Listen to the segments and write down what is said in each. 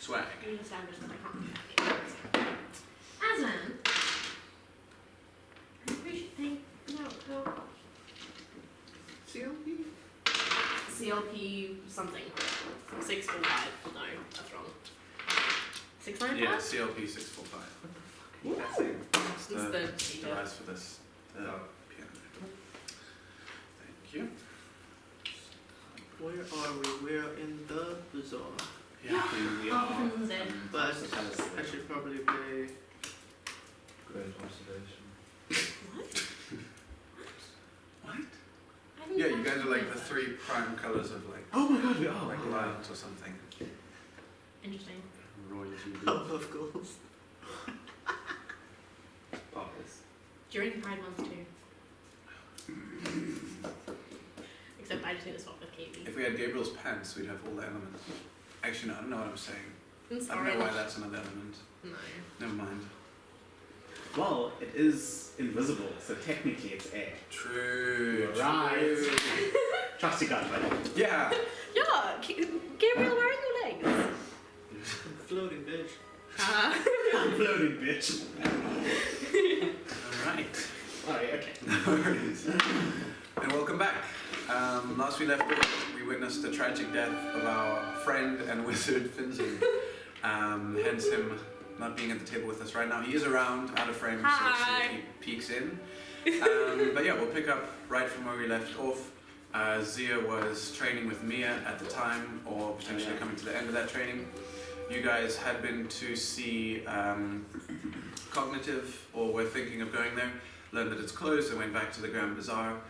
Swag. We established that I can't do that. Aslan. We should think. No. CLP? CLP something. 645. No, that's wrong. 695? Yeah, CLP 645. That thing. It's It's the the device for this piano. Thank you. Where are we? We're in the bazaar. Yeah. We Oh, are. Finzin. But I should probably play. Great observation. What? What? I didn't Yeah, you catch guys are like the that. three prime colours of like Oh my god, we are! like lions or something. Interesting. Royalty. Of course. Poppers. During Pride Month too. Except I just need to swap with Katie. If we had Gabriel's pants, we'd have all the elements. Actually, no, I don't know what I'm saying. I'm I don't sorry. know why that's another element. No. Never mind. Well, it is invisible, so technically it's air. True. You're right. True. Trust your gut, buddy. Yeah. Yeah, Gabriel, where are your legs? Floating bitch. I'm floating, bitch. Alright. Alright, okay. No worries. And welcome back. Last we left off, we witnessed the tragic death of our friend and wizard Finzin. Hence him not being at the table with us right now. He is around, out of frame, so we'll see if he peeks in. But yeah, we'll pick up right from where we left off. Zia was training with Mia at the time, or potentially coming to the end of that training. You guys had been to see Cognitive, or were thinking of going there, learned that it's closed and went back to the Grand Bazaar.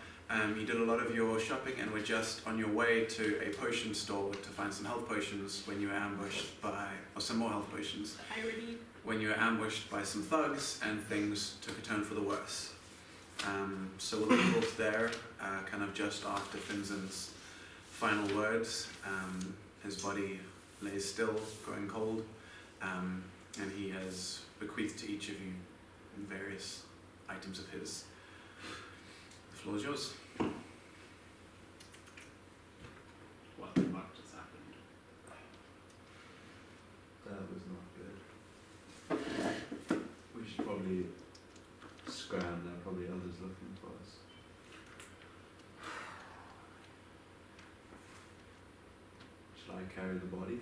You did a lot of your shopping and were just on your way to a potion store to find some health potions when you were ambushed by, or some more health potions, Irony. when you were ambushed by some thugs and things took a turn for the worse. So we'll leave off there, kind of just after Finzin's final words. His body lays still, going cold, and he has bequeathed to each of you various items of his. The floor is yours. What the fuck just happened? That was not good. We should probably scram. There are probably others looking for us. Should I carry the body?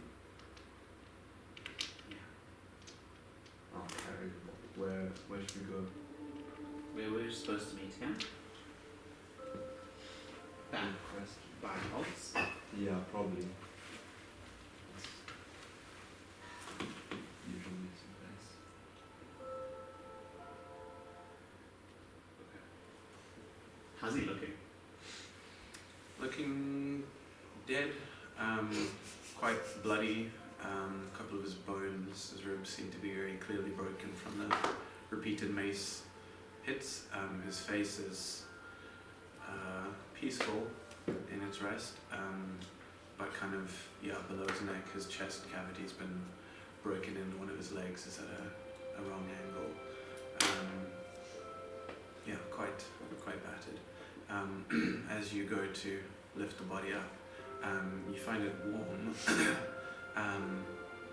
I'll carry the body. Where should we go? Where were we supposed to meet again? Back. Good question. Back house? Yeah, probably. That's usual meeting place. How's he looking? Looking dead, quite bloody. A couple of his bones, his ribs seem to be very clearly broken from the repeated mace hits. His face is peaceful in its rest, but kind of, below his neck, his chest cavity's been broken in. One of his legs is at a wrong angle. Quite battered. As you go to lift the body up, you find it warm,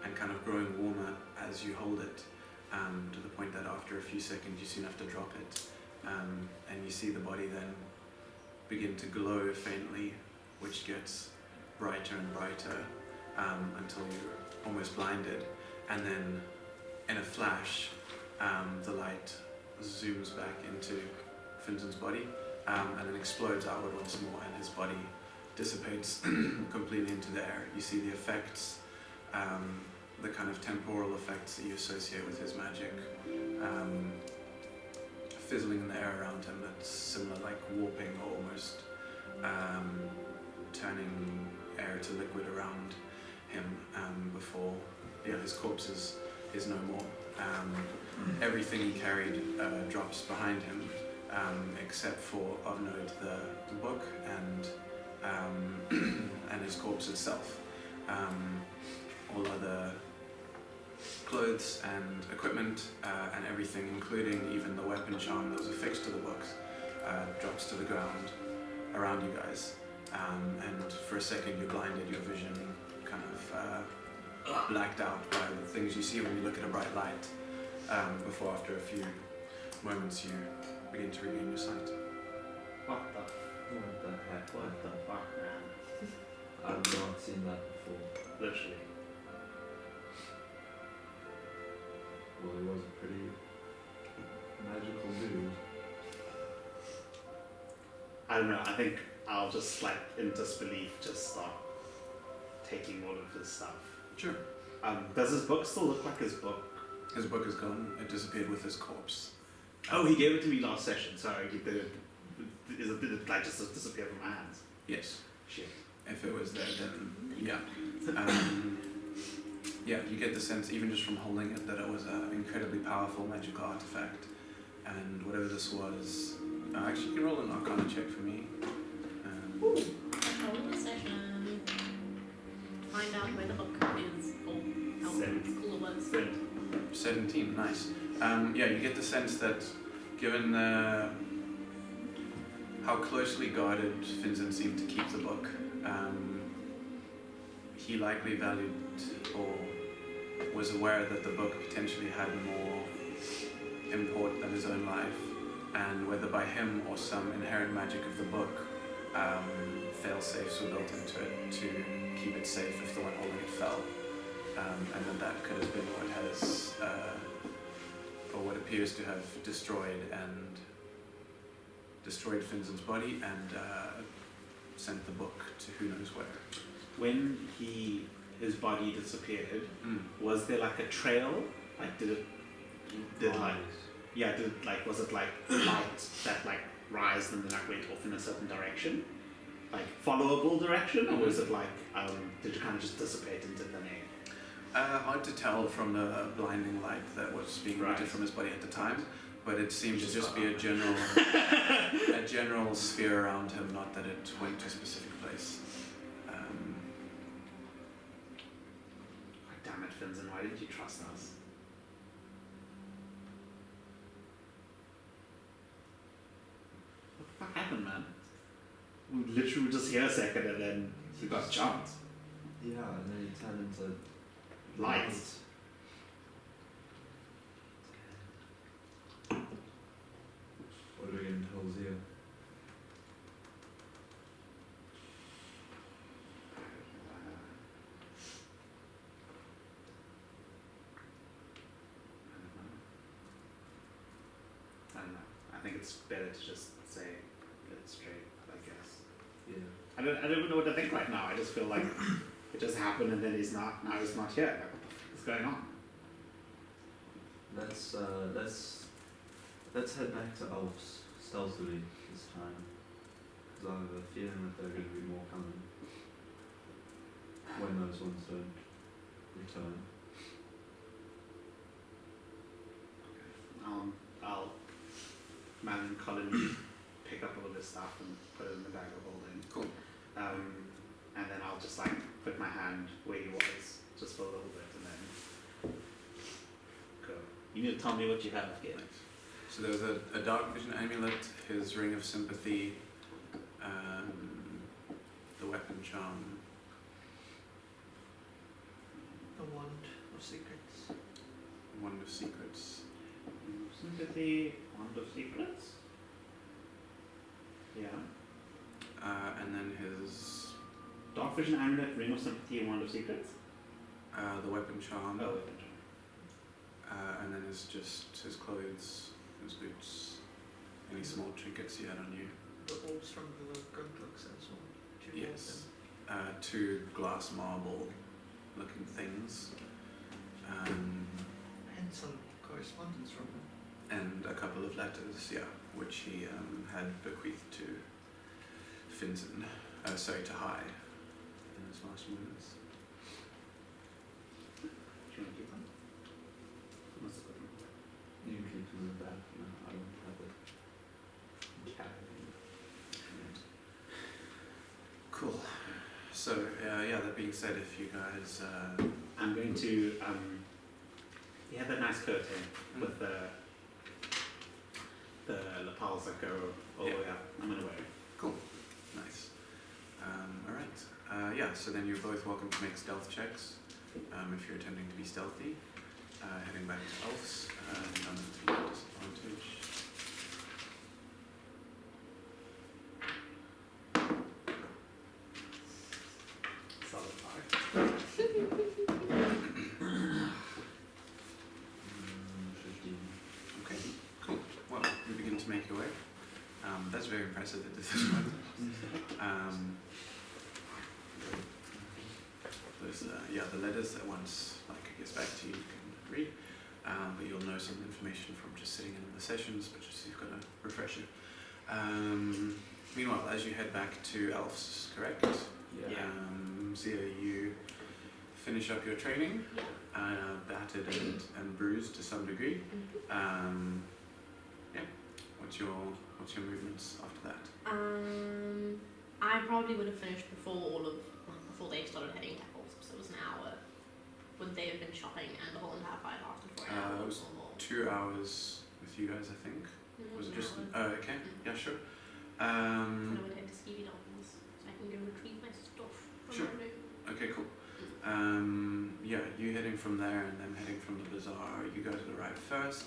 and kind of growing warmer as you hold it, to the point that after a few seconds you soon have to drop it, and you see the body then begin to glow faintly, which gets brighter and brighter, until you're almost blinded, and then in a flash the light zooms back into Finzin's body, and then explodes outward once more, and his body dissipates completely into the air. You see the effects, the kind of temporal effects that you associate with his magic, fizzling in the air around him that's similar, like warping or almost turning air to liquid around him, before his corpse is no more. Everything he carried drops behind him, except for, of note, the book and his corpse itself. All other clothes and equipment and everything, including even the weapon charm that was affixed to the books, drops to the ground around you guys. And for a second you're blinded, your vision kind of blacked out by the things you see when you look at a bright light. Before, after a few moments, you begin to regain your sight. What the What the heck? fuck, man? I've not seen that before. Literally. Well, he was a pretty magical dude. I don't know, I think I'll just like in disbelief just start taking all of his stuff. Sure. Does his book still look like his book? His book is gone. It disappeared with his corpse. Oh, he gave it to me last session, so did it like just disappear from my hands? Yes. Shit. If it was there, then yeah. Yeah, you get the sense, even just from holding it, that it was an incredibly powerful magical artifact. And whatever this was, actually, you can roll an Arcana check for me. Hold a session. Find out where the book is, or how cool it was. 17, nice. Yeah, you get the sense that given how closely guarded Finzin seemed to keep the book, he likely valued or was aware that the book potentially had more import than his own life, and whether by him or some inherent magic of the book, fail-safes were built into it to keep it safe if the one holding it fell. And that could have been what has, or what appears to have destroyed Finzin's body and sent the book to who knows where. When his body disappeared, was there like a trail? Like was it like light that like rised and then like went off in a certain direction? Like followable direction? Or was it like, did it kind of just dissipate into thin air? Hard to tell from the blinding light that was being emitted from his body at the time, but it seemed to just be a general sphere around him, not that it went to a specific place. Damn it, Finzin, why didn't you trust us? What the fuck happened, man? We literally were just here a second and then he got jumped. Yeah, and then he turned into Lights. What are we getting told here? I don't know. I think it's better to just say it straight, I guess. Yeah. I don't even know what to think right now. I just feel like it just happened and then he's not here. Like, what the fuck is going on? Let's head back to Elves stealthily this time, because I have a feeling that there are going to be more coming when those ones don't return. I'll Man and Colin pick up all of this stuff and put it in the bag of holding. Cool. And then I'll just like put my hand where he was, just for a little bit, and then go. You need to tell me what you have here. So there was a dark vision amulet, his ring of sympathy, the weapon charm. The wand of secrets. Wand of secrets. Sympathy, wand of secrets. Yeah. And then his Dark vision amulet, ring of sympathy, wand of secrets. the weapon charm. Oh, weapon charm. And then his clothes, his boots, any small trinkets you had on you. The orbs from the Gunther as well. Yes. Two glass marble looking things. And some correspondence from him. And a couple of letters, yeah, which he had bequeathed to Finzin, to High in his last moments. Do you want to keep them? Must have put them away. You can keep them in the bag. No, I don't have it. Cool. So, yeah, that being said, if you guys... I'm going to, you have that nice curtain with the lapels that go all the way up. I'm going to wear it. Cool. Nice. Alright. Yeah, so then you're both welcome to make stealth checks. if you're attempting to be stealthy. Heading back to Elves, none of the disadvantage. Solid 5. 15. Okay, cool. Well, you begin to make your way. That's very impressive at this point. There's, the letters that once it gets back to you, you can read, but you'll know some information from just sitting in the sessions, but just so you've got a refresher. Meanwhile, as you head back to Elves, correct? Yeah. Zia, you finish up your training, battered and bruised to some degree. What's your movements after that? I probably would have finished before they started heading to Elves, so it was an hour. Would they have been shopping and the whole entire fight lasted for an hour It was or more? 2 hours with you guys, I think. Was it just? hour. Oh, okay. Yeah, sure. And I would head to Stevie Dalton's so I can go retrieve my stuff from Sure. my room. Okay, cool. You heading from there and them heading from the bazaar. You guys will arrive first.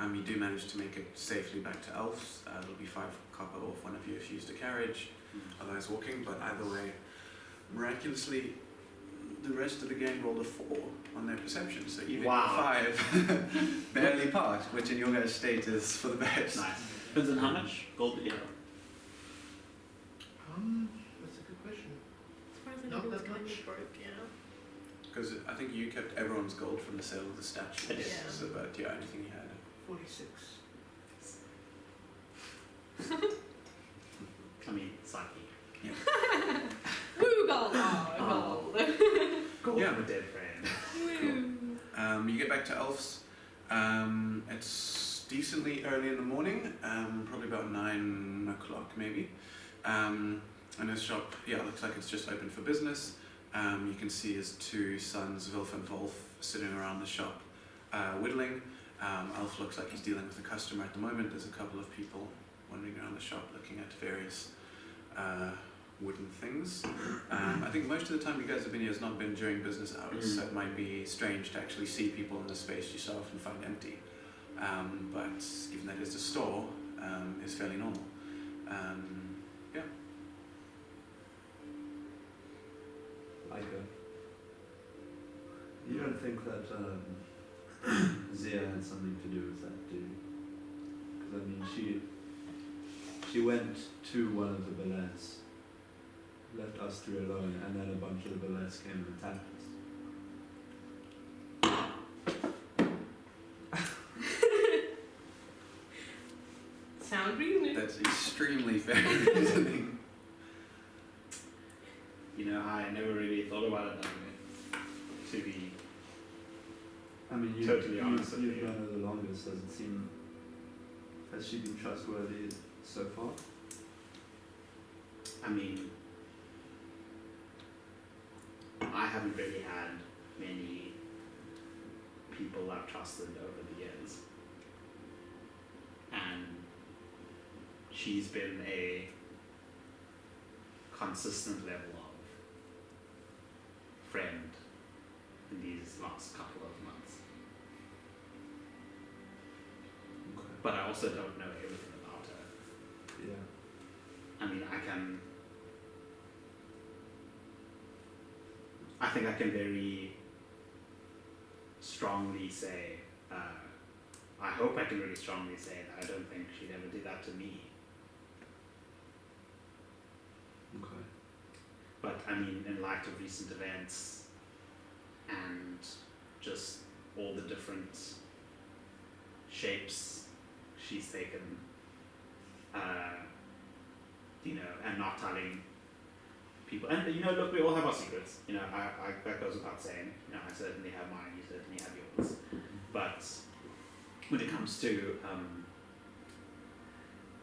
You do manage to make it safely back to Elves. There'll be 5 copper off one of you if you used a carriage, otherwise walking. But either way, miraculously, the rest of the gang rolled a 4 on their perception. So even Wow. 5 barely passed, which in your guys' state is for the best. Nice. Finzin, how much gold did you have? That's a good question. As far as I Not know, it was that kind much. of broke, yeah. Because I think you kept everyone's gold from the sale of the statues. I did. Yeah. So, but yeah, anything you had. 46. I mean, slightly. Woo, gold! Oh, gold. Gold Yeah. from a dead friend. Woo. You get back to Elves. It's decently early in the morning, probably about 9 o'clock maybe. And his shop, looks like it's just open for business. You can see his 2 sons, Wilf and Wolf, sitting around the shop whittling. Elf looks like he's dealing with a customer at the moment. There's a couple of people wandering around the shop looking at various wooden things. I think most of the time you guys have been here has not been during business hours, so it might be strange to actually see people in the space you so often find empty. But given that it's a store, it's fairly normal. You don't think that Zia had something to do with that, do you? Because I mean, she went to one of the ballets, left us 3 alone, and then a bunch of the ballets came and attacked us. Sound reasoning. That's extremely fair reasoning. You know, I never really thought about it that way. To be I mean, Totally honest with you've you. known her the longest. Does it seem? Has she been trustworthy so far? I mean, I haven't really had many people I've trusted over the years. And she's been a consistent level of friend in these last couple of months. Okay. But I also don't know everything about her. Yeah. I mean, I think I can very strongly say, I hope I can really strongly say that I don't think she'd ever do that to me. Okay. But I mean, in light of recent events and just all the different shapes she's taken, and not telling people. And look, we all have our secrets. That goes without saying. I certainly have mine. You certainly have yours. But when it comes to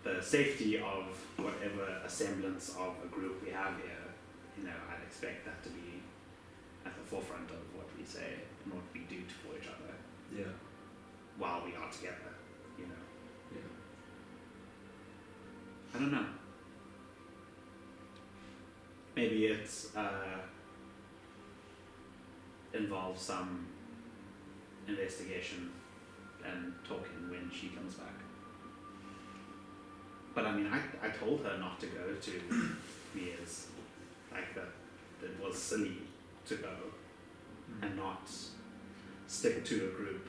the safety of whatever a semblance of a group we have here, I'd expect that to be at the forefront of what we say and what we do for each other Yeah. while we are together. Yeah. I don't know. Maybe it's involve some investigation and talking when she comes back. But I mean, I told her not to go to Mia's, like that it was silly to go and not stick to a group.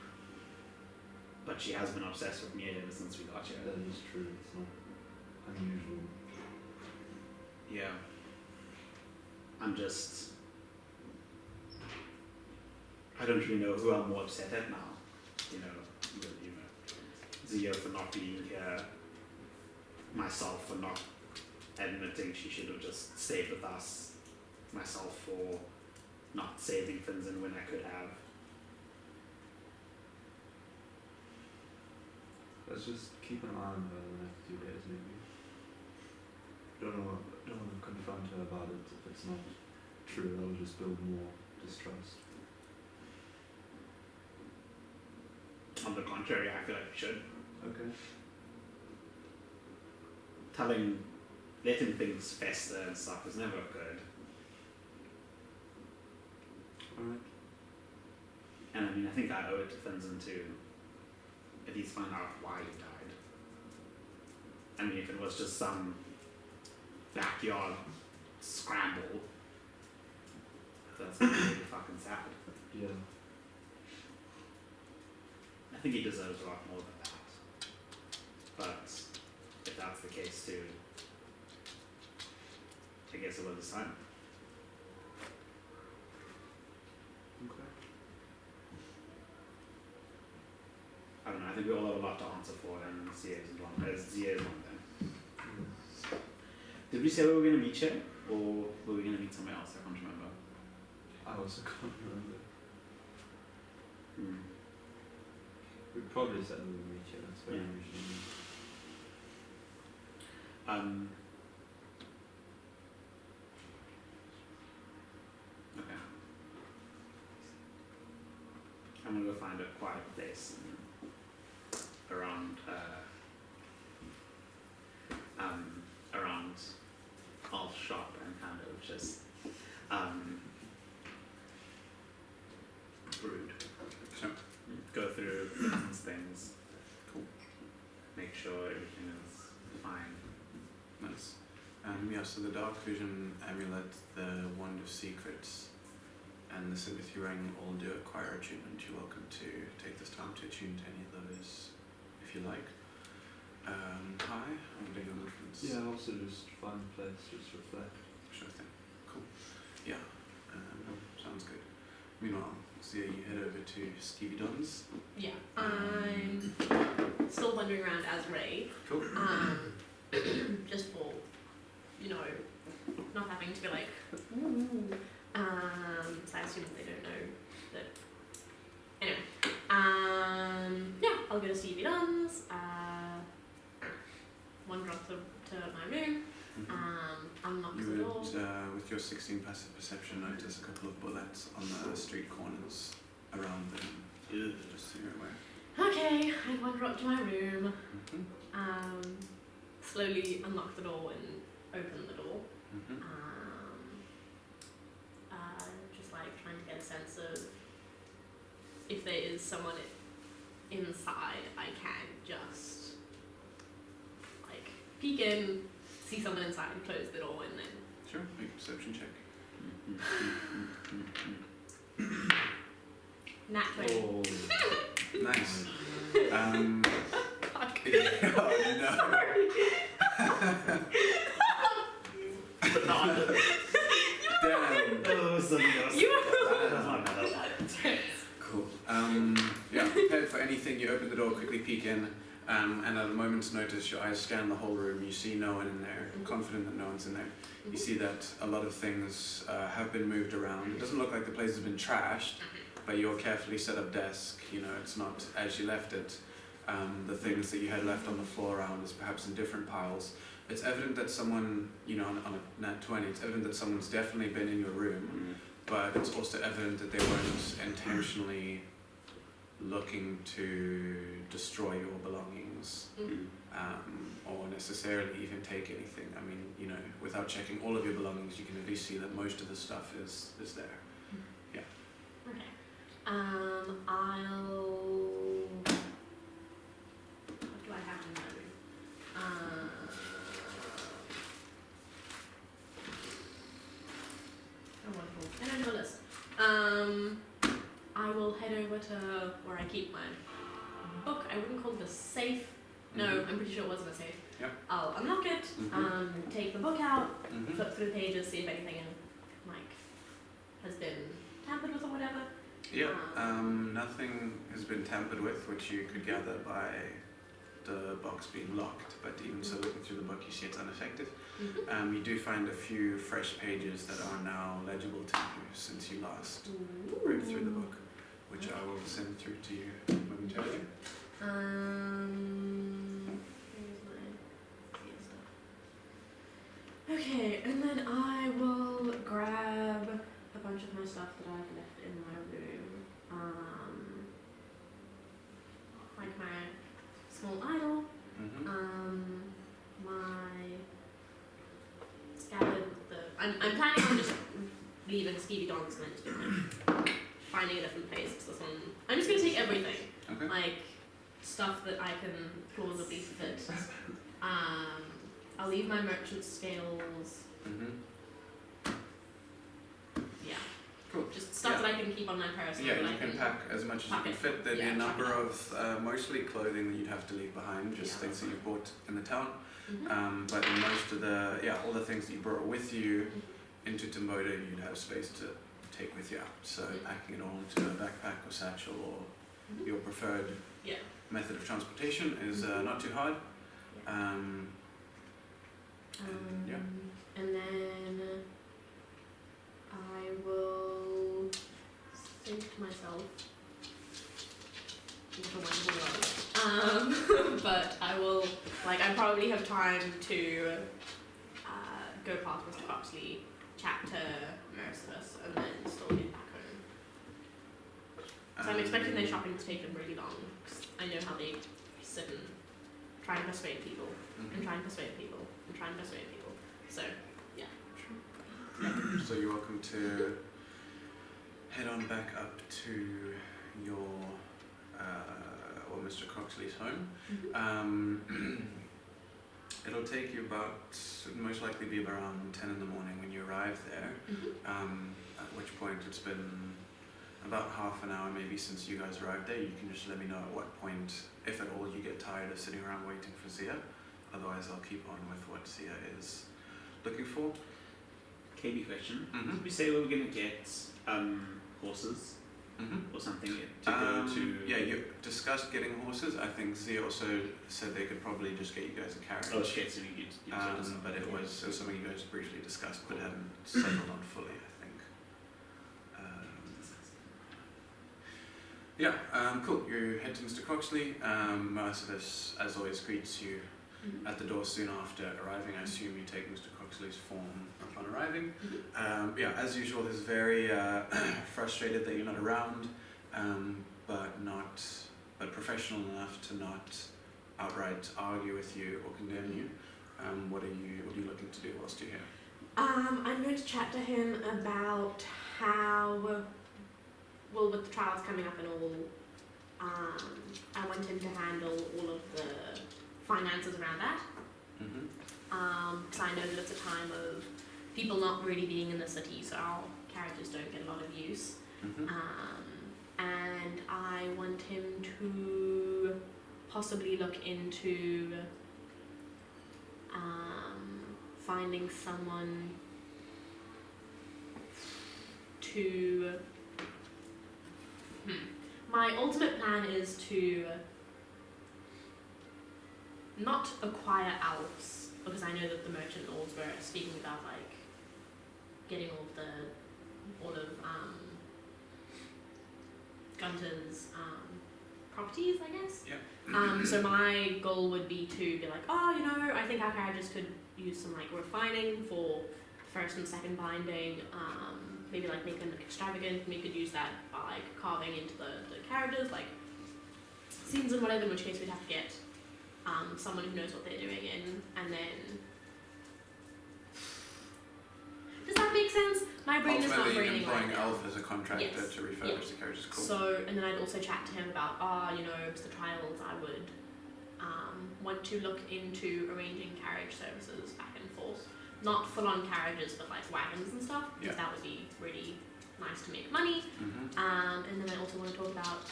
But she has been obsessed with Mia ever since we got here. That is true. It's not unusual. Yeah. I'm just. I don't really know who I'm more upset at now. You know, Zia for not being here, myself for not admitting she should have just stayed with us, myself for not saving Finzin when I could have. Let's just keep an eye on her the next 2 days, maybe. Don't want to confront her about it if it's not true. That'll just build more distrust. On the contrary, I feel like we should. Okay. Letting things fester and stuff is never good. Alright. And I mean, I think I owe it to Finzin to at least find out why he died. I mean, if it was just some backyard scramble, that's really fucking sad. Yeah. I think he deserves a lot more than that. But if that's the case too, I guess it was his time. Okay. I don't know, I think we all have a lot to answer for, and Zia is one then. Did we say we were going to meet here, or were we going to meet somewhere else? I can't remember. I also can't remember. Hmm. We probably said we would meet you. That's very Yeah. usually. Okay. I'm gonna go find a quiet place around Al's shop and kind of just brood. Sure. Go through Finzin's things. Cool. Make sure everything is fine. Nice. Yeah, so the Dark Vision Amulet, the Wand of Secrets, and the Sympathy Ring all do acquire attunement. You're welcome to take this time to attune to any of those if you like. Hi, I'm doing your movements. Yeah, also just find a place, just reflect. Sure thing. Cool. Yeah, sounds good. Meanwhile, Zia, you head over to Stevie Don's. Yeah, I'm still wandering around as Ray. Cool. Just for, not having to be like, ooh. So I assume they don't know that. Anyway, yeah, I'll go to Stevie Dunn's, wander up to my room, unlock You the door. would, with your 16 passive perception, notice a couple of bullets on the street corners around them. Just so you're aware. Okay, I wander up to my room, Mm-hmm. slowly unlock the door and open the door. Mm-hmm. Just like trying to get a sense of if there is someone inside, I can just like peek in, see someone inside, close the door, and then Sure, make a perception check. nat 20. Oh. Nice. Fuck. Oh no. Damn. Oh, something else. That's not bad. Cool. Yeah, prepared for anything, you open the door, quickly peek in, and at a moment's notice, your eyes scan the whole room. You see no one in there, confident that no one's in there. You see that a lot of things have been moved around. It doesn't look like the place has been trashed, but your carefully set up desk, it's not as you left it. The things that you had left on the floor around is perhaps in different piles. It's evident that someone, on a nat 20, it's evident that someone's definitely been in your room, but it's also evident that they weren't intentionally looking to destroy your belongings, or necessarily even take anything. I mean, without checking all of your belongings, you can at least see that most of the stuff is there. Okay. What do I have in my room? Oh, wonderful. I don't have a list. I will head over to where I keep my book. I wouldn't call it a safe. No, Mhm. I'm pretty sure it wasn't a safe. Yep. I'll unlock it, Mhm. take the book out, Mhm. flip through the pages, see if anything like has been tampered with or whatever. Yeah, nothing has been tampered with, which you could gather by the box being locked, but even so, looking through the book, you see it's unaffected. You do find a few fresh pages that are now legible to you since you last read through the book, which I will send through to you momentarily. Here's my stuff. Okay, and then I will grab a bunch of my stuff that I've left in my room. Like my small idol, my scabbard. I'm planning on just leaving Stevie Don's and then just being like finding a different place. 'Cause this one, I'm just gonna take everything. Okay. Like stuff that I can plausibly fit. I'll leave my merchant scales. Yeah. Cool. Just stuff Yeah. that I can keep on my person. Yeah, that you I can pack as much as you pack can it. fit. There'd be Yeah, a pack number it up. of mostly clothing that you'd have to leave behind, just Yeah, things that that's you bought in the town. Mhm. But most of all the things that you brought with you into Timboda, you'd have space to take with you out. So packing it all into a backpack or satchel or Mhm. your preferred Yeah. method of transportation is not too hard. Yeah. Yeah. And then I will think to myself, what a wonderful world. But I will, I probably have time to go past Mr. Coxley, chat to Merciless, and then still get back home. So I'm expecting their shopping to take them really long, because I know how they sit and try and persuade people, and try and persuade people, and try and persuade people. So, yeah. So you're welcome to head on back up to your Mr. Coxley's home. It'll take you most likely be around 10 in the morning when you arrive there. At which point it's been about half an hour maybe since you guys arrived there. You can just let me know at what point, if at all, you get tired of sitting around waiting for Zia. Otherwise I'll keep on with what Zia is looking for. KB question. Mhm. Did we say we were going to get horses or something to go to? Yeah, you discussed getting horses. I think Zia also said they could probably just get you guys a carriage. Oh, shit, so you But it was something you guys briefly discussed but hadn't settled on fully, I think. Cool. You head to Mr. Coxley. Merciless, as always, greets you at the door soon after arriving. I assume you take Mr. Coxley's form upon arriving. As usual, he's very frustrated that you're not around, but professional enough to not outright argue with you or condemn you. What are you looking to do whilst you're here? I'm going to chat to him about how, with the trials coming up and all, I want him to handle all of the finances around that. Because I know that it's a time of people not really being in the city, so our carriages don't get a lot of use. And I want him to possibly look into finding someone to... My ultimate plan is to not acquire elves, because I know that the merchant lords were speaking about getting all of Gunther's properties, I guess. Yeah. So my goal would be to be like, I think our carriages could use some refining for first and second binding. Maybe make them extravagant. We could use that by carving into the carriages, scenes and whatever. In which case we'd have to get someone who knows what they're doing in, and then. Does that make sense? My brain is not ultimately braining employing right now. Elf as a contractor Yes. to refurbish the carriages. Cool. So, and then I'd also chat to him about, the trials, I would want to look into arranging carriage services back and forth. Not full-on carriages, but like wagons and stuff, because that would be really nice to make money. Mm-hmm. And then I also want to talk about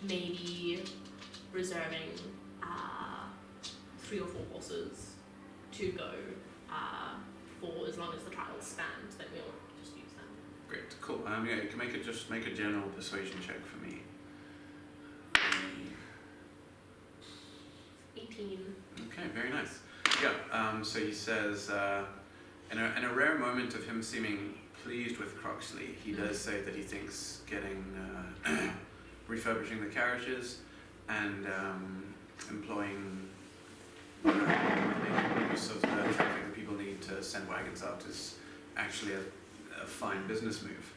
maybe reserving 3 or 4 horses to go for as long as the trials span, so that we'll just use them. Great. Cool. You can make a general persuasion check for me. 18. Okay, very nice. Yeah, so he says, in a rare moment of him seeming pleased with Croxley, he does say that he thinks getting, refurbishing the carriages and employing making use of the traffic that people need to send wagons out is actually a fine business move.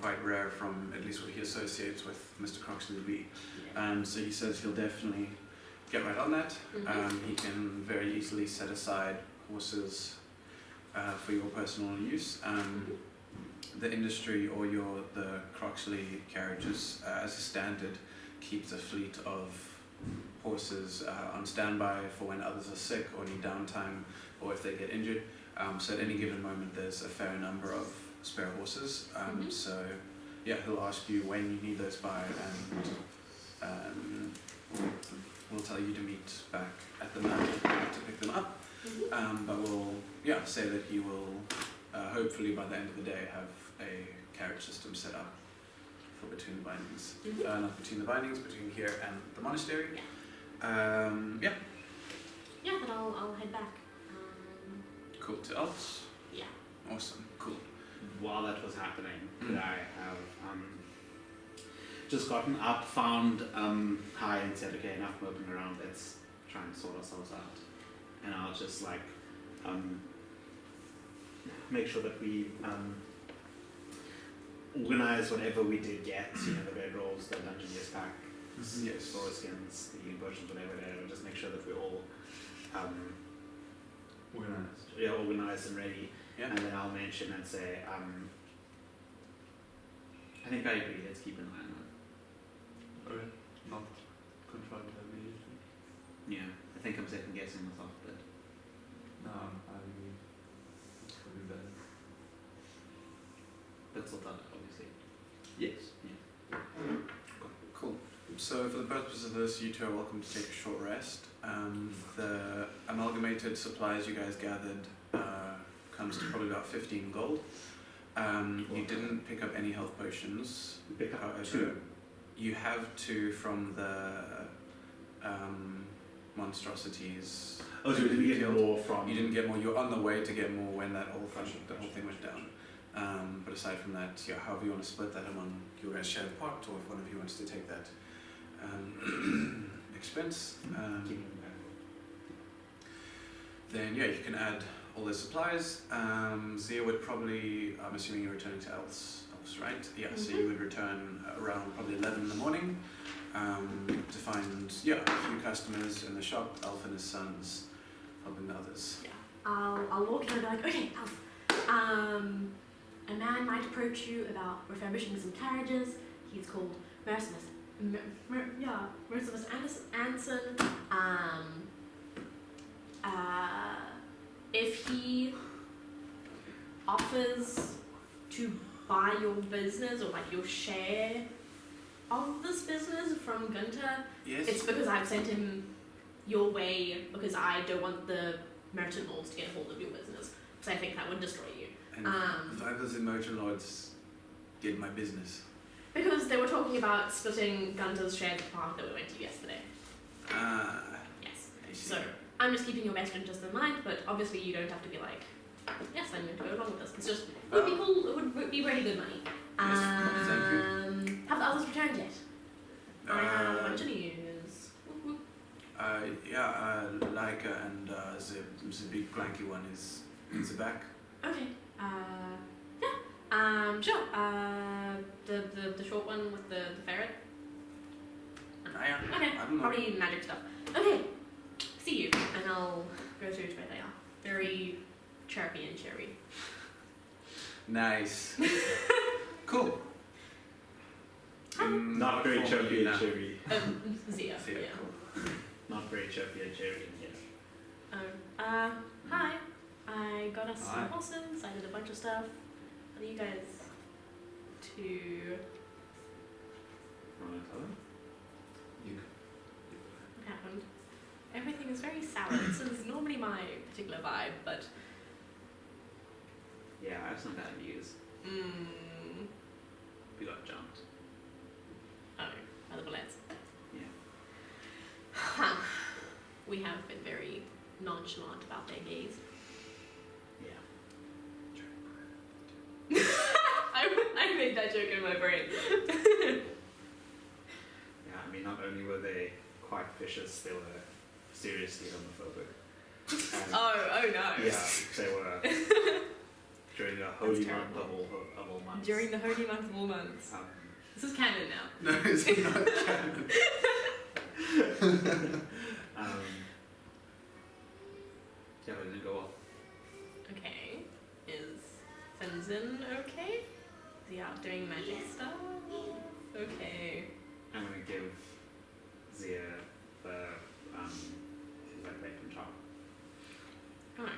Quite rare from at least what he associates with Mr. Croxley to be. So he says he'll definitely get right on that. He can very easily set aside horses for your personal use. The industry or the Croxley carriages, as a standard, keeps a fleet of horses on standby for when others are sick or need downtime or if they get injured. So at any given moment, there's a fair number of spare horses. So yeah, he'll ask you when you need those by, and we'll tell you to meet back at the mount to pick them up. But we'll say that he will hopefully by the end of the day have a carriage system set up for between the bindings. Not between the bindings, between here and the monastery. Then I'll head back. Cool. To Elves? Yeah. Awesome. Cool. While that was happening, could I have just gotten up, found high and said, okay, enough moping around, let's try and sort ourselves out. And I'll just like make sure that we organize whatever we did get, the bedrolls, the Dungeoneer's pack, Yes. floor skins, the potions, whatever, just make sure that we're all organized and ready. Yeah. And then I'll mention and say, I think I agree, let's keep an eye on that. Okay. Not control immediately. Yeah, I think I'm second guessing myself, but No, I agree. It's probably better. sort that out, obviously. Yes. Cool. So for the purpose of this, you two are welcome to take a short rest. The amalgamated supplies you guys gathered comes to probably about 15 gold. You didn't pick up any health potions. We pick up However, 2. You have 2 from the monstrosities. Oh, so we didn't get more from... You didn't get more. You're on the way to get more when that whole thing went down. But aside from that, however you want to split that among you guys share the pot, or if one of you wants to take that expense, then you can add all the supplies. Zia would probably, I'm assuming you're returning to Elves, right? Yeah, so you would return around probably 11 in the morning to find a few customers in the shop, Elf and his sons helping the others. Yeah. I'll walk in and be like, okay, Elf, a man might approach you about refurbishing some carriages. He's called Mercimus Anson. If he offers to buy your business or like your share of this business from Gunther, Yes. it's because I've sent him your way because I don't want the merchant lords to get hold of your business because I think that would destroy you. And why does the merchant lords get my business? Because they were talking about splitting Gunther's share of the park that we went to yesterday. Yes. I see. So I'm just keeping your best interest in mind, but obviously you don't have to be like, yes, I'm going to go along with this. It's just would be cool. It would be really good money. Yes, thank you. Have the others returned yet? I have a bunch of news. Laika and the big clanky one is back. Okay. Sure. The short one with the ferret. Okay. I don't know. Probably magic stuff. Okay. See you, and I'll go through to where they are. Very chirpy and cheery. Nice. Cool. Not very chirpy and cheery. Zia, Zia, yeah. cool. Not very chirpy and cheery. Yeah. Hi. I got us Hi. some horses, I did a bunch of stuff. What are you guys to... Want to tell them? You What happened? Everything is very sour. This is normally my particular vibe, but... Yeah, I have some bad news. Mm, We got jumped. oh, by the bullets. Yeah. Huh. We have been very nonchalant about their gaze. Yeah. I made that joke in my brain. Yeah, I mean, not only were they quite vicious, they were seriously homophobic. And Oh no. yeah, they were during the holy month terrible. of all months. During the holy month of all months. This is canon now. No, it's not canon. Yeah, but it didn't go well. Okay. Is Finzin okay? Is he out doing magic stuff? Okay. I'm gonna give Zia the like right from top. Oh.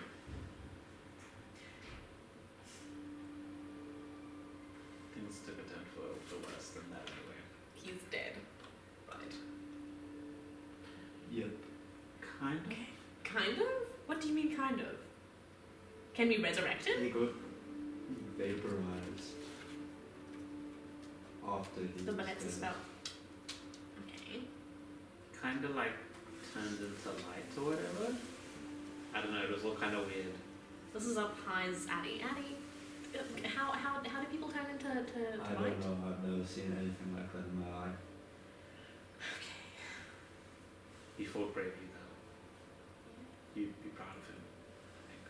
Things took a turn for worse than that anyway. He's dead. Right. Yep. Kind of. Okay. Kind of? What do you mean kind of? Can we resurrect him? He got vaporized after he The was bullets dead. spell. Okay. Kind of like turned into light or whatever. I don't know. It was all kind of weird. This is up high's Addy. Addy, how do people turn into I light? don't know, I've never seen anything like that in my life. Okay. He fought bravely though. You'd be proud of him, I think.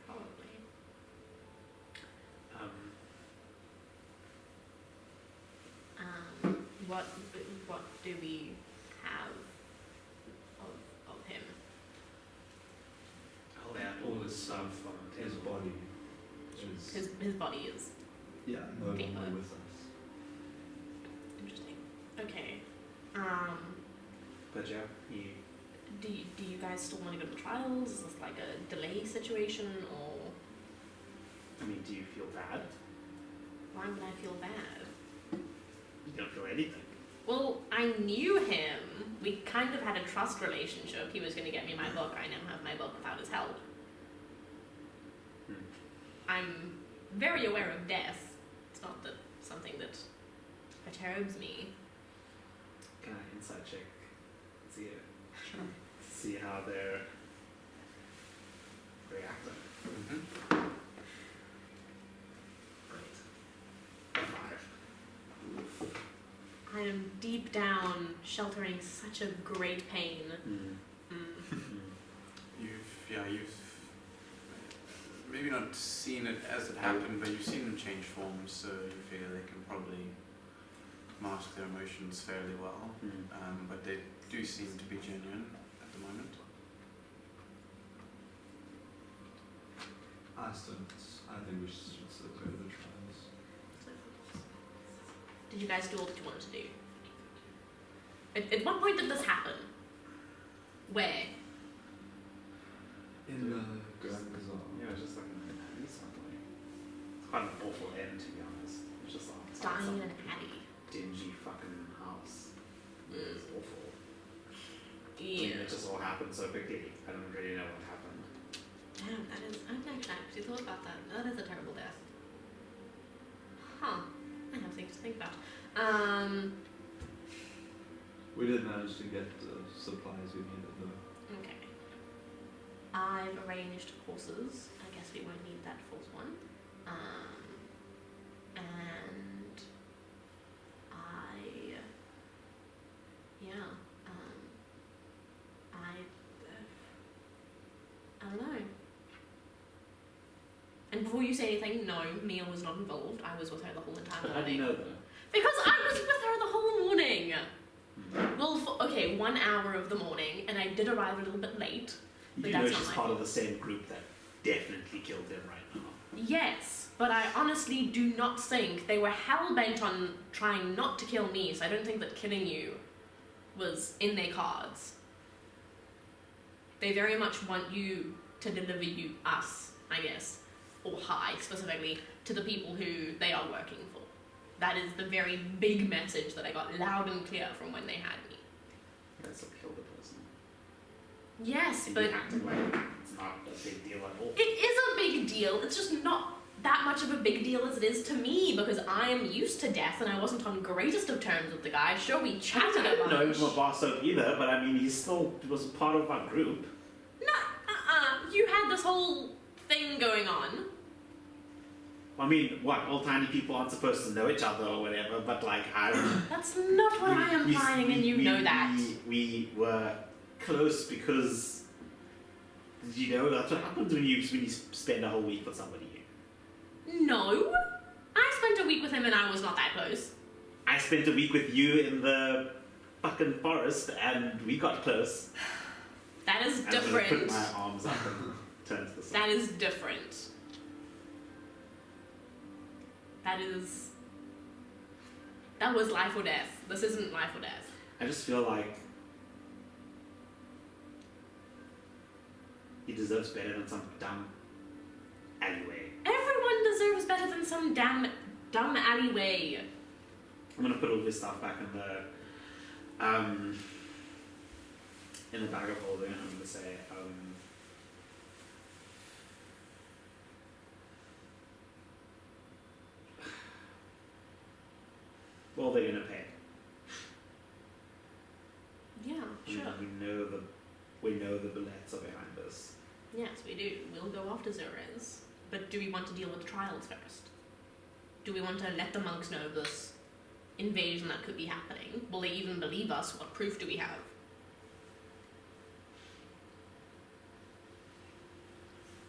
Probably. What do we have of him? Oh, they had all this stuff on the His table. body is His body is no Okay, longer but- with us. interesting. Okay. But yeah, he. Do you guys still want to go to the trials? Is this like a delay situation, or I mean, do you feel bad? why would I feel bad? You don't feel anything. Well, I knew him. We kind of had a trust relationship. He was going to get me my book. I now have my book without his help. Hmm. I'm very aware of death. It's not that something that perturbs me. Can I insight check? See it. Sure. See how they're reacting. Mm-hmm. Right. 5. I am deep down sheltering such a great pain. You've maybe not seen it as it happened, but you've seen them change forms, so you figure they can probably mask their emotions fairly well. But they do seem to be genuine at the moment. I think we should still go to the trials. Did you guys do all that you wanted to do? At what point did this happen? Where? In the Grand Bazaar. Yeah, it was just like an Abbey somewhere. It's quite an awful end, to be honest. It's just like Dying some in an Abbey. dingy fucking house. It was awful. I Yeah. mean, it just all happened so quickly. I don't really know what happened. Damn, that is. I've actually thought about that. That is a terrible death. Huh. I have things to think about. We did manage to get the supplies we needed though. Okay. I've arranged horses. I guess we won't need that fourth one. And I don't know. And before you say anything, no, Mia was not involved. I was with her the whole entire But how do morning. you know that? Because I was with her the whole morning. Well, okay, 1 hour of the morning, and I did arrive a little bit late. You But do know that's not she's my part fault. of the same group that definitely killed him right now. Yes, but I honestly do not think they were hell-bent on trying not to kill me, so I don't think that killing you was in their cards. They very much want you to deliver us, I guess, or High specifically, to the people who they are working for. That is the very big message that I got loud and clear from when they had me. That's what killed the person. Yes, And but you're acting like it's not a big deal at all. it is a big deal. It's just not that much of a big deal as it is to me because I'm used to death and I wasn't on greatest of terms with the guy. Sure, we chatted I a didn't know he bunch. was my boss up either, but I mean, he still was part of our group. You had this whole thing going on. I mean, what, all tiny people aren't supposed to know each other or whatever, but like, That's not what I am implying, and you know that. We were close because, you know, that's what happens when you spend a whole week with somebody. No. I spent a week with him and I was not that close. I spent a week with you in the fucking forest and we got close. That is And I'm gonna different. put my arms up and turn to the side. That is different. That was life or death. This isn't life or death. I just feel like he deserves better than some dumb alleyway. Everyone deserves better than some dumb alleyway. I'm gonna put all this stuff back in the bag of holding, and I'm gonna say, well, they're gonna pay. Yeah, I mean, sure. we know the bullets are behind us. Yes, we do. We'll go after Zerez. But do we want to deal with the trials first? Do we want to let the monks know of this invasion that could be happening? Will they even believe us? What proof do we have?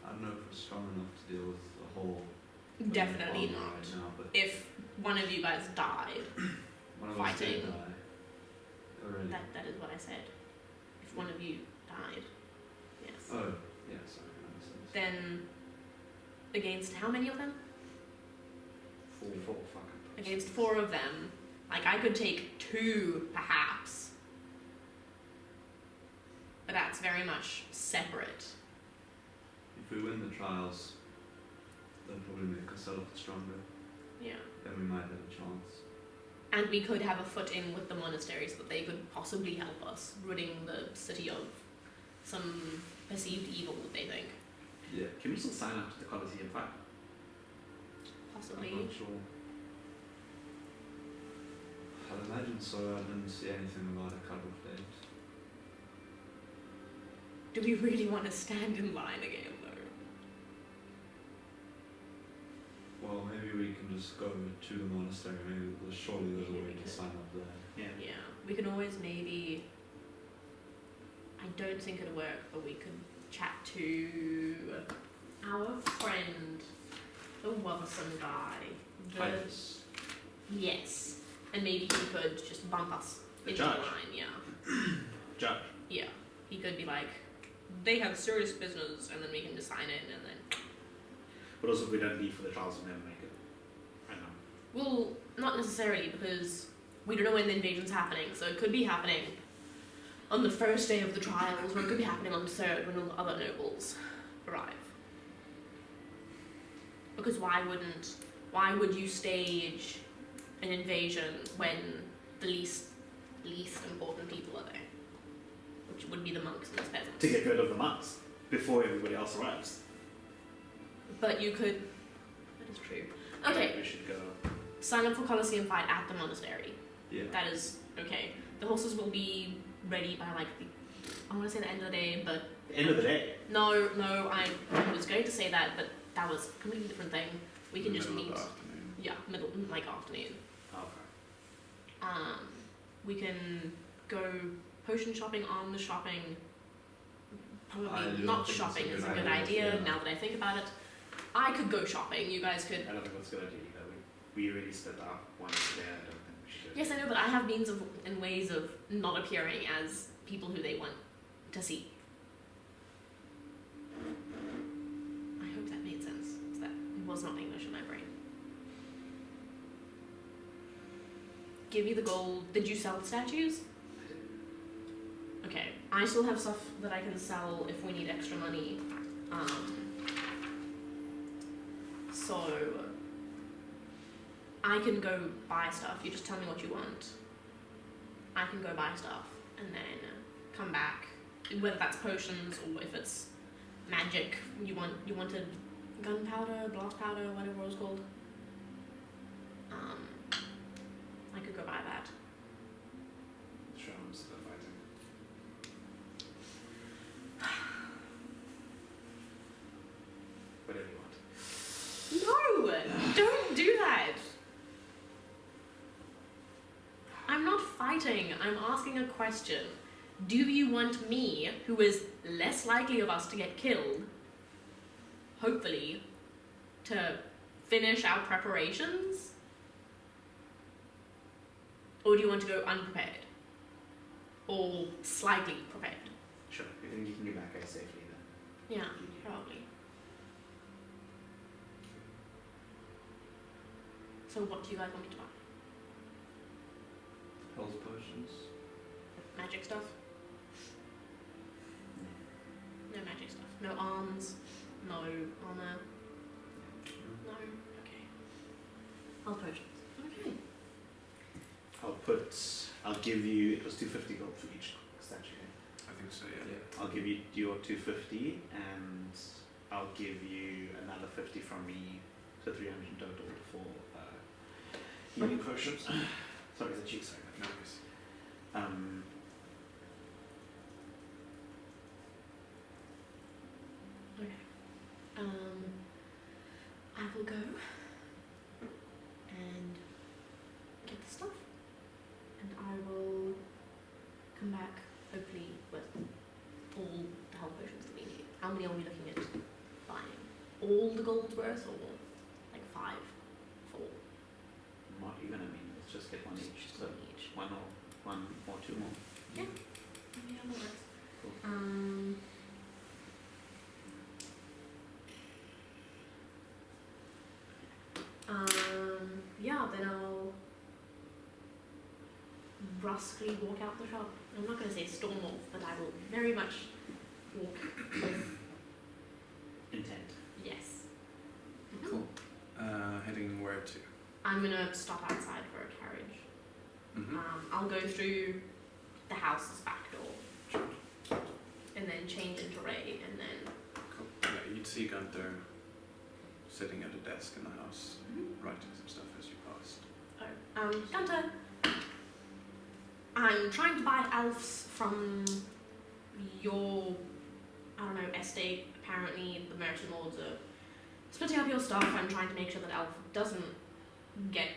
I don't know if we're strong enough to deal with the whole. Definitely problem not. Right now, but If one of you guys died, one of us did fighting. die already. that is what I said. If one of you died, yes. Oh, yeah, sorry, I understand. Then, against how many of them? Four fucking. Against 4 of them. Like, I could take 2, perhaps. But that's very much separate. If we win the trials, they'll probably make us a lot stronger. Yeah. Then we might have a chance. And we could have a foot in with the monastery so that they could possibly help us, ridding the city of some perceived evil that they think. Yeah. Can we still sign up to the Colosseum fight? Possibly. I'm not sure. I'd imagine so. I didn't see anything about a cut-off date. Do we really want to stand in line again, though? Well, maybe we can just go to the monastery. Maybe surely there's a Yeah, way we to could. sign up there. Yeah. Yeah. We can always maybe... I don't think it'll work, but we could chat to our friend, the Wotherson guy. Titus. Yes. And maybe he could just bump us The into judge. the line, yeah. Judge. Yeah. He could be like, they have serious business, and then we can just sign it, and then... But also, if we don't leave for the trials, we'll never make it. I know. Well, not necessarily, because we don't know when the invasion's happening, so it could be happening on the first day of the trials, or it could be happening on the third when all the other nobles arrive. Because why would you stage an invasion when the least important people are there? Which would be the monks and the peasants. To get rid of the monks before everybody else arrives. But you could... That is true. Okay, We should go. sign up for Colosseum fight at the monastery. Yeah. That is okay. The horses will be ready by like I want to say the end of the day, but The end of the day. no, I was going to say that, but that was a completely different thing. We can just Middle of meet. the afternoon. Yeah, middle like afternoon. Okay. We can go potion shopping on the shopping. I Probably don't not think shopping it's is a a good good idea. idea. Now that I think about it, I could go shopping. You guys could. I don't think that's a good idea either. We already split up once there. I don't think we should. Yes, I know, but I have means of and ways of not appearing as people who they want to see. I hope that made sense. Is that was not English in my brain. Give you the gold. Did you sell the statues? Okay, I still have stuff that I can sell if we need extra money. So I can go buy stuff. You just tell me what you want. I can go buy stuff and then come back. Whether that's potions or if it's magic, you wanted gunpowder, blast powder, whatever it was called. I could go buy that. Sure, I'm still fighting. Whatever you want. No! Don't do that! I'm not fighting, I'm asking a question. Do you want me, who is less likely of us to get killed, hopefully, to finish our preparations? Or do you want to go unprepared? Or slightly prepared? Sure, you think you can get back here safely then? Yeah, probably. So what do you guys want me to buy? Health potions. Magic stuff? No magic stuff. No arms. No armor. No. Okay. Health potions. Okay. I'll give you, it was 250 gold for each statue. I think so, yeah. I'll give you your 250 and I'll give you another 50 from me, so 300 in total for healing potions. Sorry, is it cheap? Sorry. No worries. Okay. I will go and get the stuff, and I will come back hopefully with all the health potions that we need. How many are we looking at buying? All the gold's worth, or like 5, 4? Not even, I mean, let's just get one each. Just So one each. one or two more. Yeah, that works. Cool. Yeah, then I'll brusquely walk out the shop. I'm not going to say storm off, but I will very much walk with Intent. yes. Cool. Heading where to? I'm going to stop outside for a carriage. Mm-hmm. I'll go through the house's back door and then change into Ray and then Cool. Yeah, you'd see Gunther sitting at a desk in the house, writing some stuff as you passed. Gunther, I'm trying to buy elves from your, I don't know, estate. Apparently the merchant lords are splitting up your stuff. I'm trying to make sure that elf doesn't get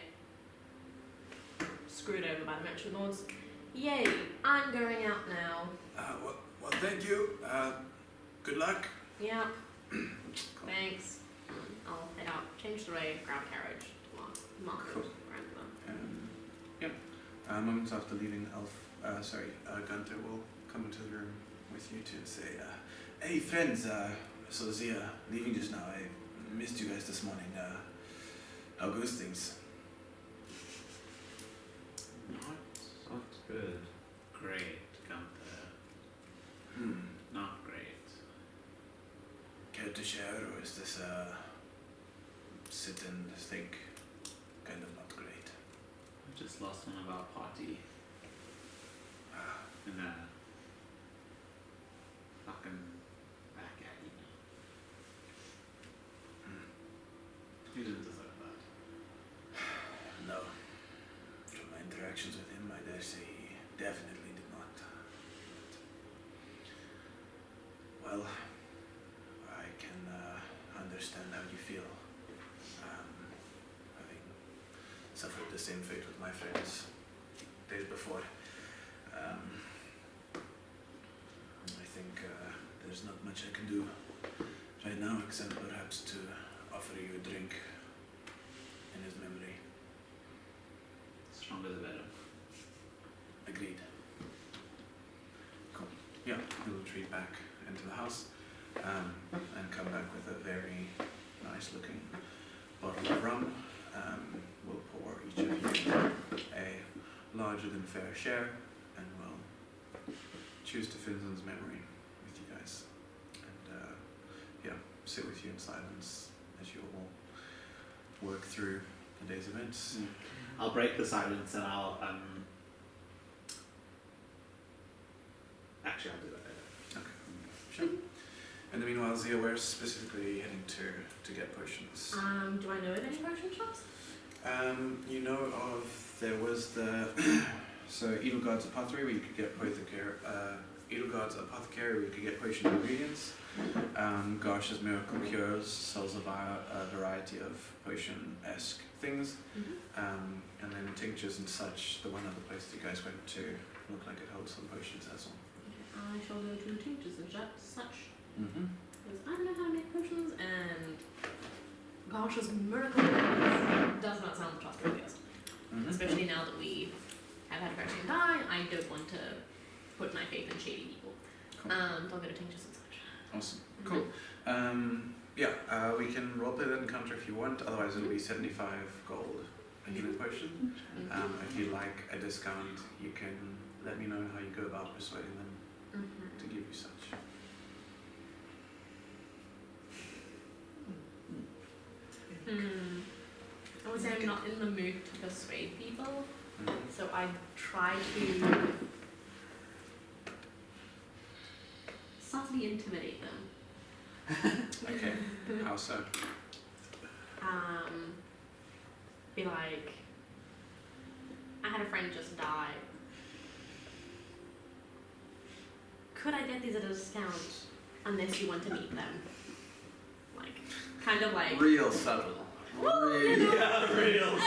screwed over by the merchant lords. Yay, I'm going out now. Well, thank you. Good luck. Yep. Thanks. I'll head out, change the Ray, grab a carriage to mark Cool. around them. Yeah. Moments after leaving, Gunther will come into the room with you two and say, "Hey friends, so Zia, leaving just now. I missed you guys this morning. How goes things?" Not good. Great, Gunther. Not great. Care to share, or is this sit and think kind of not great? We just lost one of our party in a fucking back alley. You didn't deserve that. No. From my interactions with him, I dare say he definitely did not. Well, I can understand how you feel. Having suffered the same fate with my friends days before. I think there's not much I can do right now except perhaps to offer you a drink in his memory. Stronger the better. Agreed. Cool. Yeah, he'll retreat back into the house and come back with a very nice looking bottle of rum. We'll pour each of you a larger than fair share, and we'll choose to Finzin's memory with you guys. And sit with you in silence as you all work through the day's events. I'll break the silence and I'll actually I'll do that later. Sure. In the meanwhile, Zia, where specifically are you heading to get potions? Do I know of any potion shops? You know of, there was the, so Edelgard's Apothecary where you could get Edelgard's Apothecary where you could get potion ingredients. Garsh's Miracle Cures sells a variety of potion-esque things. And then tinctures and such, the one other place that you guys went to looked like it held some potions as well. I shall go to tinctures and such. Mm-hmm. Because I don't know how to make potions, and Garsh's Miracle Cures does not sound trustworthy. Mm-hmm. Especially now that we have had a person die, I don't want to put my faith in shady people. Cool. So I'll go to tinctures and such. Awesome. Cool. We can roleplay that encounter if you want, otherwise it'll be 75 gold a healing potion. If you like a discount, you can let me know how you go about persuading them to give you such. I would say I'm not in the mood to persuade people, Mhm. so I try to subtly intimidate them. Okay, how so? Be like, I had a friend just die. Could I get these at a discount unless you want to meet them? Like, kind of like. Real subtle. Well, you know, real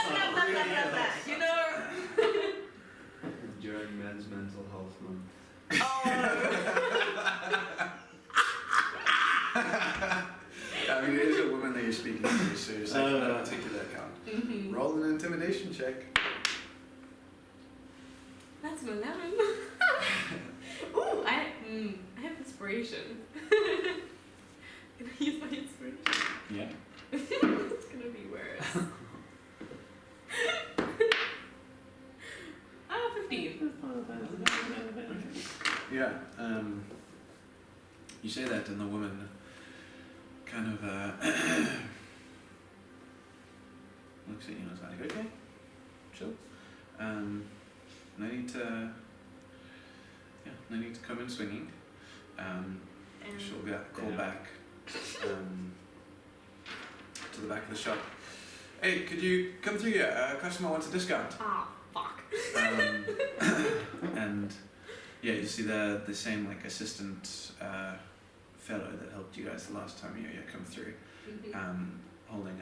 you know. During Men's Mental Health Month. I mean, it is a woman that you're speaking to, so you're saying for that particular account. Roll an intimidation check. That's an 11. Ooh, I have inspiration. Can I use my inspiration? Yeah. It's gonna be worse. 15. Yeah. You say that, and the woman kind of looks at you and is like, "Okay, chill. No need to come in swinging. She'll get call back to the back of the shop. Hey, could you come through here? A customer wants a discount." Fuck. And yeah, you see the same like assistant fellow that helped you guys the last time you come through, holding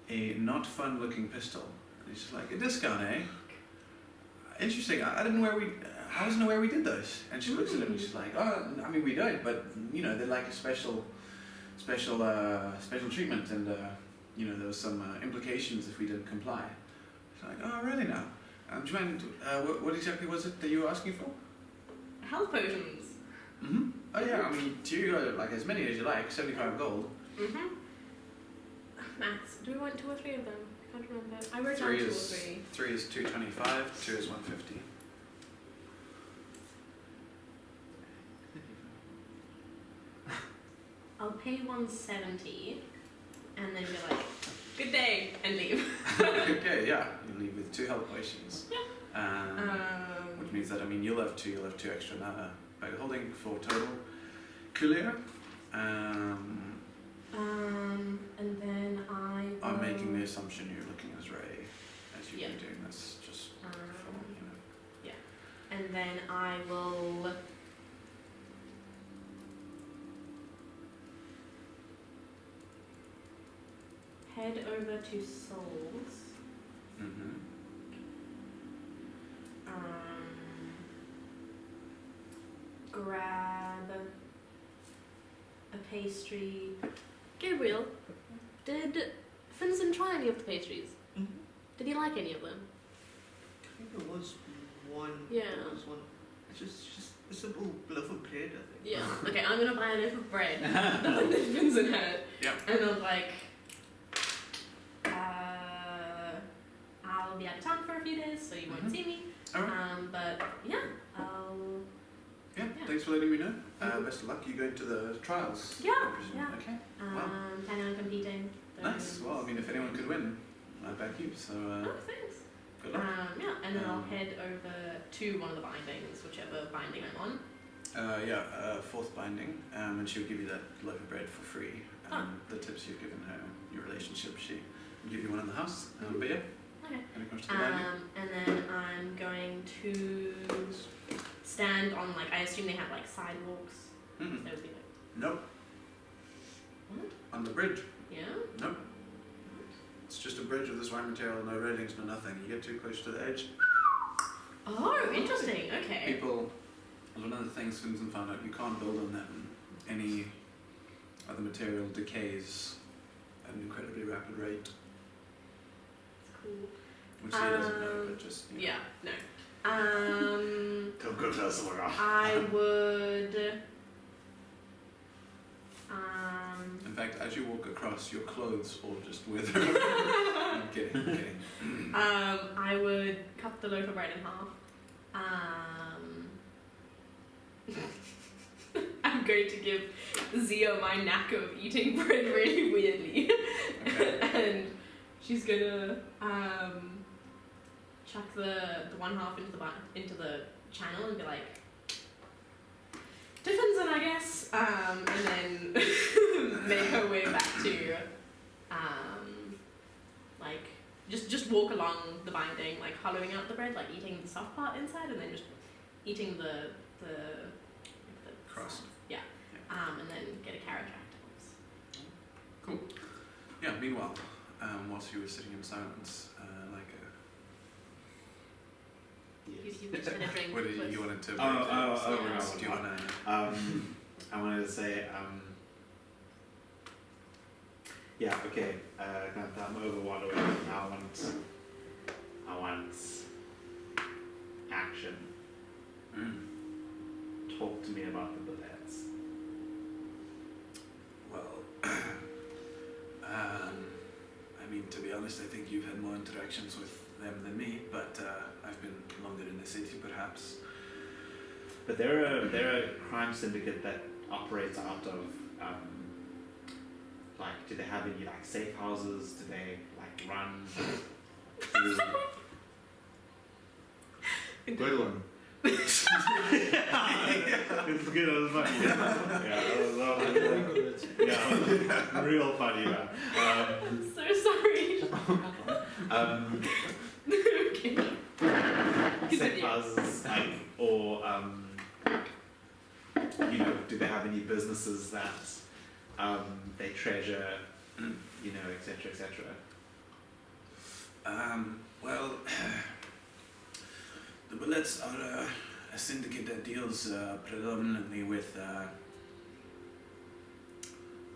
a not fun looking pistol. And he's just like, "A discount, eh? Interesting. I didn't know I wasn't aware we did those." And she looks at him and she's like, "Oh, I mean we don't, but you know they're like a special treatment, and there was some implications if we didn't comply." She's like, "Oh, really now? Do you mind? What exactly was it that you were asking for?" Health potions. Mm-hmm. Oh yeah, I mean, do you like as many as you like? 75 gold. Maths. Do we want 2 or 3 of them? I can't remember. I wrote down 3 2 or is 3. 3 is 225. 2 is 150. I'll pay 170 and then be like, "Good day," and leave. Okay, yeah, you leave with 2 health potions. Yeah. Which means that you'll have 2 extra in that bag of holding for total. Clear. And then I'm making the assumption you're looking as Ray as you've Yeah. been doing this, just for and then I will head over to Souls. Mm-hmm. Grab a pastry. Gabriel, did Finzin try any of the pastries? Did he like any of them? I think there was one. Yeah. There was one. just a simple loaf of bread, I think. Yeah. Okay, I'm gonna buy a loaf of bread. The one that Finzin had. Yeah. And I'm like, I'll be out of town for a few days, so you won't see me. Alright. But yeah, I'll. Yeah, Yeah. thanks for letting me know. Best of luck. You going to the trials? Yeah, I presume? yeah. Okay. Wow. Planning on competing. Nice. Well, I mean, if anyone could win, I'd back you. So Oh, thanks. good luck. Yeah, and then I'll Um, head over to one of the bindings, whichever binding I'm on. Fourth binding, and she'll give you that loaf of bread for free. The tips you've given her, your relationship, she will give you one in the house. But yeah, Okay. when it comes to the binding. And then I'm going to stand on, like, I assume they have like sidewalks. Mm-mm. That would be like, Nope. What? On the bridge. yeah? Nope. It's just a bridge with this white material, no railings, no nothing. You get too close to the edge. Oh, interesting. Okay. People, one of the things Finzin found out, you can't build on them. Any other material decays at an incredibly rapid rate, Cool. which he doesn't know, but just, you know. Yeah, no. Don't go tell someone else. I would. In fact, as you walk across, your clothes all just wither. I'm kidding, I'm kidding. I would cut the loaf of bread in half. I'm going to give Zia my knack of eating bread really weirdly. Okay. And she's gonna chuck the one half into the channel and be like, to Finzin, I guess, and then make her way back to like just walk along the binding, like hollowing out the bread, like eating the soft part inside, and then just eating the Crust. Yeah. And then get a carrot afterwards. Cool. Yeah, meanwhile, whilst you were sitting in silence, like You just had a drink. what did with- you wanted to Oh, no. do you wanna I wanted to say, yeah, okay, Gunther, I'm over wallowing. I want action. Talk to me about the bullets. Well, I mean, to be honest, I think you've had more interactions with them than me, but I've been longer in the city, perhaps. But they're a crime syndicate that operates out of like, do they have any like safe houses? Do they like run through? Good one. It's good. It was funny. Yeah, it was yeah, real funny, man. I'm so sorry. Okay. Safe Continue. houses, like, or you know, do they have any businesses that they treasure, you know, etc., etc. Well, the Bullets are a syndicate that deals predominantly with,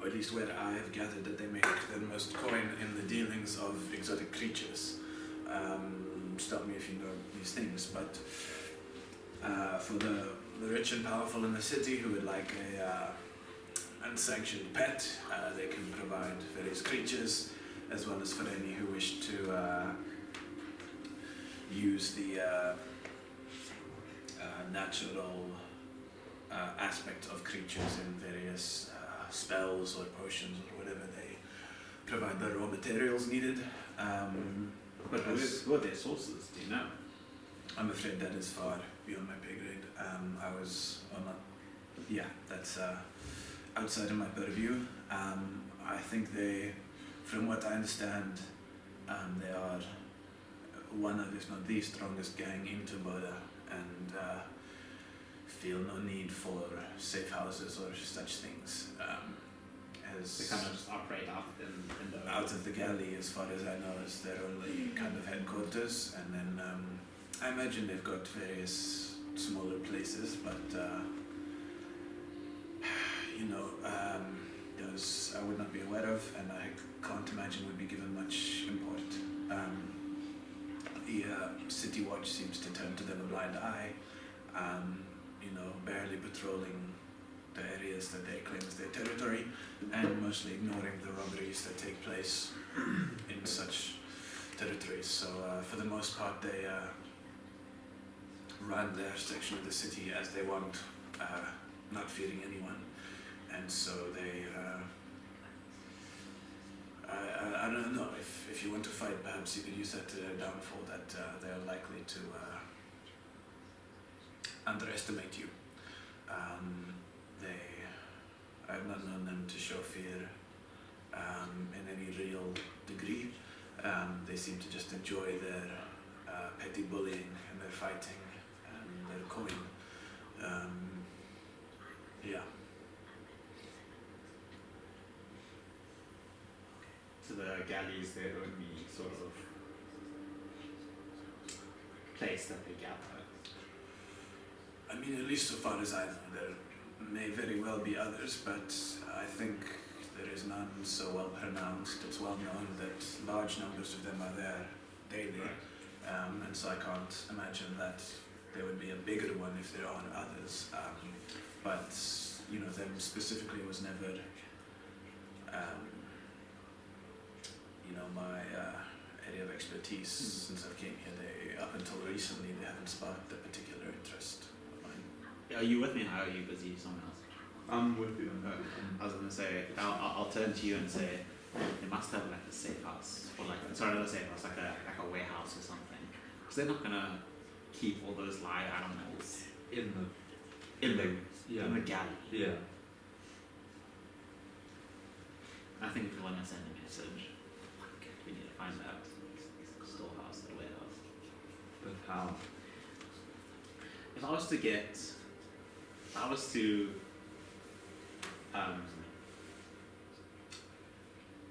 or at least where I have gathered that they make the most coin in the dealings of exotic creatures. Stop me if you know these things, but for the rich and powerful in the city who would like a unsanctioned pet, they can provide various creatures, as well as for any who wish to use the natural aspect of creatures in various spells or potions or whatever. They provide the raw materials needed. But who are their sources? Do you know? I'm afraid that is far beyond my pay grade. That's outside of my purview. I think they, from what I understand, they are one of, if not the strongest gang in Toboda, and feel no need for safe houses or such things. They kind of just operate out in the Out of the galley, as far as I know, is their only kind of headquarters, and then I imagine they've got various smaller places, but those I would not be aware of, and I can't imagine would be given much import. The City Watch seems to turn to them a blind eye, barely patrolling the areas that they claim as their territory, and mostly ignoring the robberies that take place in such territories. So for the most part, they run their section of the city as they want, not fearing anyone. And so they, I don't know, if you want to fight, perhaps you could use that to their downfall, that they are likely to underestimate you. I have not known them to show fear in any real degree. They seem to just enjoy their petty bullying and their fighting and their coin. Yeah. So the galley is their only sort of place that they gather. I mean, at least so far as I know, there may very well be others, but I think there is none so well pronounced. It's well known that large numbers of them are there daily, and so I can't imagine that there would be a bigger one if there aren't others. But them specifically was never, my area of expertise. Since I came here, up until recently, they haven't sparked a particular interest of mine. Are you with me now? Or are you busy? Someone else? I'm with you. I was gonna say, I'll turn to you and say, they must have like a safe house, or not a safe house, like a warehouse or something, because they're not gonna keep all those live animals In in the galley. yeah. I think if you want to send a message, we need to find that storehouse or warehouse. But how? If I was to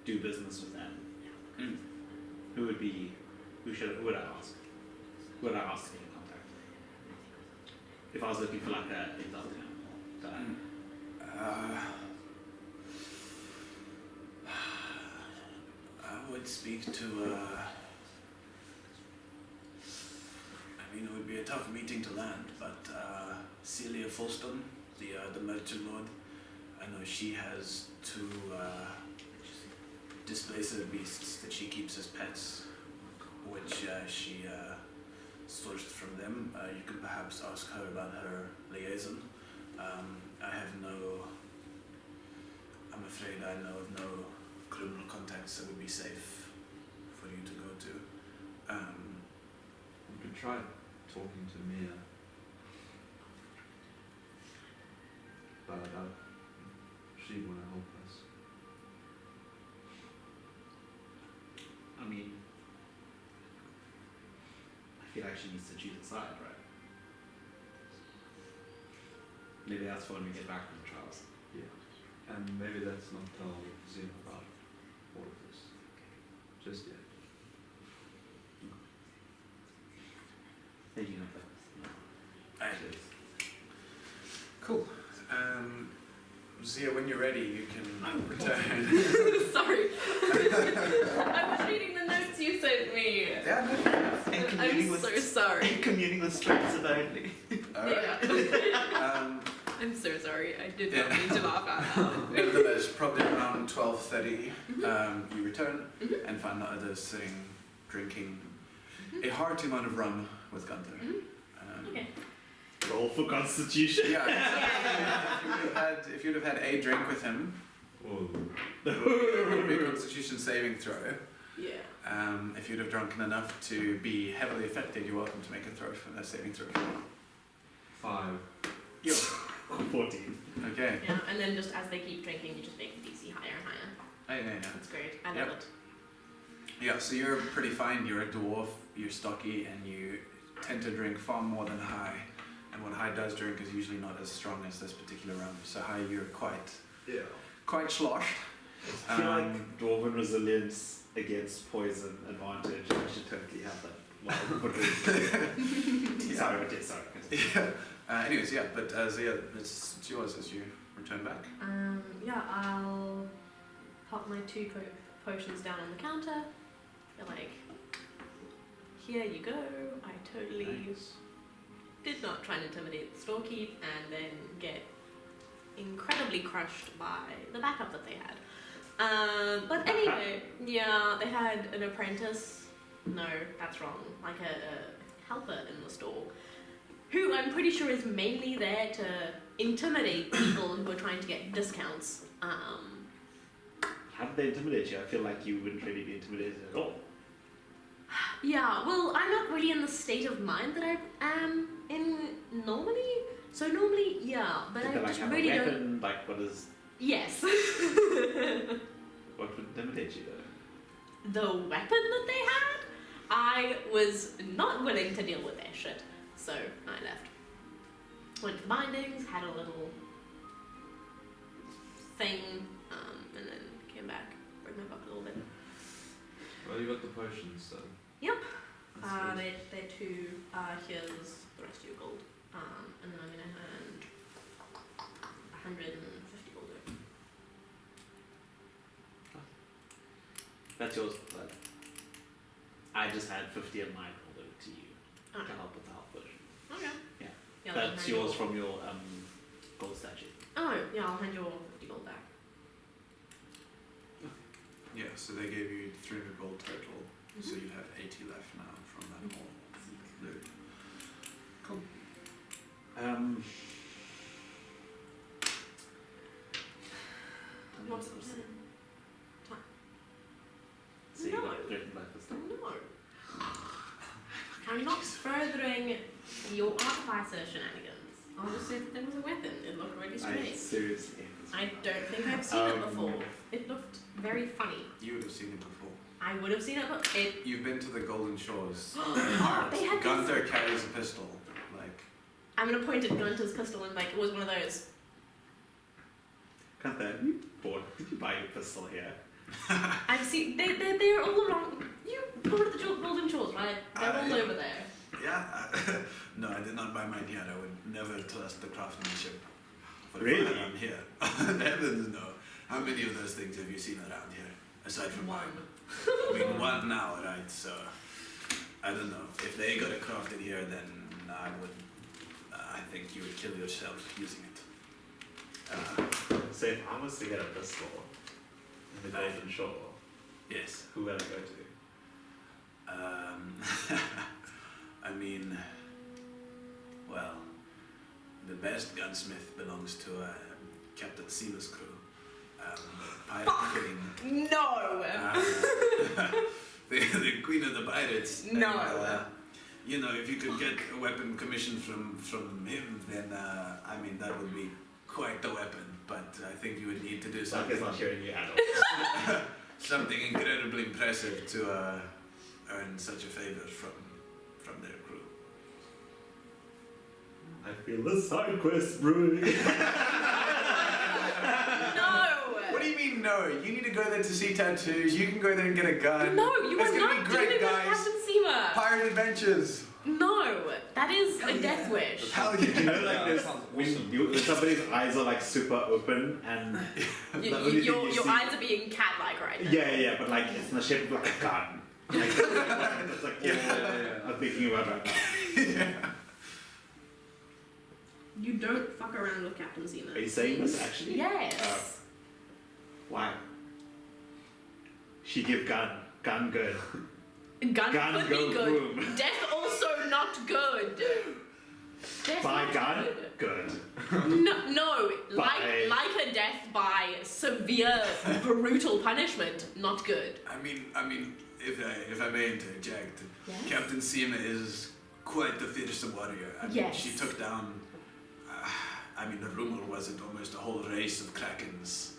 do business with them, who would I ask? Who would I ask to get in contact? If I was looking for like a exotic animal. I would speak to, it would be a tough meeting to land, but Celia Fulston, the merchant lord, I know she has 2 displacer beasts that she keeps as pets, which she sourced from them. You could perhaps ask her about her liaison. I'm afraid I know of no criminal contacts that would be safe for you to go to. We could try talking to Mia. But she wouldn't help us. I mean, I feel like she needs to choose a side, right? Maybe that's for when we get back from the trials. Yeah. And maybe let's not tell Zim about all of this. Just yet. Thank you, Gunther. Cool. Zia, when you're ready, you can return. Sorry. I was reading the notes you sent me. Yeah, And I'm so sorry. communing with spirits of only. Yeah. I'm so sorry. I did not mean to laugh out loud. Nevertheless, probably around 12:30, you return and find the others sitting, drinking a hearty amount of rum with Gunther. Okay. Roll for Constitution. Yeah, if you'd have had a drink with him, Whoa. it would be a Constitution saving throw. Yeah. If you'd have drunken enough to be heavily affected, you're welcome to make a throw for that saving throw. 5. Yo, 14. Okay. Yeah, and then just as they keep drinking, you just make the DC higher and higher. Yeah. That's great. I love Yep. it. Yeah, so you're pretty fine. You're a dwarf, you're stocky, and you tend to drink far more than High. And what High does drink is usually not as strong as this particular rum. So High, you're quite sloshed. I feel like dwarven resilience against poison advantage. I should totally have that. Sorry. Yeah. Anyways, yeah, but Zia, it's yours as you return back. Yeah, I'll pop my 2 potions down on the counter. They're like, here you go. I totally did not try and intimidate the storekeep and then get incredibly crushed by the backup that they had. But anyway, yeah, they had an apprentice. No, that's wrong. Like a helper in the store, who I'm pretty sure is mainly there to intimidate people who are trying to get discounts. How did they intimidate you? I feel like you wouldn't really be intimidated at all. Yeah, well, I'm not really in the state of mind that I am in normally. So normally, yeah, but Did I they like just have really a don't. weapon? Like what is? Yes. What would intimidate you though? The weapon that they had, I was not willing to deal with their shit, so I left. Went to the bindings, had a little thing, and then came back, broke my buck a little bit. Well, you got the potions, so. Yep. That's good. They're two. Here's the rest of your gold, and then I'm gonna hand 150 gold over. That's yours. But I just had 50 of mine pulled over to you Okay. to help with the health potion. Okay. Yeah. Yeah, That's yours from your gold statue. Oh, yeah, I'll hand your 50 gold back. Yeah, so they gave you 300 gold total, so you have 80 left now from that whole loot. Cool. What's the time? So you No. got threatened by this thing. No. I'm not furthering your artificer shenanigans. I'll just say that there was a weapon. It looked really I strange. seriously hate this. I don't think I've seen it before. It looked very funny. You would have seen it before. I would have seen it, but it. You've been to the Golden Shores. They had Gunther carries a pistol. Like, I'm gonna point at Gunther's pistol and like it was one of those. Gunther, did you buy your pistol here? I've seen. They're all around. You bought at the Golden Shores, right? They're all yeah. over there. yeah. No, I did not buy mine yet. I would never trust the craftsmanship. But Really? around here. The heavens no. How many of those things have you seen around here? Aside from One. mine. I mean, one now, right? So, I don't know. If they got it crafted here, then I would. I think you would kill yourself using it. So if I was to get a pistol in the Golden Shore, Yes. who would I go to? I mean, well, the best gunsmith belongs to Captain Sealer's crew. Pirate Queen. No. The Queen of the Pirates. No. And, you know, if you could get a weapon commissioned from him, then I mean that would be quite the weapon. But I think you would need to do Something's something. not hearing you at all. Something incredibly impressive to earn such a favor from their crew. I feel the side quest brewing. No. What do you mean no? You need to go there to see tattoos. You can go there and get a gun. No, you It's are gonna not be great, doing guys. this, Captain Seamer. Pirate adventures. No, that is Hell a yeah. death wish. Hell You yeah. know, like Yeah, this, that sounds when, awesome. when somebody's eyes are like super open and the only thing Your you see- eyes are being cat-like right now. yeah, but like it's in the shape of like a gun. Like, that's like I'm thinking about right now. You don't fuck around with Captain Seamer. Are you saying this actually? Yes. Why? She give gun good. Gun Gun could go be good. boom. Death also not good. Death By not gun good. good. No, By- like a death by severe, brutal punishment, not good. I mean, if I may interject, Yes? Captain Seema is quite the fearsome warrior. I mean, Yes. she took down. I mean, the rumor was it almost a whole race of krakens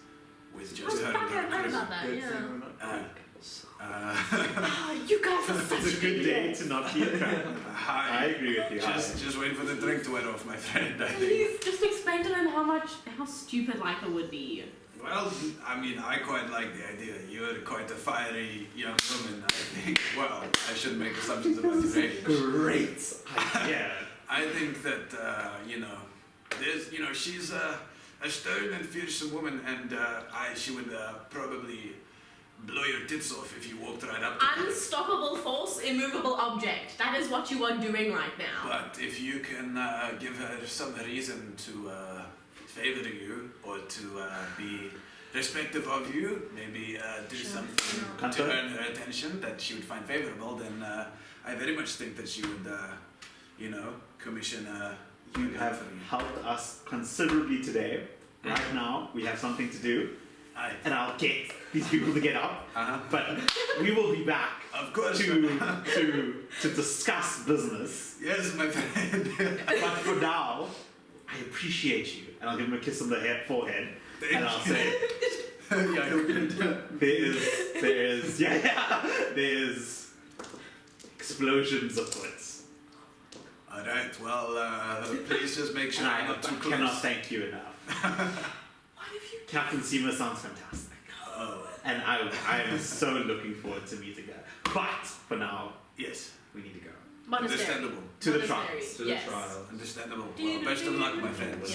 with just Oh, her fuck, and I her heard crew. about that, Good yeah. thing we're not Uh, Greek. Oh, you guys are such It's a good day idiots. to not be a crab. I Hi. agree with you. Just wait for the drink to wear off, my friend. I think. Please just explain to them how stupid Leica would be. Well, I mean, I quite like the idea. You're quite a fiery young woman, I think. Well, I shouldn't make assumptions about your age. Great idea. I think that, she's a stern and fearsome woman, and she would probably blow your tits off if you walked right up to me. Unstoppable force, immovable object. That is what you are doing right now. But if you can give her some reason to favor you or to be respective of you, maybe do something to Gunther? earn her attention that she would find favorable, then I very much think that she would, commission a You have helped us considerably today. Right now, we have something to do, Aye. and I'll get these people to get up. Uh-huh. But we will be back Of course. to discuss business. Yes, my friend. But for now, I appreciate you, and I'll give him a kiss on the forehead, and I'll say, there's explosions afoot. All right. Well, please just make sure I'm I not too close. cannot thank you enough. What if you... Captain Seema sounds fantastic. Oh, And I am so looking forward to meeting her. But for now, yes. we need to go. Monastery. Understandable. To the Monastery, trials. To the yes. trial. Understandable. Well, best of luck, my friends.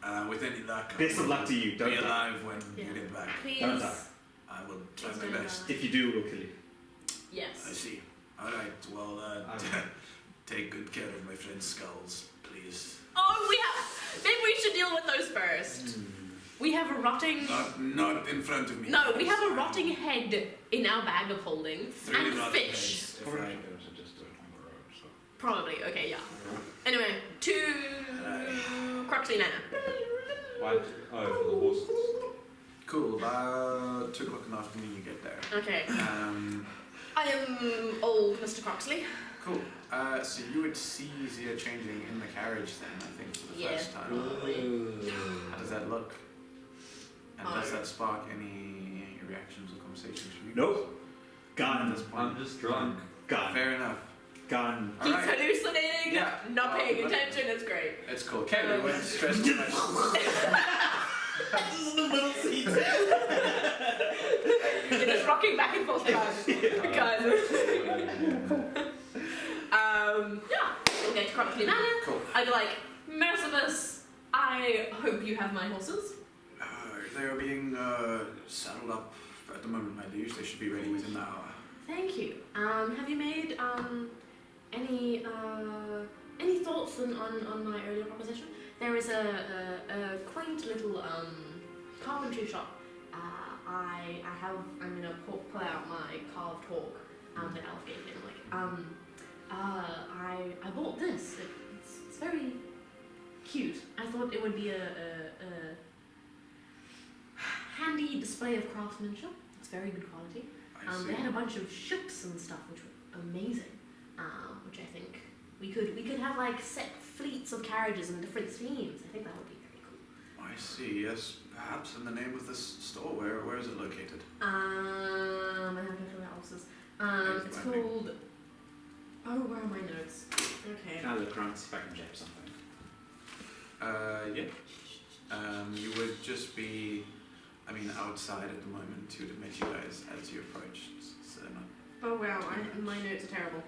Yeah. With any luck, Best of luck to you. Don't be die. alive when Yeah. you get back. Please. Don't die. I will try Please my don't best. die. If you do, we'll kill you. Yes. I see. All right. Well, Okay. take good care of my friend's skulls, please. Oh, we have... Maybe we should deal with those first. We have a rotting... Not in front of me. No, we have a rotting head in our bag of holding. 3 and rotting fish. heads, if Probably I- should be able to just do it on the road, so. Probably, okay, yeah. Anyway, to Croxley Manor. Why? Oh, for the horses. Cool. About 2 o'clock in the afternoon, you get there. Okay. Um, I am old Mr. Croxley. cool. So you would see Zia changing in the carriage then, I think, for the Yeah. first time. How does that look? And does that spark any reactions or conversations from you? Nope. At Gone. this point. I'm just drunk. Gone. Fair enough. Gone. All He's right. hallucinating, Yeah. not paying Oh, attention, it's great. It's cool. Okay, we went stressed too much. Just in the middle seat. You're just rocking back and forth, guys. Yeah, we'll get to Croxley Manor. Cool. I'd be like, Mercifus, I hope you have my horses. They are being saddled up at the moment, my liege. They should be ready within the hour. Thank you. Have you made any thoughts on my earlier proposition? There is a quaint little carpentry shop. I'm gonna pull out my carved hawk that Elf gave me. I'm like, I bought this. It's very cute. I thought it would be a handy display of craftsmanship. It's very good quality. I see. They had a bunch of ships and stuff, which were amazing. Which I think we could have like set fleets of carriages and different themes. I think that would be very cool. I see. Yes, perhaps in the name of this store. Where is it located? I have no houses. It's Finding. called. Oh, where are my notes? Okay. Can I look around to see if I can jab something? Yeah. You would just be, outside at the moment. He would have met you guys as you approached. So not. Oh wow, my notes are terrible.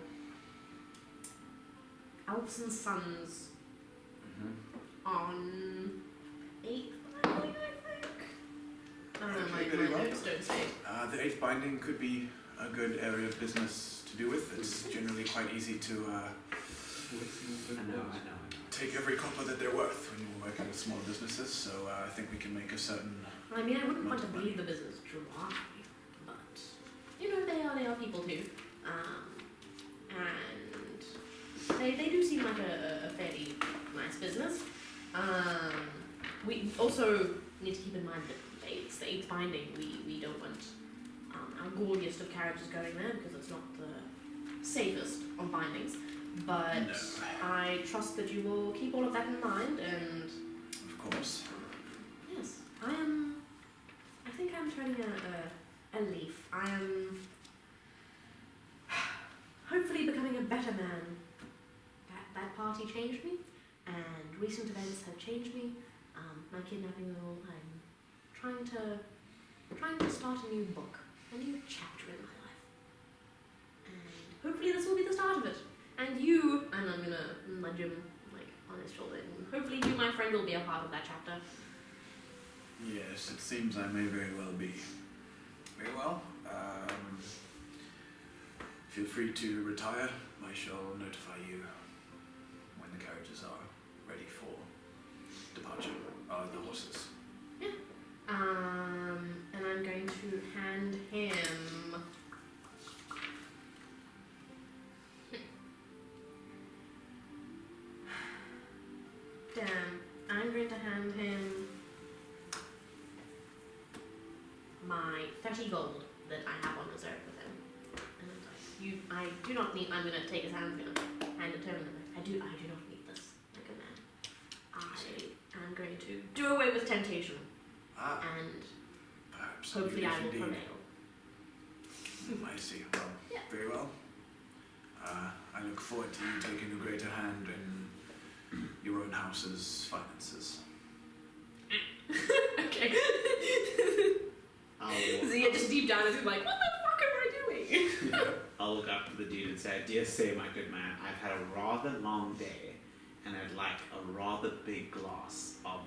Elves and Sons on 8th, I think. I don't know, Okay, my very well. notes don't say. The 8th binding could be a good area of business to do with. It's generally quite easy to I know. take every copper that they're worth when you're working with small businesses. So I think we can make a certain. I mean, I wouldn't want to bleed the business dry, but they are people too, and they do seem like a fairly nice business. We also need to keep in mind that it's the 8th binding. We don't want our gaudiest of carriages going there because it's not the safest of bindings. But No. I trust that you will keep all of that in mind, and Of course. yes, I think I'm turning a leaf. I am hopefully becoming a better man. That party changed me, and recent events have changed me. My kidnapping and all. I'm trying to start a new book, a new chapter in my life, and hopefully this will be the start of it. And you, and I'm gonna nudge him on his shoulder, and hopefully you, my friend, will be a part of that chapter. Yes, it seems I may very well be. Very well. Feel free to retire. I shall notify you when the carriages are ready for departure. The horses. And I'm going to hand him. Damn. I'm going to hand him my 30 gold that I have on reserve with him. And I'm like, I do not need. I'm going to take his hand. I'm going to hand it to him. And I'm like, I do not need this. Like a man. I am going to do away with temptation. And Perhaps. hopefully I will indeed. prevail. I see. Well, Yeah. very well. I look forward to you taking a greater hand in your own house's finances. Okay. I'll Zia just deep down is like, what the fuck am I doing? I'll look up to the dude and say, "Dear sir, my good man, I've had a rather long day, and I'd like a rather big glass of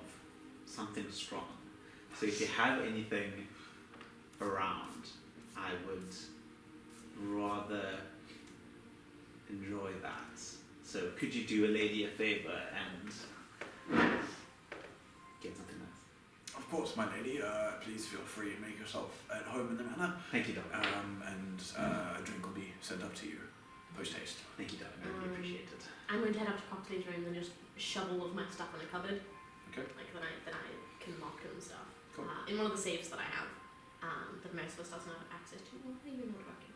something strong. So if you have anything around, I would rather enjoy that. So could you do a lady a favor and get something nice?" Of course, my lady. Please feel free to make yourself at home in the manor. Thank you, darling. And a drink will be sent up to you post haste. Thank you, darling. I really appreciate it. I'm going to head up to Coxley's room and just shovel all of my stuff in a cupboard. Okay. Like that I can lock and stuff. Cool. In one of the safes that I have. That most of us doesn't have access to. Well, maybe not working.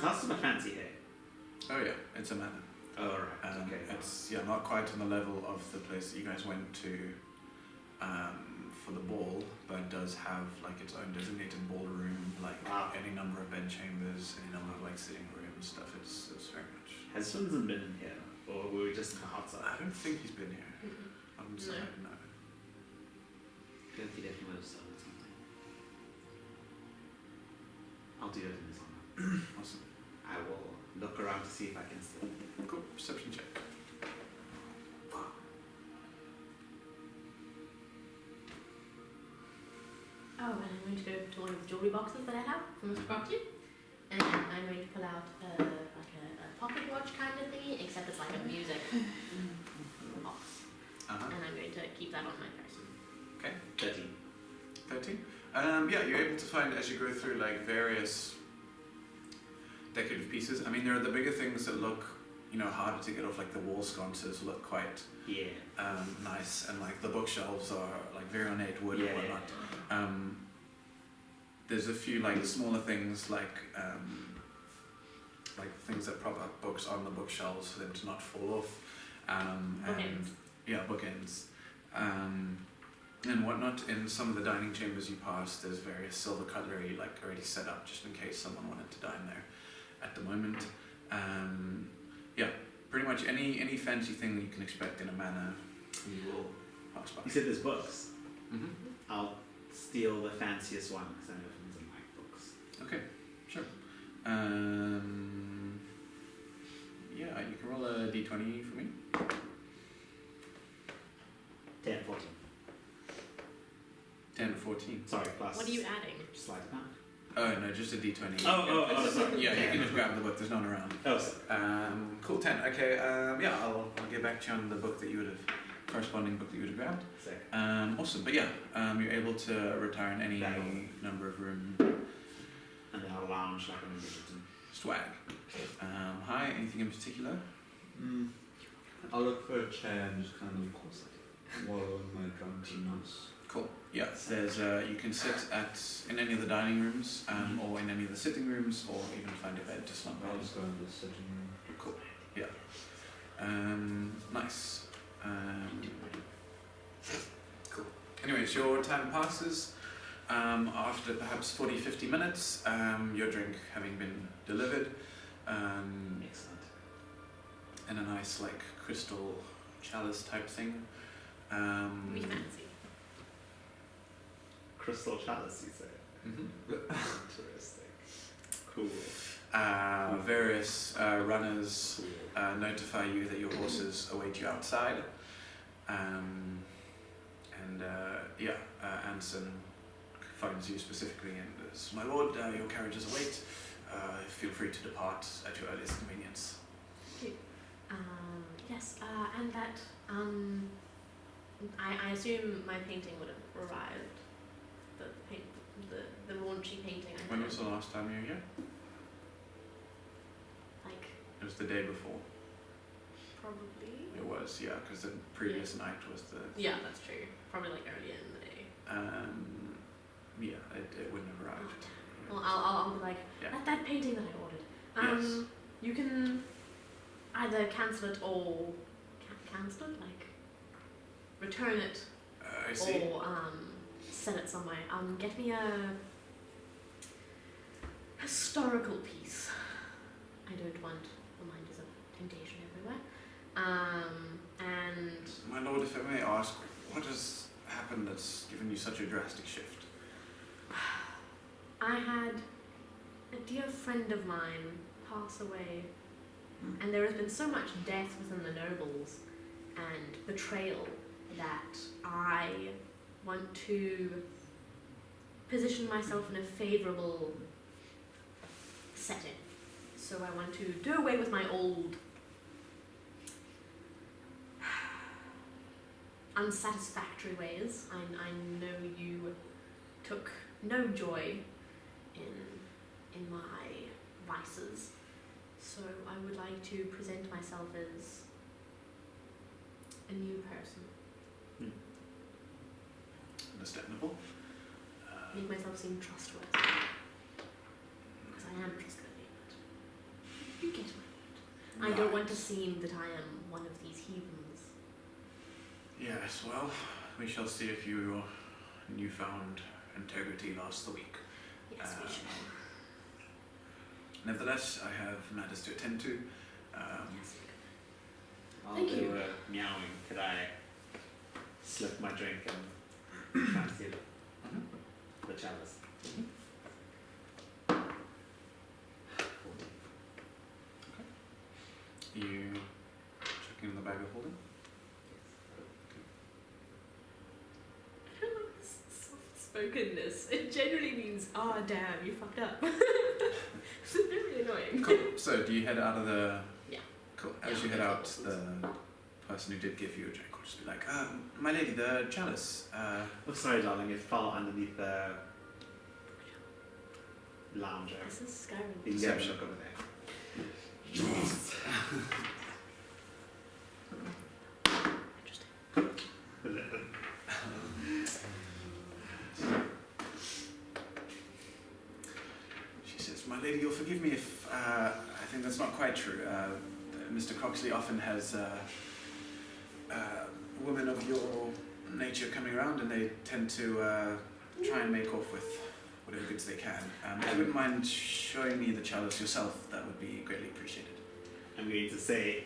That's some fancy here. Oh yeah, it's a manor. Oh, right. Okay. It's not quite on the level of the place that you guys went to for the ball, but it does have like its own designated ballroom, like Wow. any number of bed chambers, any number of like sitting rooms, stuff. It's very much. Has Finzin been in here, or were we just outside? I don't think he's been here. Mm-mm. On the side, no. Gunther definitely would have stolen something. I'll do that in this honor. Awesome. I will look around to see if I can steal. Cool. Perception check. Oh, and I'm going to go to one of the jewellery boxes that I have from Mr. Proctor. And I'm going to pull out like a pocket watch kind of thingy, except it's like a music box. Uh-huh. And I'm going to keep that on my person. Okay. 13. 13. You're able to find as you go through like various decorative pieces. I mean, there are the bigger things that look, harder to get off. Like the wall sconces look quite nice, and like the bookshelves are like very ornate wood and whatnot. There's a few like smaller things like things that prop up books on the bookshelves for them to not fall off. Bookends. Bookends. And whatnot. In some of the dining chambers you pass, there's various silver cutlery like already set up just in case someone wanted to dine there at the moment. Pretty much any fancy thing that you can expect in a manor, you will pass by. You said there's books. Mm-hmm. I'll steal the fanciest one because I know Finzin like books. Okay, sure. You can roll a d20 for me. 10, 14. 10 or 14. Sorry, plus. What are you adding? Slide it down. Oh no, just a d20. Oh, sorry. Yeah, you can just grab the book. There's none around. Oh, sorry. Cool. 10. Okay. I'll get back to you on the book that you would have, corresponding book that you would have grabbed. Sick. Awesome. But you're able to retire in any That one. number of rooms. And then I'll lounge like I'm in Bridgerton. Swag. Hi. Anything in particular? I'll look for a chair and just kind of wallow in my drunkenness. Cool. Yeah. There's you can sit in any of the dining rooms, or in any of the sitting rooms, or even find a bed to slumber I'll in. just go into the sitting room. Cool. Yeah. Nice. Cool. Anyways, your time passes. After perhaps 40-50 minutes, your drink having been delivered, Excellent. in a nice like crystal chalice type thing. Me fancy. Crystal chalice, you say? Mhm. Interesting. Cool. Various runners notify you that your horses await you outside. Anson finds you specifically and says, "My lord, your carriage is await. Feel free to depart at your earliest convenience." Yes, and that, I assume my painting would have arrived. The raunchy painting I When had. was the last time you were here? Like, It was the day before. probably. It was, yeah, because the previous night was the. Yeah, that's true. Probably like earlier in the day. Yeah, it wouldn't have arrived. Well, I'll be like, Yeah. that painting that I ordered. Yes. You can either cancel it or cancel it, like return it, I see. or sell it somewhere. Get me a historical piece. I don't want reminders of temptation everywhere. And My lord, if I may ask, what has happened that's given you such a drastic shift? I had a dear friend of mine pass away, and there has been so much death within the nobles and betrayal that I want to position myself in a favourable setting. So I want to do away with my old unsatisfactory ways. I know you took no joy in my vices, so I would like to present myself as a new person. Understandable. Make myself seem trustworthy, because I am trustworthy, but you get my point. I don't want to seem that I am one of these heathens. Yes, well, we shall see if your newfound integrity lasts the week. Yes, we should. Nevertheless, I have matters to attend to. Yes. While Thank they you. were meowing, could I slip my drink and try and steal the chalice? You checking in the bag of holding? I don't like this soft-spokenness. It generally means, "Ah, damn, you fucked up." It's very annoying. Cool. So, do you head out of the... Yeah. Cool. As Yeah, you head I'll out, take the person who did give you a drink will just be like, "My lady, the chalice. Oh, sorry, darling, it fell underneath the lounger. This is Skyrim. You can get a Deception. look over there. Interesting. She says, "My lady, you'll forgive me if I think that's not quite true. Mr. Croxley often has women of your nature coming around, and they tend to try and make off with whatever goods they can. If you wouldn't mind showing me the chalice yourself, that would be greatly appreciated." I'm going to say,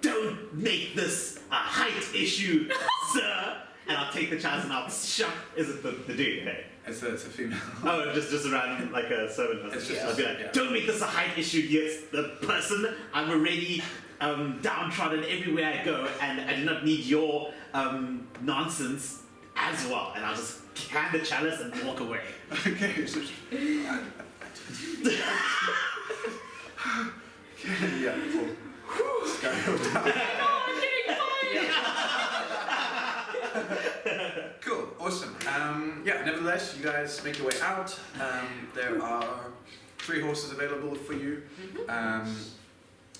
"Don't make this a height issue, sir!" And I'll take the chance and I'll shove. Is it the dude? Hey? It's a female. Oh, just around like a servant person. It's just- I'll be like, yeah. "Don't make this a height issue, yes, the person. I'm already downtrodden everywhere I go, and I do not need your nonsense as well." And I'll just hand the chalice and walk away. Okay. So yeah, cool. Cool, awesome. Yeah, nevertheless, you guys make your way out. There are 3 horses available for you.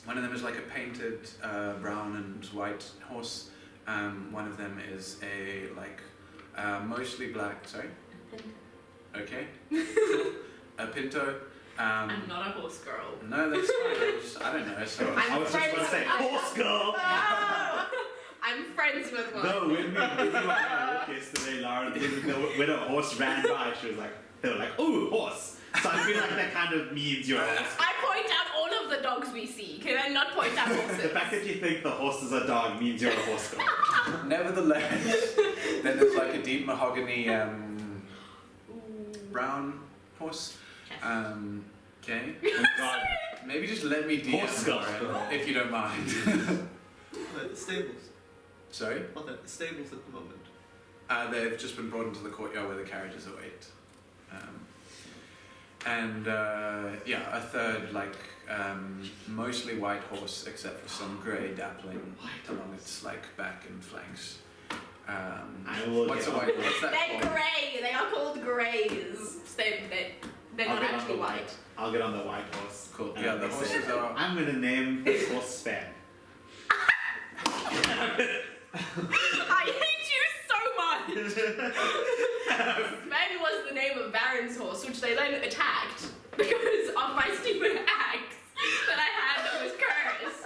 One of them is like a painted brown and white horse. One of them is a mostly black. Sorry. Okay. A pinto. I'm not a horse girl. No, that's fine. I don't know. So I'm I was just going to friends- say, "Horse girl." No! I'm friends with one. No, when we were on a walk yesterday, Laura, when a horse ran by, they were like, "Oh, horse." So I feel like that kind of means you're a horse. I point out all of the dogs we see. Can I not point out horses? The fact that you think the horse is a dog means you're a horse girl. nevertheless, then there's like a deep mahogany brown horse. Okay. God. Maybe just let me DM Horse girl. Lauren, if you don't mind. Like the stables. Sorry? Not at the stables at the moment. They've just been brought into the courtyard where the carriages await. And yeah, a third like mostly white horse, except for some grey dappling along its like back and flanks. I will What's get a on white? the- What's that They're called? grey. They are called greys. They're I'll not get on actually the white. I'll get on the white horse. Cool. And Yeah, the they horses say, are. I'm gonna name this horse Sven. I hate you so much. Sven was the name of Baron's horse, which they then attacked because of my stupid axe that I had that was cursed.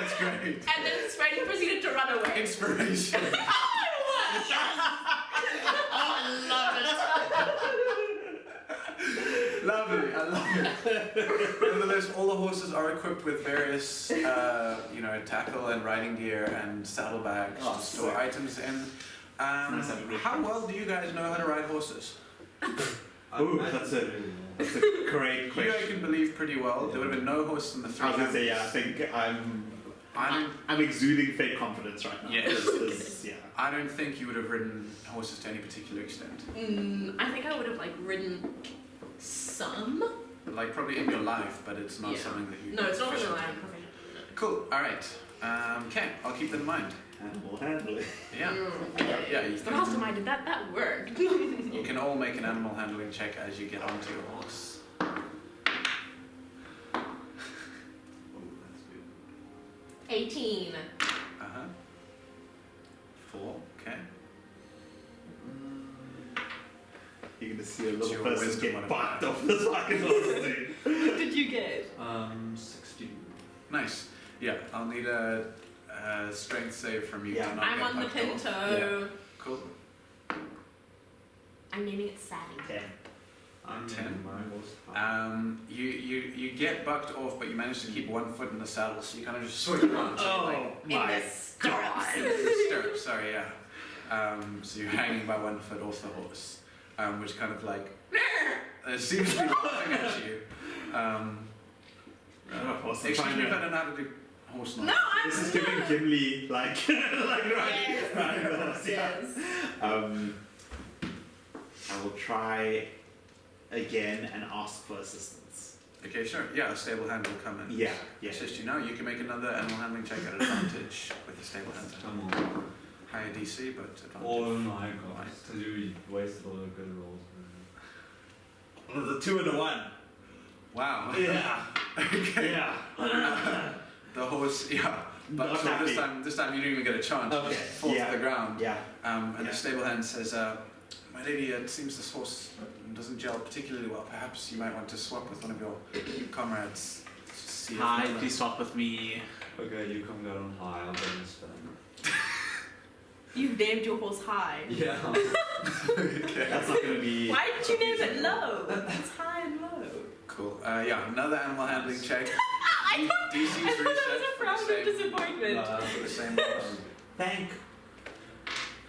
That's great. And then Sven proceeded to run away. Inspiration. Lovely, I love it. Nevertheless, all the horses are equipped with various, tackle and riding gear and saddlebags Oh, to store sick. items in. Nice having good How friends. well do you guys know how to ride horses? Ooh, that's a great You question. I can believe pretty well. There would have been no horse in the I three. was gonna say, yeah, I think I'm exuding fake confidence right now. Yes. This- yeah. I don't think you would have ridden horses to any particular extent. I think I would have ridden some. Like probably in your life, but it's not Yeah. something that you. No, it's not in the proficient line. in. Cool. All right. Okay, I'll keep that in mind. Animal handling. Yeah. Yeah. Yeah. You The last time can, I did that, that worked. you can all make an animal handling check as you get onto your horse. Oh, that's good. 18. Uh huh. 4. Okay. You're gonna see a It's little your person wisdom get modifier. bucked off this fucking horse, dude. What did you get? 16. Nice. Yeah. I'll need a strength save from you. Yeah. To not I'm get on the bucked off. Pinto. Cool. I'm naming it Savvy. 10. I'm 10. in my horse. You get bucked off, but you manage to keep one foot in the saddle, so you kind of just swing around. to like, In the stirrups. the stirrup, sorry, yeah. So you're hanging by one foot off the horse, which kind of like seems to be laughing at you. Excuse me if I don't know how to do horse noise. No, I'm This is giving Gimli like Yes. riding the horse. Yeah. Yes. I will try again and ask for assistance. Okay, sure. Yeah, a stable hand will come in. Yeah, yeah. Assist you now. You can make another animal handling check at advantage with the stable hand. Come on. Higher DC, but advantage. Oh my god. So you wasted a lot of good rolls. The 2 and a 1. Wow. Yeah. Okay. Yeah. The horse, yeah. But Not so happy. this time you don't even get a chance. Okay. Fall Yeah. to the ground. Yeah. And Yeah. the stable hand says, "My lady, it seems this horse doesn't gel particularly well. Perhaps you might want to swap with one of your comrades. See if Hi, another-" please swap with me. Okay, you come down high, I'll go and spend. You've named your horse high. Yeah. Okay. That's not gonna be. Why did you name it low? It's high and low. Cool. Yeah, another animal handling check. I thought DC's that was reset a for frown the of same. disappointment. For the same horse. Thank.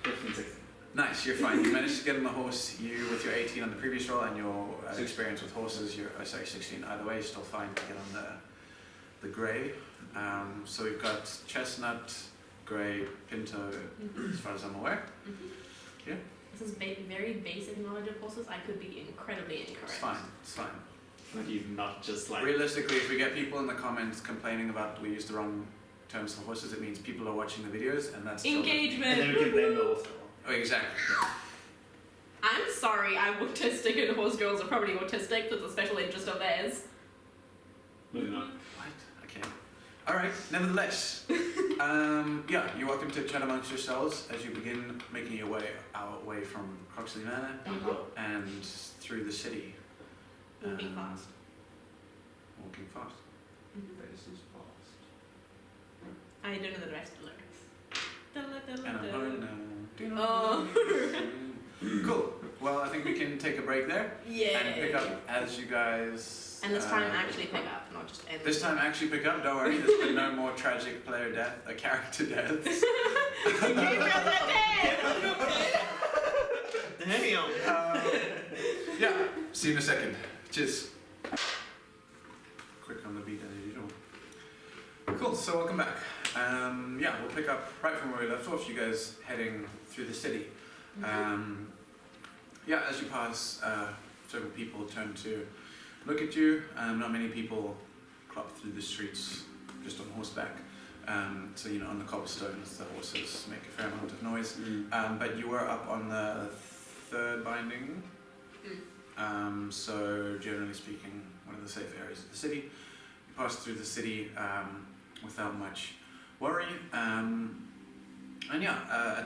15, 16. Nice, you're fine. You managed to get on the horse. You, with your 18 on the previous roll and your experience with horses, you're 16. Either way, you're still fine to get on the grey. So we've got chestnut, grey, pinto, as far as I'm aware. This is very basic knowledge of horses. I could be incredibly incorrect. It's fine. It's fine. But you've not just like. Realistically, if we get people in the comments complaining about we used the wrong terms for horses, it means people are watching the videos, and that's still- And then we Engagement. can blame the horse. Oh, exactly. I'm sorry, I'm autistic and horse girls are probably autistic. That's a special interest of theirs. Maybe not. What? Okay. All right. Nevertheless, yeah, you're welcome to chat amongst yourselves as you begin making your way away from Croxley Manor and through the city. Moving fast. Walking fast. Faces fast. I don't know the rest of the lyrics. And I'm going now. Oh. Cool. Well, I think we can take a break there Yeah. and pick up as you guys. And this time actually pick up, not just end. This time actually pick up. Don't worry. There's been no more tragic player death, character deaths. Damn. Yeah. See you in a second. Cheers. Quick on the beat as usual. Cool. So welcome back. Yeah, we'll pick up right from where we left off. You guys heading through the city. yeah, as you pass, several people turn to look at you. Not many people clop through the streets just on horseback. So on the cobblestones, the horses make a fair amount of noise. But you were up on the third binding. So generally speaking, one of the safe areas of the city. You pass through the city without much worry. At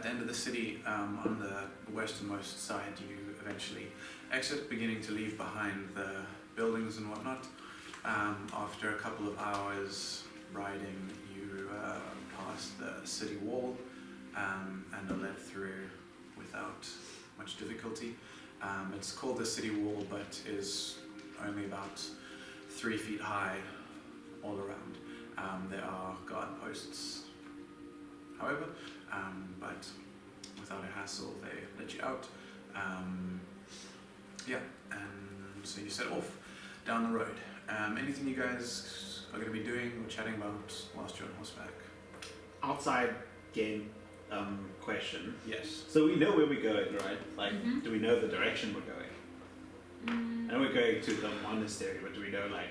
the end of the city, on the westernmost side, you eventually exit, beginning to leave behind the buildings and whatnot. After a couple of hours riding, you pass the city wall and are led through without much difficulty. It's called the city wall, but is only about 3 feet high all around. There are guard posts, however, but without a hassle, they let you out. And so you set off down the road. Anything you guys are going to be doing or chatting about whilst you're on horseback? Outside game question. Yes. So we know where we're going, right? Like, Mhm. do we know the direction we're going? I know we're going to the monastery, but do we know, like...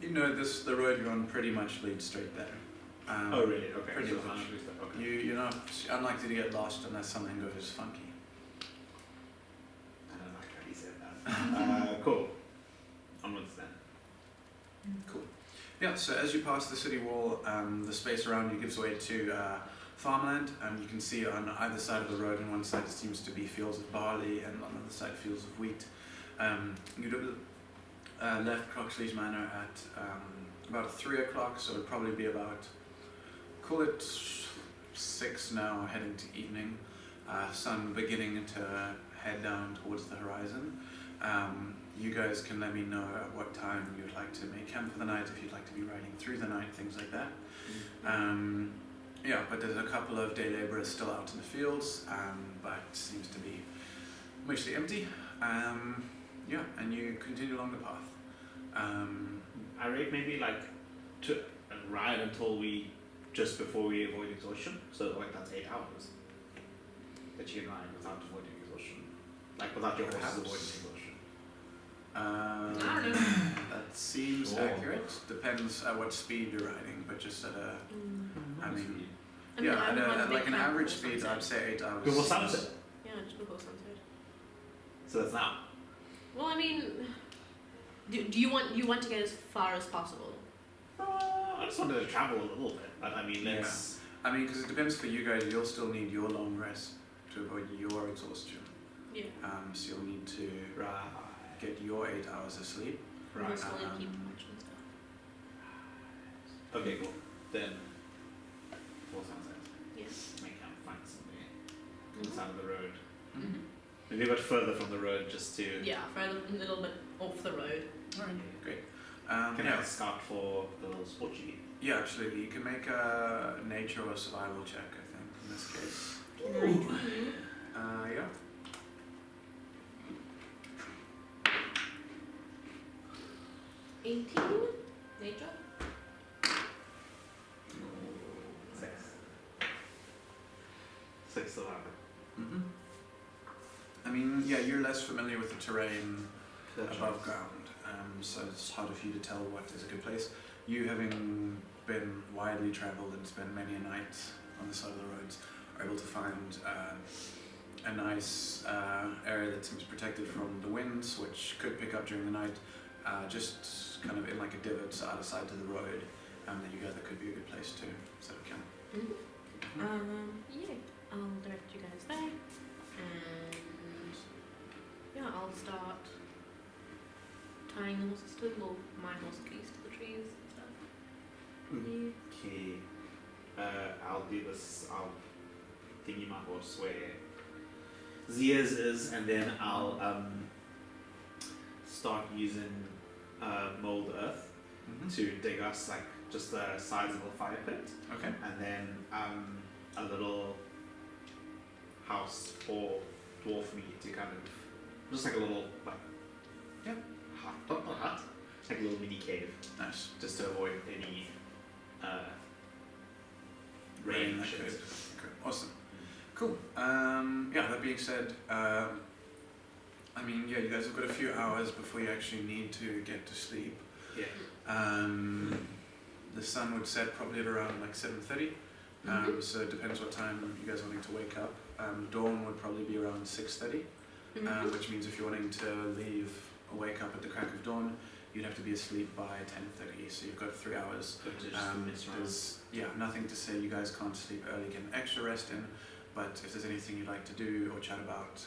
The road you're on pretty much leads straight there. oh, really? Okay. Pretty so much. okay. You're not unlikely to get lost unless something goes funky. I don't like how you said that. Cool. Onwards then. Cool. Yeah, so as you pass the city wall, the space around you gives way to farmland. You can see on either side of the road, on one side seems to be fields of barley, and on the other side fields of wheat. You'd have left Croxley's Manor at about 3 o'clock, so it'd probably be about, call it 6 now, heading to evening. Sun beginning to head down towards the horizon. You guys can let me know at what time you'd like to make camp for the night, if you'd like to be riding through the night, things like that. But there's a couple of day labourers still out in the fields, but seems to be mostly empty. And you continue along the path. I rate maybe like to ride until just before we avoid exhaustion. So like that's 8 hours that you can ride without avoiding exhaustion. Like without your horses avoiding exhaustion. I don't know. That seems Sure. accurate. Depends at what speed you're riding, but just at a, I mean, I'm at on like an big average camp speed, before I'd say 8 hours. Before sunset. Yeah, just before sunset. So that's now. Well, I mean, do you want to get as far as possible? I just wanted to travel a little bit, but I mean, let's. I mean, because it depends for you guys. You'll still need your long rest to avoid your exhaustion. Yeah. So you'll need to Right. get your 8 hours of sleep. We'll Right. slowly keep watching stuff. Okay, cool. Then, before sunset, Yes. make camp, find somewhere on the Mhm. side of the road. Mhm. Maybe a bit further from the road, just to. Yeah, further a little bit off the road. Alright, great. Can I scout for the little sport cheat? Yeah, absolutely. You can make a nature or survival check, I think, in this case. Can I do? Yeah. 18? Nature? 6. 6 survival. Mm-hmm. I mean, yeah, you're less familiar with the terrain above ground, so it's harder for you to tell what is a good place. You, having been widely travelled and spent many a night on the side of the roads, are able to find a nice area that seems protected from the winds, which could pick up during the night, just kind of in like a divot either side to the road, that you gather could be a good place to set up camp. Yeah. I'll direct you guys there. And yeah, I'll start tying the horses to them, or my horse at least, to the trees and stuff. Yeah. Okay. I'll do this. I'll thingy my horse where Zia's is, and then I'll start using mold earth to dig us like just the sizable fire pit, Okay. and then a little house for dwarf me to kind of just like a little like hut, not a hut, like a little mini cave, Nice. just to avoid any Rain rain that shit. could. Okay. Awesome. Cool. Yeah, that being said, I mean, yeah, you guys have got a few hours before you actually need to get to sleep. Yeah. The sun would set probably at around like 7:30. So it depends what time you guys are wanting to wake up. Dawn would probably be around 6:30, which means if you're wanting to leave or wake up at the crack of dawn, you'd have to be asleep by 10:30. So you've got 3 hours. There's nothing to say you guys can't sleep early, get an extra rest in. But if there's anything you'd like to do or chat about,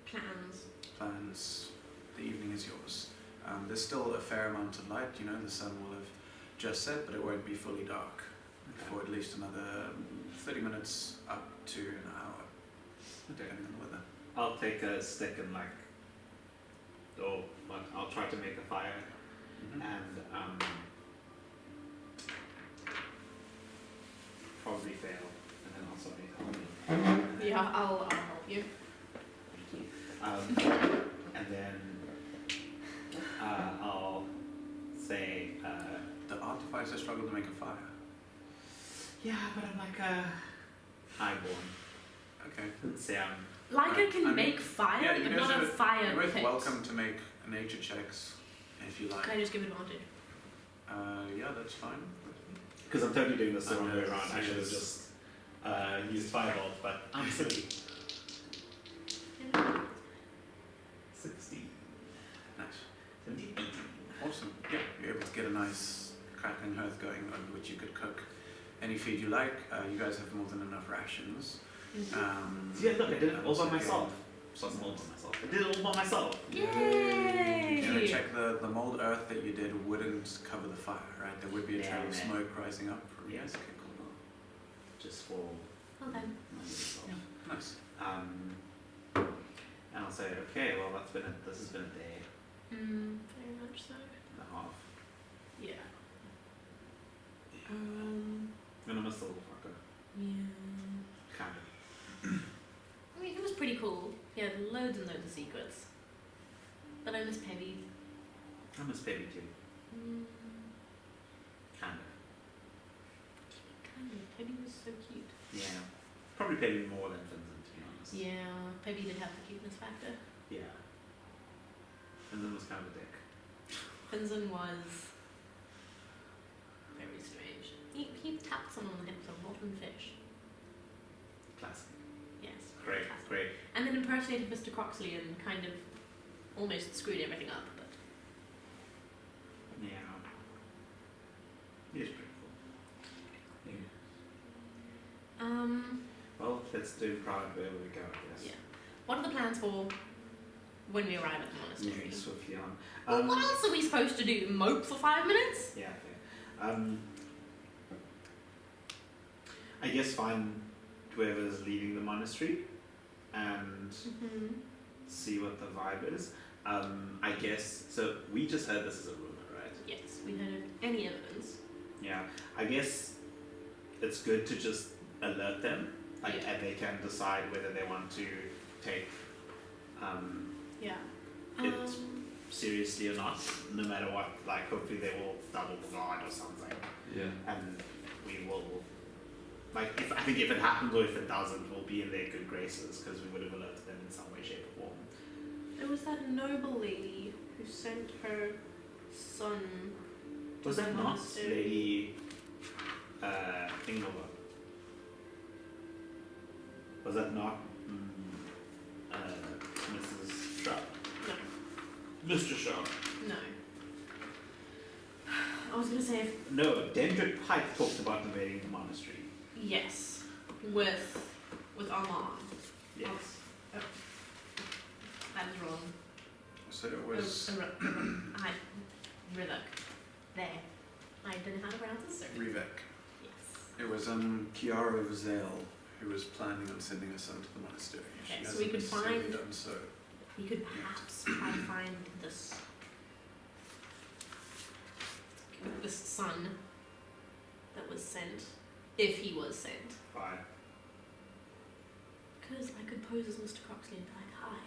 plans, the evening is yours. There's still a fair amount of light. You know, the sun will have just set, but it won't be fully dark for at least another 30 minutes up to an hour, depending on the weather. I'll take a stick and I'll try to make a fire and probably fail, and then also need help. Yeah, I'll help you. Thank you. And then I'll say, The artificer struggled to make a fire. yeah, but I'm like a highborn. Okay. Say Liger I can mean, make fire, yeah, you but guys not a are- fire You're both pit. welcome to make nature checks if you like. Can I just give advantage? Yeah, that's fine. because I'm totally doing this the I wrong know, way around. I should have yes. just used firebolt, but I'm silly. 16, Nice. 17, 18. Awesome. Yeah, you're able to get a nice crackling hearth going on which you could cook any feed you like. You guys have more than enough rations. Yeah, look, I did it all also by myself. get- Wasn't all by myself. I did it all by myself. Yay! Yeah, check the mold earth that you did wouldn't cover the fire, right? There would be a trail of Yeah. smoke rising up from Yeah. yes. Okay, cool. Just for Well then. myself. Nice. And I'll say, okay, well, this has been a day Very much so. and a half. Yeah. And I missed the little fucker. Yeah. Kind of. I mean, it was pretty cool. He had loads and loads of secrets. But I miss Pebby. I miss Baby too. Kind of. Kind of. Pebby was so cute. Yeah. Probably Baby more than Finzin, to be honest. Yeah, Pebby did have the cuteness factor. Yeah. Finzin was kind of a dick. Finzin was very strange. He tapped someone on the hip with a rotten fish. Classic. Yes. Great, classic. great. And then impersonated Mr. Croxley and kind of almost screwed everything up, but Yeah. He is pretty cool. Well, let's do proud wherever we go, I guess. Yeah. What are the plans for when we arrive at the monastery? Moving swiftly on. Well, what else are we supposed to do? Mope for 5 minutes? Yeah, fair. I guess find whoever's leading the monastery and see what the vibe is. I guess, so we just heard this as a rumor, right? Yes, we heard of any evidence. Yeah, I guess it's good to just alert them, like, Yeah. and they can decide whether they want to take Yeah. it seriously or not, no matter what. Like, hopefully they will double guard or something, Yeah. and we will. Like, I think if it happens or if it doesn't, we'll be in their good graces because we would have alerted them in some way, shape, or form. There was that noble lady who sent her son to Was the that not monastery. Lady Inglewood? Was that not Mrs. Sharp? No. Mr. Sharp? No. I was gonna say if No, Dendrick Pike talked about invading the monastery. yes, with Armand. Yes. That is wrong. So it was Rivik. There. I don't know how to pronounce this, sir. Rivek. Yes. It was Kiara Vazel who was planning on sending her son to the monastery. Okay, She so we hasn't could necessarily find- done so. We could perhaps try to find this son that was sent, if he was sent. Fine. Because I could pose as Mr. Croxley and be like, hi,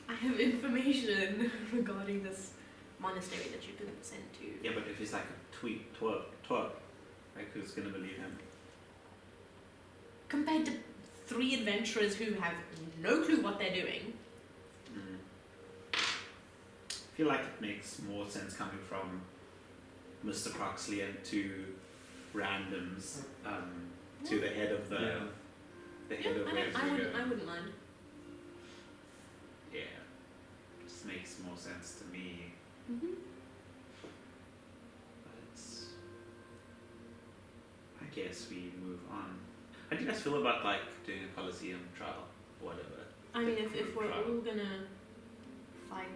I have information regarding this monastery that you've been sent to. Yeah, but if he's like a twerp, Like, who's gonna believe him? Compared to 3 adventurers who have no clue what they're doing. I feel like it makes more sense coming from Mr. Croxley and 2 randoms to the head of the Yeah, head of where I we wouldn't go. mind. Yeah, just makes more sense to me. Mm-hmm. But I guess we move on. How do you guys feel about like doing a Colosseum trial or whatever? I mean, if we're Trial. all gonna fight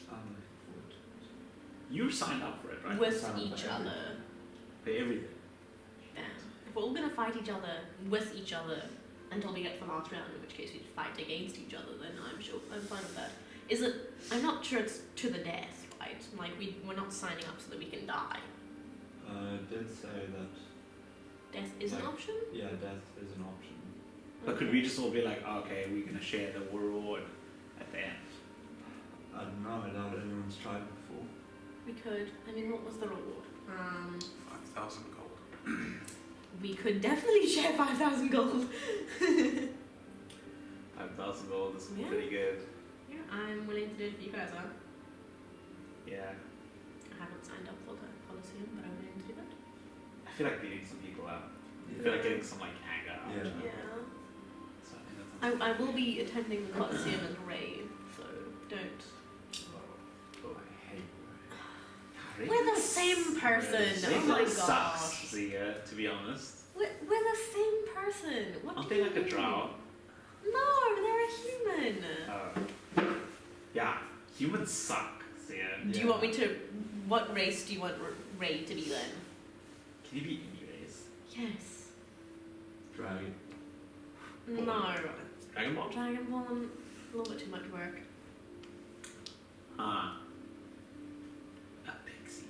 I'm looking forward to it. You signed up for it, right? with Sound each like other, For everything. then if we're all gonna fight each other with each other until we get to the last round, in which case we fight against each other, then I'm fine with that. Is it? I'm not sure it's to the death, right? Like we're not signing up so that we can die. It did say that, Death is an Like- option. yeah, death is an option. But could we just all be like, okay, we're gonna share the reward at the end? I don't know, I doubt anyone's tried it before. We could. I mean, what was the reward? 5,000 gold. We could definitely share 5,000 gold. 5,000 gold is Yeah. pretty good. Yeah, I'm willing to do it for you guys, huh? Yeah. I haven't signed up for the Colosseum, but I'm willing to do that. I feel like beating some people up. I feel like getting some like anger out. Yeah. Yeah. So I think that's I will be attending the Colosseum as Ray, so don't. Oh, I hate it. We're the same person. Oh my gosh. Sucks, Zia, to be honest. We're the same person. What Aren't do they you like a mean? drow? No, they're a human. Yeah, humans suck, Zia. Do you want me to? What race do you want Ray to be then? Can you be anyways? Yes. Dragon. No. Dragon Ball? Dragonborn. A little bit too much work. A pixie.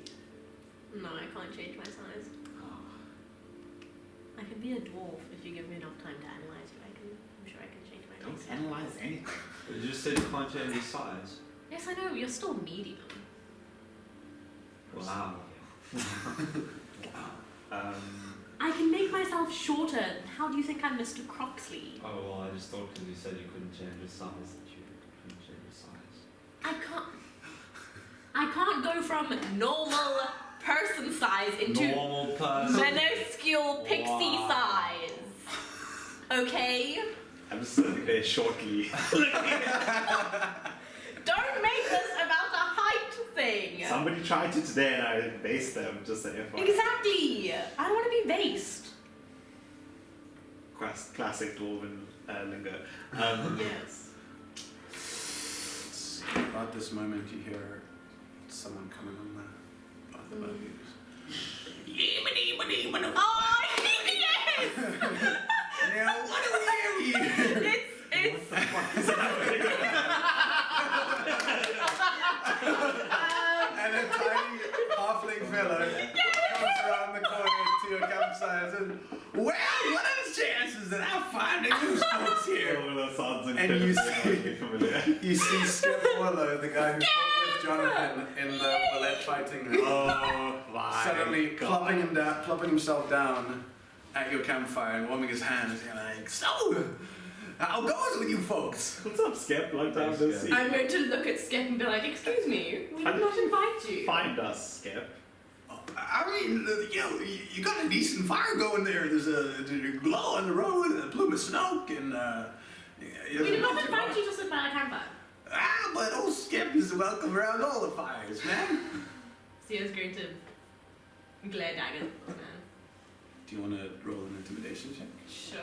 No, I can't change my size. Oh. I can be a dwarf if you give me enough time to analyze you. I'm sure I can change my Don't race. analyze anything. You just said you can't change the size. Yes, I know. You're still medium. Wow. I can make myself shorter. How do you think I'm Mr. Croxley? Oh, well, I just thought because you said you couldn't change your size that you couldn't change your size. I can't go from normal person size into Normal person. minuscule pixie Wow. size. Okay? I'm sitting there shortly. Don't make this about a height thing. Somebody tried to today and I based them just an FYI. Exactly. I don't want to be based. Classic dwarven lingo. Yes. About this moment, you hear someone coming on the bogies. Oh, yes! Now, what are we? It's And a tiny halfling fellow comes around the corner to your campsite and, well, what are the chances that I'll find a loose folks here? And you see Skip Warlow, the guy who fought with Jonathan in the ballet fighting room, Oh my suddenly God. plopping himself down at your campfire and warming his hands. You're like, so, how goes it with you folks? What's up, Skip? Long time no see. I'm going to look at Skip and be like, excuse me, we did not invite you. Find us, Skip. I mean, you know, you got a decent fire going there. There's a glow on the road and a plume of smoke and, We did not invite you to sit by a campfire. Ah, but old Skip is welcome around all the fires, man. Theo's going to glare daggers at this man. Do you want to roll an intimidation check? Sure.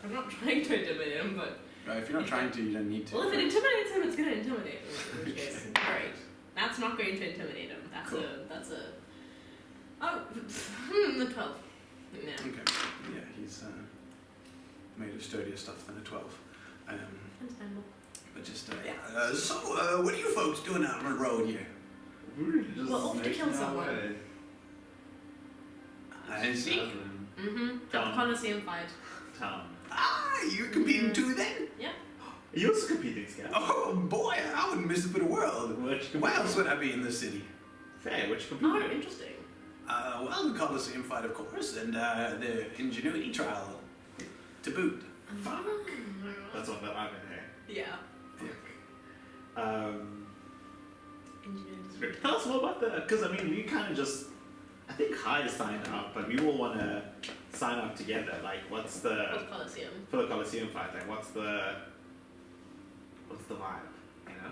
I'm not trying to intimidate him, but... Right, if you're not trying to, you don't need to. Well, if it intimidates him, it's going to intimidate him. In which case, great. That's not going to intimidate him. That's Cool. that's a... Oh, the 12. No. Okay. Yeah, he's made of sturdier stuff than a 12. Understandable. But just, so, what are you folks doing out on the road here? We're off to kill someone. I see. Mm-hmm. Tom. Colosseum fight. Tom. Ah, you're competing too then? Yeah. Are you also competing, Skip? Oh boy, I wouldn't miss it for the world. Which Why else would I be in the city? Fair, which Oh, competing? interesting. Well, the Colosseum fight, of course, and the ingenuity trial to boot. That's what I'm in here. Yeah. Ingenuity. Tell us more about that, because I mean, we kind of just, I think Hyde signed up, but we all want to sign up together. Like, what's the With Colosseum. for the Colosseum fight? Like, what's the vibe? You know?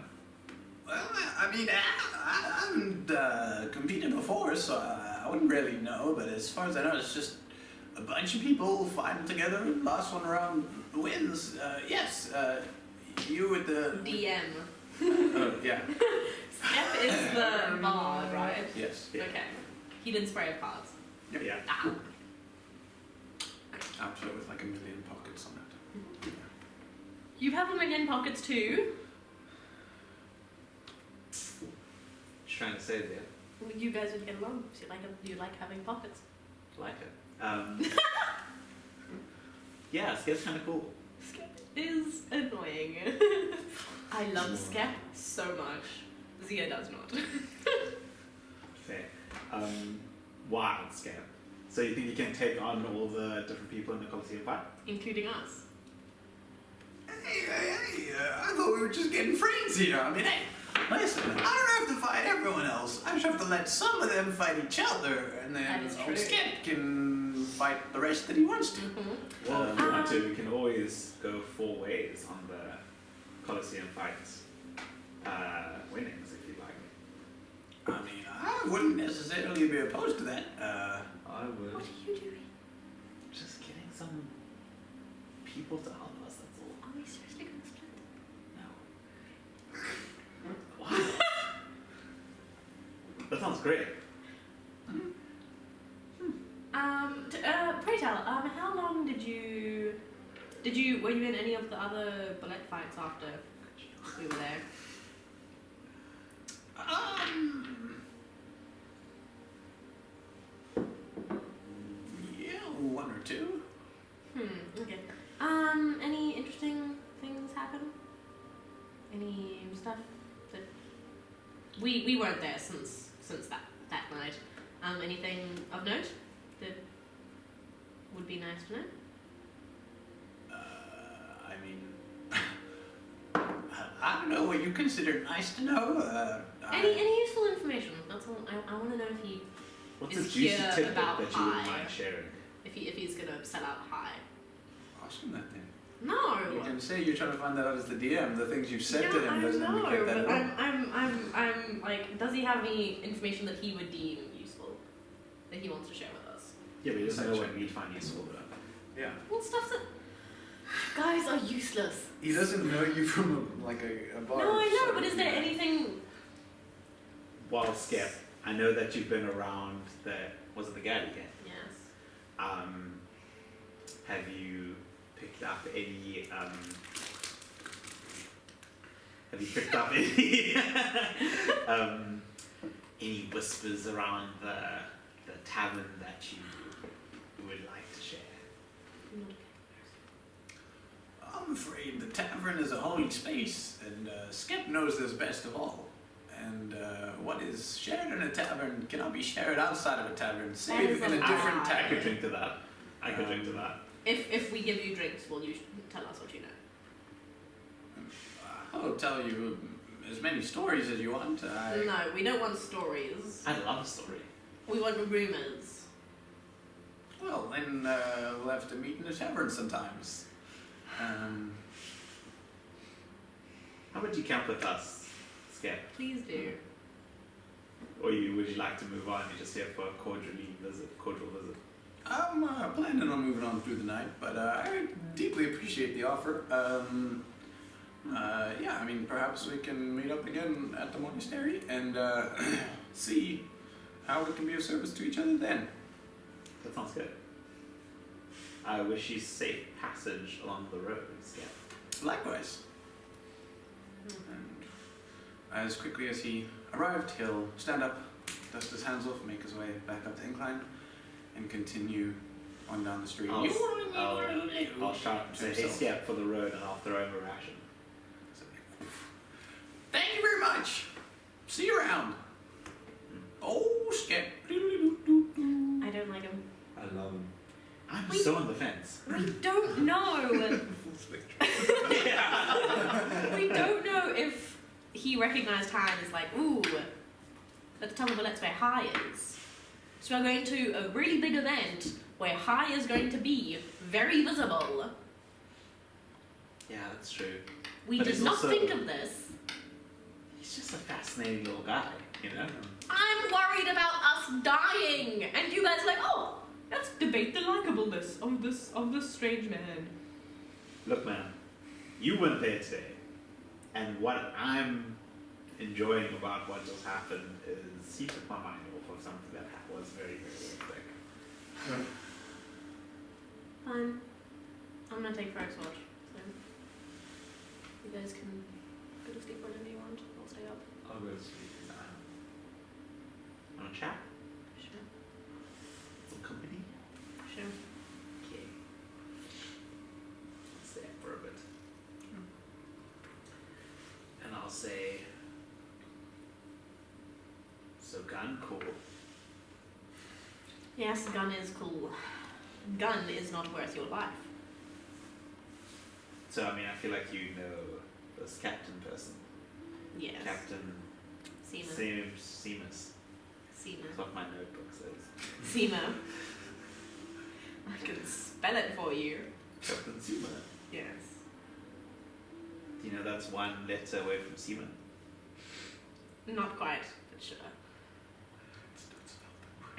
Well, I mean, I haven't competed before, so I wouldn't really know, but as far as I know, it's just a bunch of people fighting together, and last one around wins. Yes, you with the... DM. Oh, yeah. Skep is the bard, right? Yes. Yeah. Okay. He did spray of cards. Yeah. Ah. Outfit with like 1 million pockets on it. You have them in pockets too. Just trying to say there. Well, you guys would get along. So you like having pockets. Like it. Yeah, Skep's kind of cool. Skep is annoying. I love Skep so much. Zia does not. Fair. Wild Skep. So you think you can take on all the different people in the Colosseum fight? Including us. Hey, I thought we were just getting friends here. I mean, hey, listen, I don't have to fight everyone else. I just have to let some of them fight each other, and then That is true. Skip can fight the rest that he wants to. Well, if we want to, we can always go 4 ways on the Colosseum fights winnings, if you like. I mean, I wouldn't necessarily be opposed to that. I would. What are you doing? Just getting some people to help us, that's all. Are we seriously going to split? No. What? That sounds great. Pray tell, how long were you in any of the other bullet fights after we were there? Yeah, 1 or 2. Okay. Any interesting things happen? Any stuff that we weren't there since that night. Anything of note that would be nice to know? I mean, I don't know what you consider nice to know. Any useful information? That's all. I want to know if he What's is a juicy here tidbit about that you wouldn't High. mind sharing? if he's gonna sell out high. Ask him that then. No. You can say you're trying to find that out as the DM. The things you've said Yeah, to him doesn't I know, indicate that but at all. I'm like, does he have any information that he would deem useful that he wants to share with us? Yeah, but he doesn't know Essentially. what we'd find useful though. Yeah. Well, stuff that guys are useless. He doesn't know you from a bar. No, I know, so- but is there anything? Well, Skep, I know that you've been around was it the Galley game? Yes. Have you picked up any any whispers around the tavern that you would like to share? I'm afraid the tavern is a holy space, and Skep knows this best of all. And what is shared in a tavern cannot be shared outside of a tavern, save in a different lie. I could tavern. drink to that. I could drink to that. If we give you drinks, will you tell us what you know? I'll tell you as many stories as you want. No, we don't want stories. I love a story. We want rumors. Well, then we'll have to meet in a tavern sometimes. How about you camp with us, Skep? Please do. Or would you like to move on? You're just here for a cordial visit. I'm planning on moving on through the night, but I deeply appreciate the offer. Yeah, I mean, perhaps we can meet up again at the monastery and see how we can be of service to each other then. That sounds good. I wish you safe passage along the road, Skep. Likewise. And as quickly as he arrived, he'll stand up, dust his hands off, make his way back up the incline, and continue on down the street. I'll shout to say, hey, himself. Skep, for the road, and I'll throw him a ration. Thank you very much. See you around. Oh, Skep. love him. I'm We- so on the fence. We don't know. Full spectrum. Yeah. We don't know if he recognised High and is like, ooh, let's tell the Bullets where High is. So we're going to a really big event where High is going to be very visible. Yeah, that's true. We But did he's not also- think of this. He's just a fascinating little guy, you know? I'm worried about us dying, and you guys are like, oh, let's debate the likableness of this strange man. Look, man, you weren't there today, and what I'm enjoying about what just happened is he took my mind off of something that was very, very quick. Fine. I'm gonna take Frog's watch, so you guys can go to sleep whenever you want. I'll stay up. I'll go to sleep. Want to chat? Sure. Some company? Sure. Okay. Let's stay up for a bit. And I'll say, so gun, cool. Yes, gun is cool. Gun is not worth your life. So, I mean, I feel like you know this captain person. Yes. Captain Seaman. Seamus. Seaman. That's what my notebook says. Seaman. I can spell it for you. Captain Seaman. Yes. Do you know that's one letter away from Seaman? Not quite, but sure.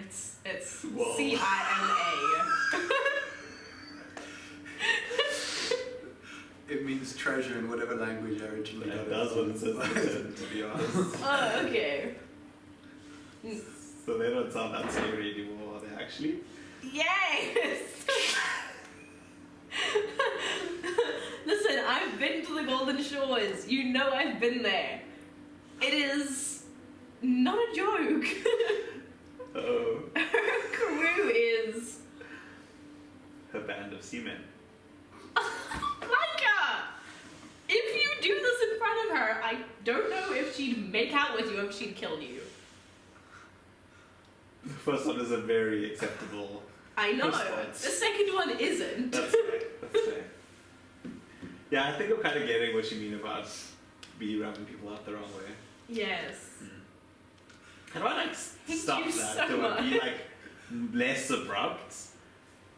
It's Whoa. CIMA. It means treasure in whatever language I originally got It it does from. what it says, to be honest. Oh, okay. So they don't sound that scary anymore, are they actually? Yes! Listen, I've been to the Golden Shores. You know I've been there. It is not a joke. Oh, Her crew is... her band of seamen. Micah! If you do this in front of her, I don't know if she'd make out with you or if she'd kill you. The first one is a very acceptable. I know. Response. The second one isn't. That's fair. That's fair. Yeah, I think I'm kind of getting what you mean about me rubbing people out the wrong way. Yes. How do I like Thank stop you that? so Do I be much. like less abrupt?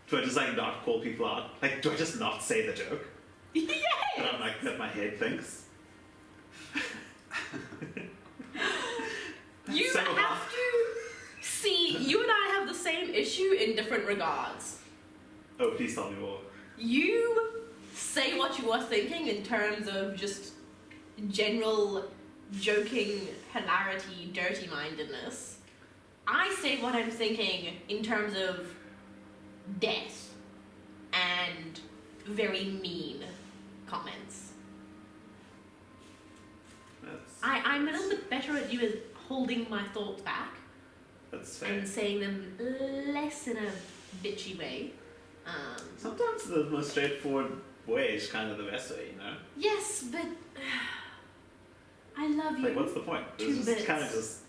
Do I just like not call people out? Like, do I just not say the joke? Yes! That I'm like that my head thinks. You So have to see, you and I have the same issue in different regards. Oh, please tell me more. You say what you are thinking in terms of just general joking, hilarity, dirty-mindedness. I say what I'm thinking in terms of death and very mean comments. I'm a little bit better at you at holding my thoughts back That's fair. and saying them less in a bitchy way. Sometimes the most straightforward way is kind of the best way, you know? Yes, but I love you. Like, what's the point? Two It's just bits. kind of just.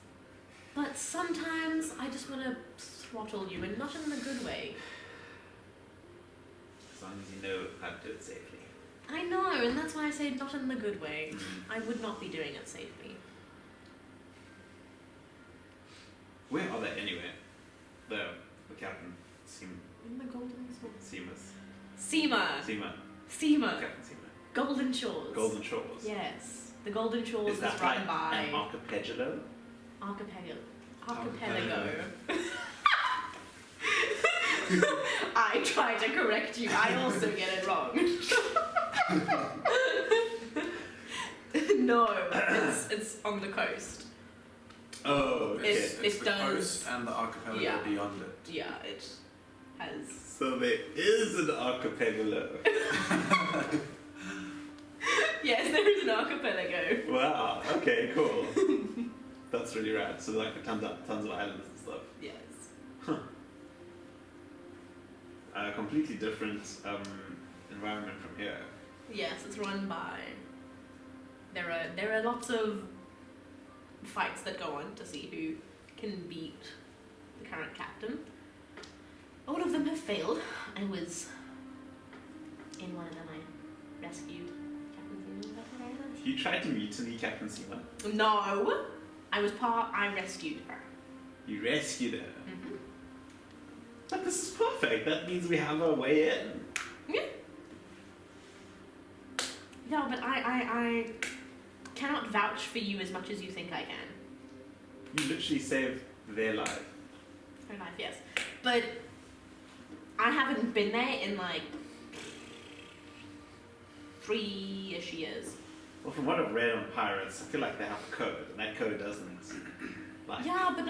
But sometimes I just want to throttle you, and not in the good way. As long as you know how to do it safely. I know, and that's why I say not in the good way. I would not be doing it safely. Where are they anyway? The captain. In the Golden Shores. Seamus. Seema. Seaman. Captain Seaman. Golden Shores. Golden Shores. Yes. The Golden Shores Is that run like by an archipelago? Archipelago. I try to correct you. I also get it wrong. No, it's on the coast. Oh, okay. It It's the does. coast and the archipelago Yeah. beyond it. Yeah, it has. So there is an archipelago. Yes, there is an archipelago. Wow. Okay. Cool. That's really rad. So like tons of islands and stuff. Yes. A completely different environment from here. Yes, it's run by. There are lots of fights that go on to see who can beat the current captain. All of them them have failed. I was in one of them. I rescued Captain Finzin. Is that what I heard? You tried to mutiny Captain Seema. No, I rescued her. You rescued her. Mm-hmm. But this is perfect. That means we have a way in. Yeah. No, but I cannot vouch for you as much as you think I can. You literally saved their life. Her life, yes. But I haven't been there in like 3-ish years. Well, from what I've read on pirates, I feel like they have a code, and that code doesn't. Like, Yeah, but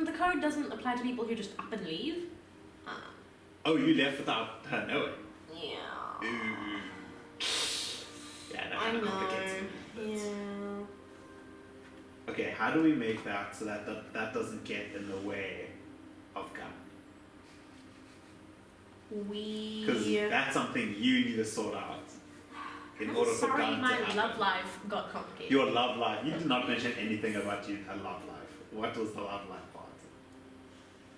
the code doesn't apply to people who just up and leave. oh, you left without her knowing. Yeah. Ooh. Yeah, that I kind of know. complicates it. But- Yeah. Okay, how do we make that so that doesn't get in the way of Gun? Because We. that's something you need to sort out in order for Sorry, Gun to my happen. love life got complicated. Your love life. You did not mention anything about a love life. What was the love life part?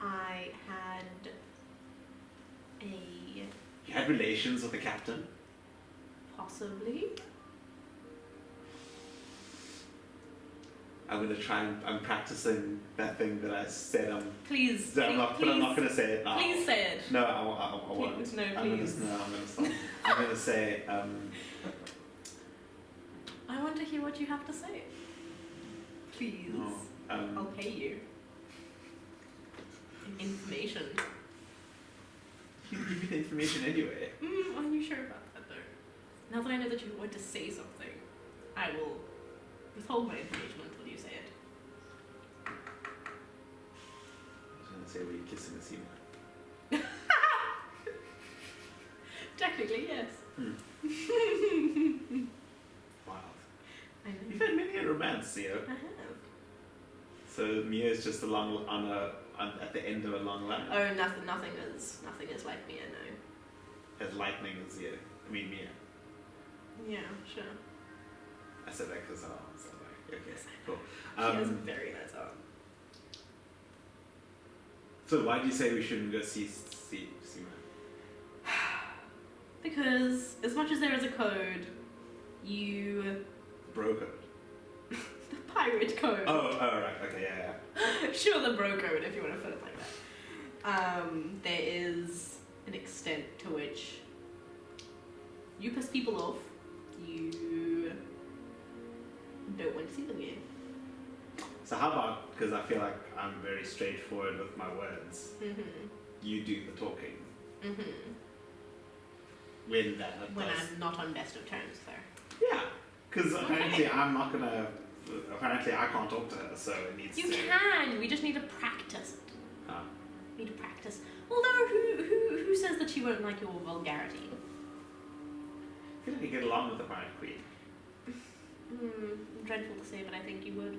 I had a You had relations with the captain? possibly. I'm gonna try and I'm practicing that thing that I said Please. I'm not gonna say it now. Please say it. No, I won't. Please, no, I'm please. gonna stop. I'm gonna say, I want to hear what you have to say. Please. no, I'll pay you. Information. you give me the information anyway. Are you sure about that though? Now that I know that you want to say something, I will withhold my information until you say it. I was gonna say, were you kissing a seaman? Technically, yes. Wild. I know. You've had many a romance, Theo. I have. So Mia's just at the end of a long line. Oh, nothing is like me, I know. As lightning as Mia. Mia. Yeah, sure. I said that because so like, okay, cool. She has a very nice arm. So why do you say we shouldn't go see Seaman? Because as much as there is a code, you Bro code. the pirate code. Oh, right, okay, yeah. Sure, the bro code, if you want to put it like that. There is an extent to which you piss people off, you don't want to see them again. So how about, because I feel like I'm very straightforward with my words, you do the talking. When that When does. I'm not on best of terms, though. Yeah, because apparently apparently I can't talk to her, so it needs You to... can, we just need to practice it. Huh. Need to practice. Although, who says that she won't like your vulgarity? I feel like you get along with the Pirate Queen. Dreadful to say, but I think you would.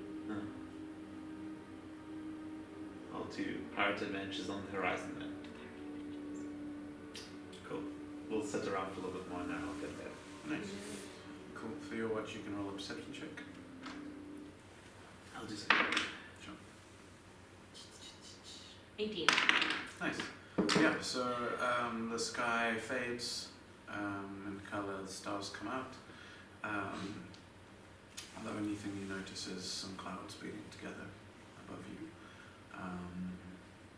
All two pirate adventures on the horizon then. Cool. We'll sit around for a little bit more now, I'll get there. Nice. Cool. For your watch, you can roll a perception check. I'll do so. Sure. 18. Nice. Yeah, so the sky fades in colour, the stars come out. The only thing you notice is some clouds beating together above you.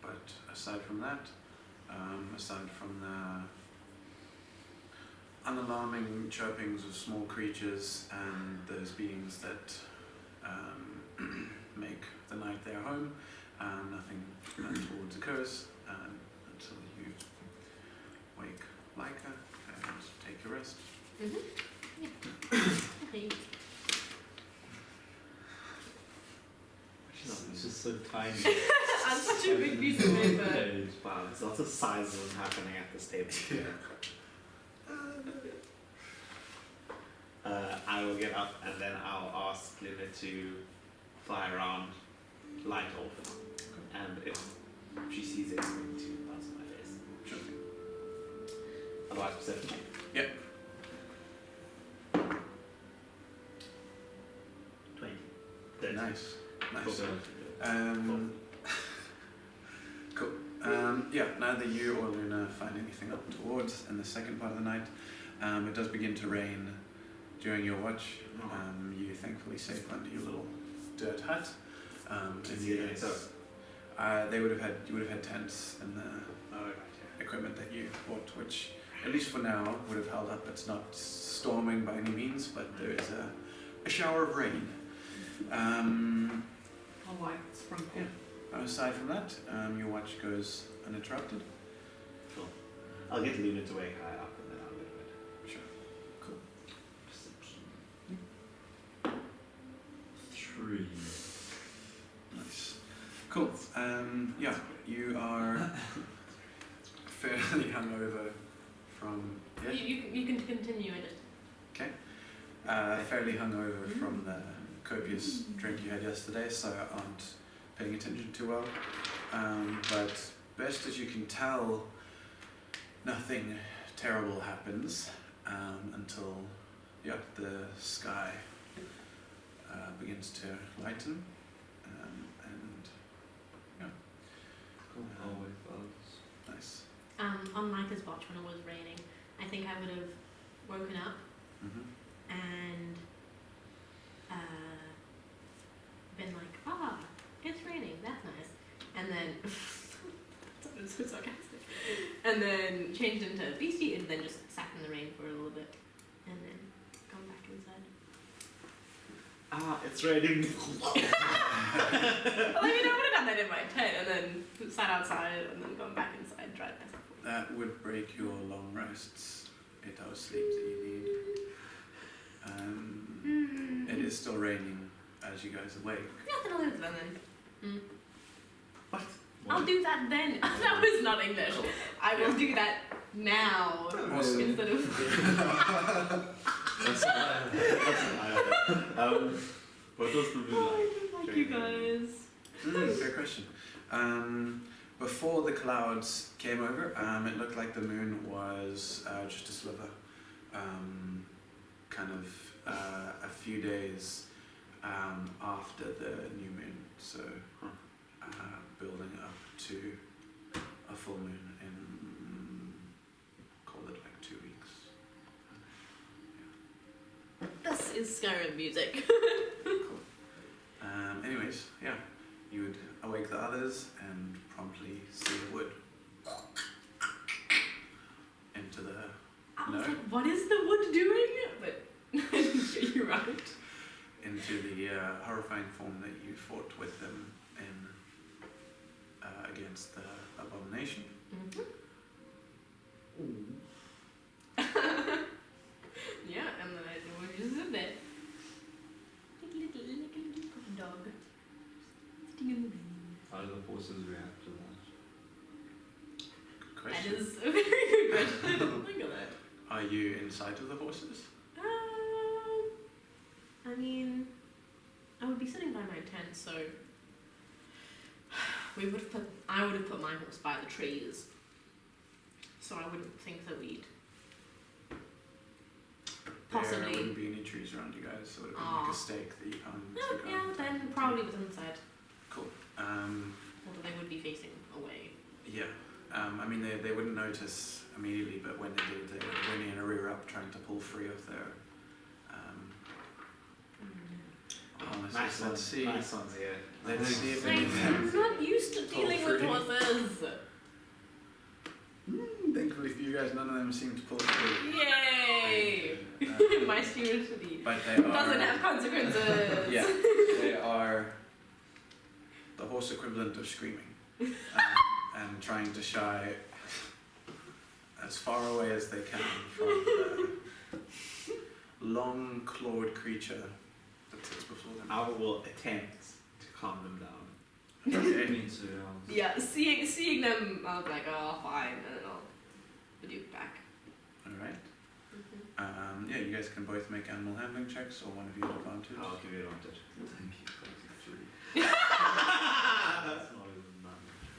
But aside from that, aside from the unalarming chirpings of small creatures and those beings that make the night their home, nothing untoward occurs until you wake Laika and take your rest. Okay. It's just so tiny. I'm such a big piece of paper. Wow, there's lots of sizes happening at this table. I will get up and then I'll ask Luna to fly around, light off, and if she sees anything to bounce in my face. Sure. Otherwise, perception. Yep. 20. 30. Nice. Nice. Cool. Cool. Yeah, neither you or Luna find anything up towards in the second part of the night. It does begin to rain during your watch. You thankfully safe under your little dirt hut. And you guys, you would have had tents and the equipment that you bought, which at least for now would have held up. It's not storming by any means, but there is a shower of rain. A light sprinkle. Aside from that, your watch goes uninterrupted. Cool. I'll get Luna to wake high up and then I'll go to bed. Sure. Cool. Perception. 3. Nice. Cool. Yeah, you are fairly hungover from. Yeah? You can continue it. Fairly hungover from the copious drink you had yesterday, so aren't paying attention too well. But best as you can tell, nothing terrible happens until the sky begins to lighten. Cool. Always bugs. Nice. On Micah's watch when it was raining, I think I would have woken up Mm-hmm. and been like, it's raining, that's nice. And then, that was so sarcastic. And then changed into Beastie and then just sat in the rain for a little bit. And then gone back inside. It's raining. Well, I mean, I would have done that in my tent and then sat outside and then gone back inside, dried myself. That would break your long rests, 8 hours sleep that you need. It is still raining as you guys awake. Nothing to lose then. What? I'll do that then. That was not English. I will do that now Awesome. instead of. What was the moonlight? Thank you guys. Great question. Before the clouds came over, it looked like the moon was just a sliver. A few days after the new moon, so building up to a full moon in, call it like 2 weeks. This is Skyrim music. Cool. Anyways, yeah, you would awake the others and promptly see the wood into the. I was No. like, what is the wood doing? But you're right. Into the horrifying form that you fought with them in against the abomination. Yeah, and then I was just in there. Like a little puppy dog. Sitting in the rain. How do the forces react to that? Good That question. is a very good question. Look at that. Are you inside of the horses? I mean, I would be sitting by my tent, so I would have put my horse by the trees, so I wouldn't think that we'd There possibly. wouldn't be any trees around you guys, so it would have been like a stake that you can't. No, yeah, then probably was inside, Cool. although they would be facing away. Yeah. I mean, they wouldn't notice immediately, but when they did, they were whinny and a rear up trying to pull free of their harnesses. Nice Let's ones. see. Nice ones here. Let's see if Like, any of them. I'm not used to dealing with free. horses. Thankfully for you guys, none of them seem to pull through. Yay! Um, My stupidity but they are. doesn't have consequences. Yeah, they are the horse equivalent of screaming and trying to shy as far away as they can from the long clawed creature that sits before them. I will attempt to calm them down. Okay. Me too. Yeah, seeing them, I'll be like, oh, fine, and then I'll do it back. Alright. Yeah, you guys can both make animal handling checks, or one of you at advantage. I'll give you advantage. Thank you, 23. That's not even managed.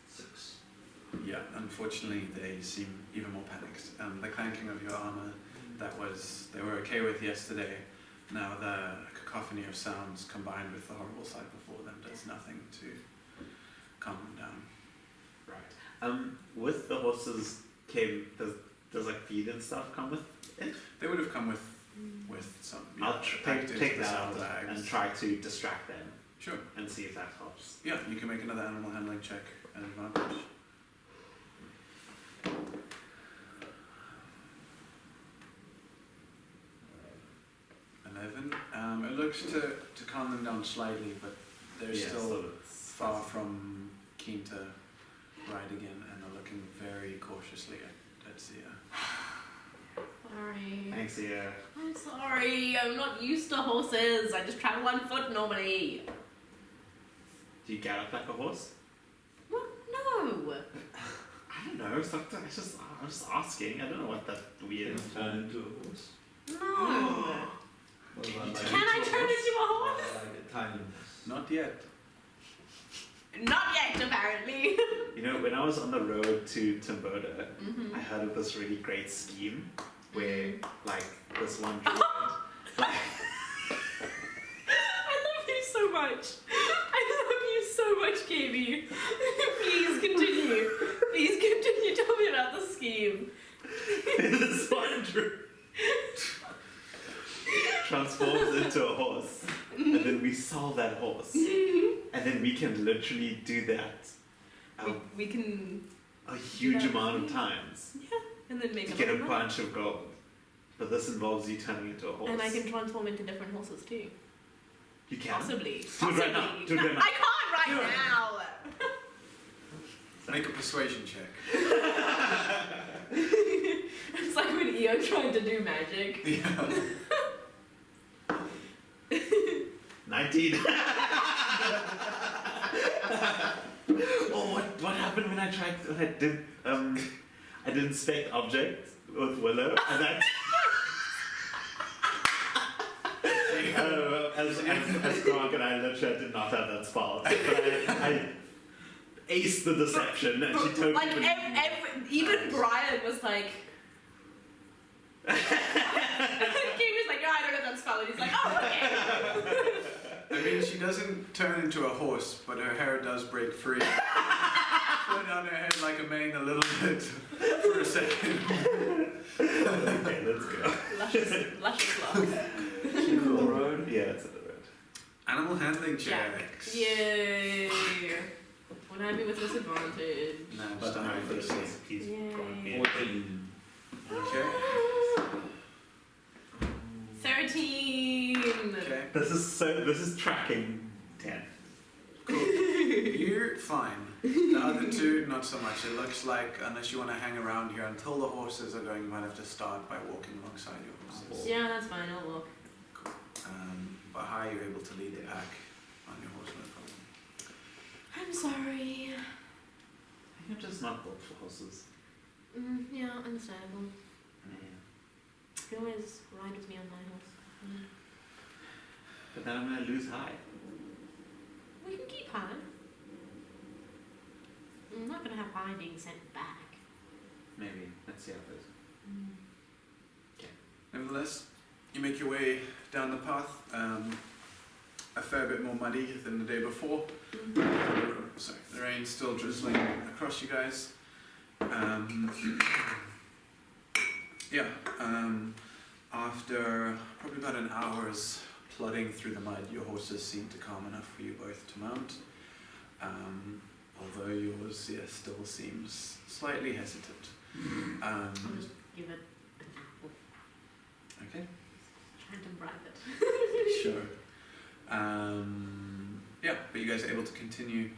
6. Yeah, unfortunately they seem even more panicked. The clanking of your armour they were okay with yesterday Now the cacophony of sounds combined with the horrible sight before them does nothing to calm them down. Right. With the horses does like feed and stuff come with it? They would have come with some. I'll packed into take the that out saddlebags. and try to distract them Sure. and see if that helps. Yeah, you can make another animal handling check at advantage. 11. It looks to calm them down slightly, but they're still far from keen to ride again, and are looking very cautiously at Zia. Sorry. Thanks, yeah. I'm sorry. I'm not used to horses. I just travel on foot normally. Do you gallop like a horse? What? No. I don't know. I'm just asking. I don't know what that weird. Turn into a horse. No. What about like, Can I turn into a horse? like a tiny horse? Not yet. Not yet, apparently. You know, when I was on the road to Timboda, Mm-hmm. I heard of this really great scheme where, like, this one druid, like, I love you so much. I love you so much, Katie. Please continue. Please continue. Tell me about the scheme. this one druid transforms into a horse, and then we sell that horse, and then we can literally do that We can, a huge amount of times and then make to a get a lot of money. bunch of gold. But this involves you turning into a horse. And I can transform into different horses too. You can. Possibly. Do it right now. Do it right now. I can't right now. Make a persuasion check. It's like when Eo tried to do magic. Yeah. 19. Oh, what happened when I did inspect objects with Willow, and that as Gronk and I literally did not have that spell, but I aced the deception, and she totally Like even Brian was like. He was like, no, I don't know that spell, and he's like, oh, okay. I mean, she doesn't turn into a horse, but her hair does break free. Put on her head like a mane a little bit for a second. Okay, let's go. Luscious locks. Keep on the road. Yeah, it's at the road. Animal handling checks. Yay. What happy with disadvantage? No, But start I'm with going this. he's Yay. Gronk. 14. Okay. 13. Okay. This is tracking 10. Cool. You're fine. The other two, not so much. It looks like, unless you want to hang around here until the horses are going, you might have to start by walking alongside your horses. Yeah, that's fine, I'll walk. Cool. But how are you able to lead the pack on your horse? No problem. I'm sorry. I think I'm just not built for horses. Yeah, understandable. Yeah. You can always ride with me on my horse. But then I'm gonna lose high. We can keep high. I'm not gonna have high being sent back. Maybe. Let's see how it goes. Nevertheless, you make your way down the path, a fair bit more muddy than the day before. Sorry, the rain's still drizzling across you guys. After probably about an hour's plodding through the mud, your horses seem to calm enough for you both to mount. Although yours still seems slightly hesitant. I'll just give it an apple. Okay. Trying to bribe it. Sure. But you guys are able to continue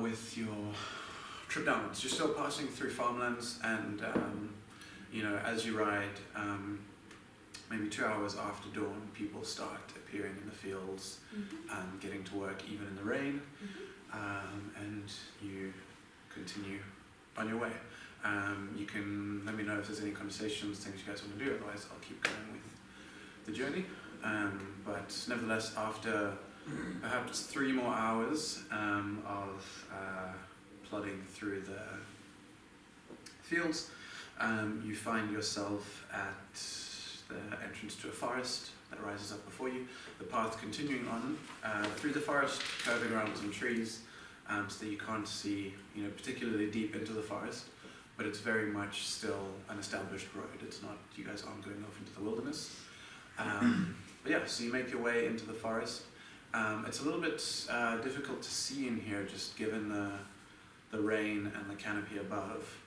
with your trip downwards. You're still passing through farmlands, and as you ride, maybe 2 hours after dawn, people start appearing in the fields, getting to work even in the rain, and you continue on your way. You can let me know if there's any conversations, things you guys want to do, otherwise I'll keep going with the journey. But nevertheless, after perhaps 3 more hours of plodding through the fields, you find yourself at the entrance to a forest. that rises up before you. The path continuing on through the forest, curving around some trees, so that you can't see, particularly deep into the forest. But it's very much still an established road. It's not, you guys aren't going off into the wilderness. But yeah, so you make your way into the forest. It's a little bit difficult to see in here, just given the rain and the canopy above.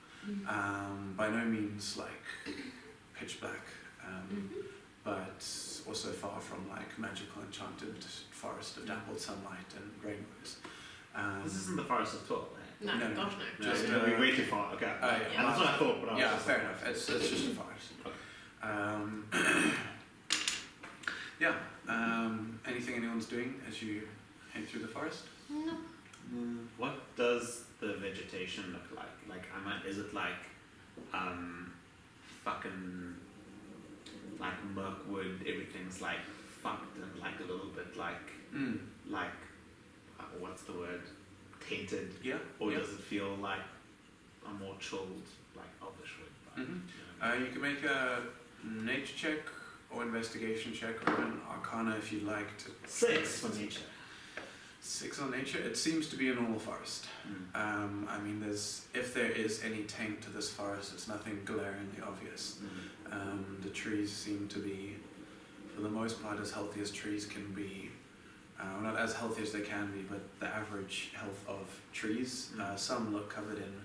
By no means like pitch black, but also far from like magical enchanted forest of dappled sunlight and rainbows. This isn't the forest of Twelve, eh? No, No, gosh no. just, we're way too far. Okay. yeah. And that's what I thought. But I was Yeah, just fair like, enough. It's just a forest. Okay. Yeah. Anything anyone's doing as you head through the forest? No. What does the vegetation look like? Like, is it like, fucking, like Mirkwood? Everything's like fucked and like a little bit like, what's the word? Tainted. Yeah. Or yeah. does it feel like a more chilled, like elvish wood? You can make a nature check or investigation check or an arcana if you'd like to. 6 for nature. 6 on nature. It seems to be a normal forest. I mean, if there is any taint to this forest, it's nothing glaringly obvious. The trees seem to be, for the most part, as healthy as trees can be. Not as healthy as they can be, but the average health of trees. Some look covered in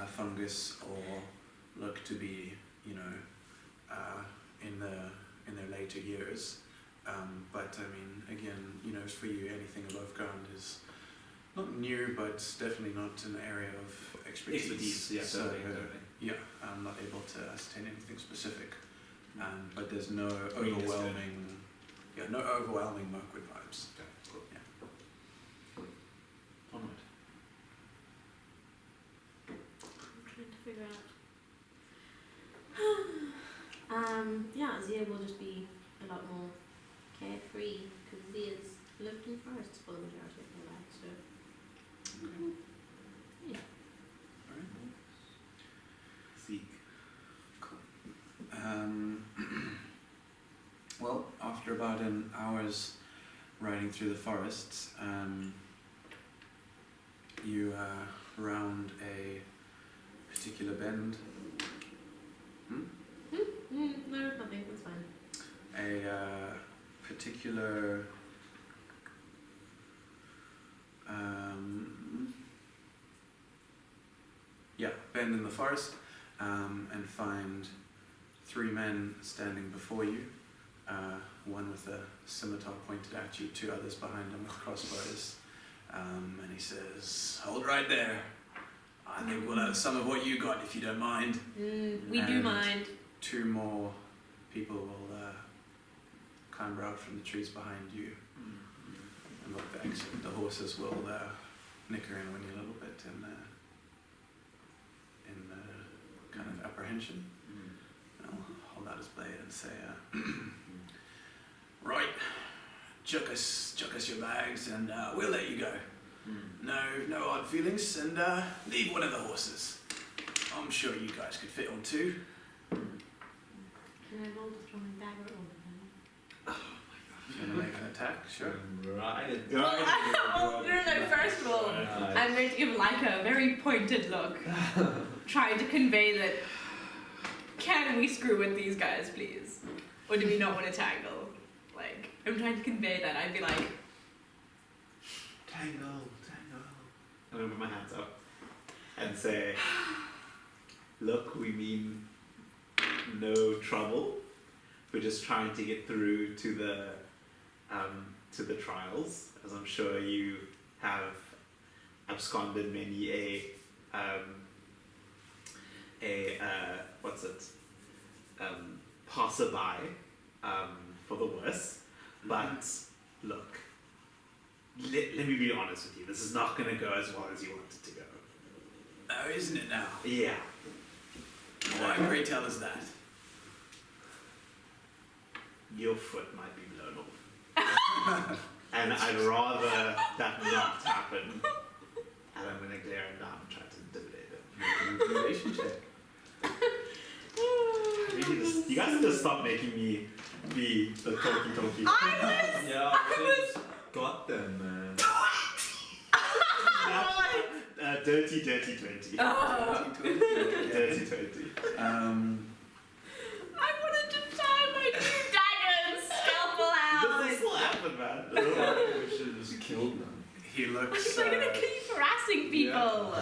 fungus or look to be, in their later years. But I mean, again, for you, anything above ground is not new, but definitely not an area of expertise. Yeah, So, totally. yeah, I'm not able to ascertain anything specific. But there's no Green is good. overwhelming Mirkwood vibes. Okay, cool. Yeah. Onward. I'm trying to figure out. Yeah, Zia will just be a lot more carefree because Zia's lived in forests for the majority of her life, so. Yeah. Seek. Well, after about an hour's riding through the forests, you round a particular bend. No, nothing, that's fine. A particular bend in the forest, and find 3 men standing before you, one with a scimitar pointed at you, 2 others behind him with crossbows, and he says, "Hold right there, I think we'll have some of what you got if you don't mind." We do And mind. 2 more people will clamber out from the trees behind you and look back. So the horses will nicker and whinny a little bit in kind of apprehension. And I'll hold out his blade and say, "Right, chuck us your bags and we'll let you go. No hard feelings, and leave one of the horses. I'm sure you guys could fit on 2. Can I roll to throw my dagger over them? You want to make an attack? Sure. Right. Oh, no, first of all, I'm going to give Laika a very pointed look, trying to convey that, can we screw with these guys, please? Or do we not want to tangle? Like, I'm trying to convey that. I'd be like, Tangle. I'm gonna put my hands up and say, look, we mean no trouble. We're just trying to get through to the trials, as I'm sure you have absconded many passerby for the worse. But look, let me be honest with you. This is not going to go as well as you want it to go. Oh, isn't it now? Yeah. Why, pray tell us that? Your foot might be blown off. And I'd rather that not happen. And I'm going to glare him down and try to intimidate him. Make an intimidation check. You guys need to stop making me be the talkie. Yeah, I got them, man. Dirty 20. Oh. Dirty 20. I wanted to tie my two daggers, scalpel out. This will happen, man. We should have just killed them. He looks. They're gonna keep harassing people.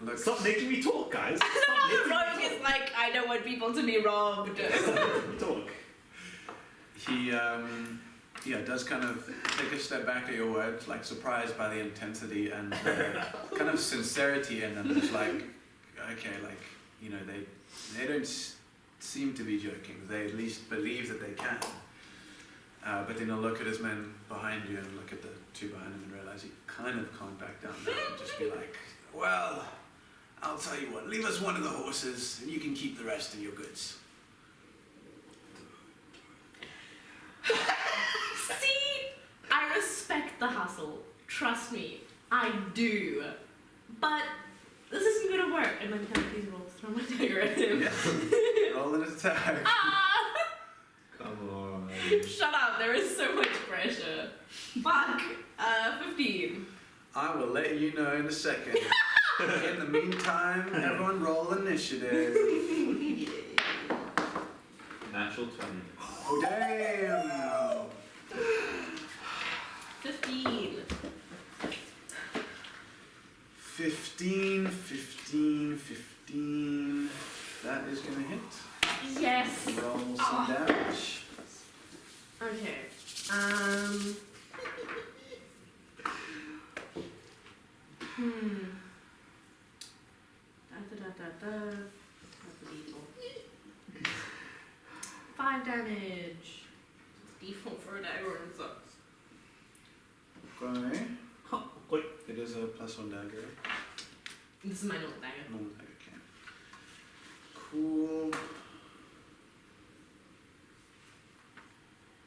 Looks. Stop making me talk, guys. Stop The making rogue is like, I don't want people to be robbed. me talk. He does kind of take a step back at your words, like surprised by the intensity and the kind of sincerity in them. It's like, okay, like, you know, they don't seem to be joking. They at least believe that they can. But then he'll look at his men behind you and look at the two behind him and realize he kind of can't back down now and just be like, well, I'll tell you what, leave us one of the horses and you can keep the rest of your goods. See, I respect the hustle. Trust me, I do. But this isn't gonna work. And then kind of these rolls, throw my dagger at him. Yeah. Roll an attack. Ah! Come on. Shut up, there is so much pressure. Fuck. 15. I will let you know in a second. In the meantime, everyone roll initiative. Natural 20. Oh, damn! 15. 15. That is going to hit. Yes. Roll some damage. Okay. That's a D4. 5 damage. D4 for a dagger and sucks. Okay. Oi. It is a +1 dagger. This is my normal dagger. Normal dagger, okay. Cool.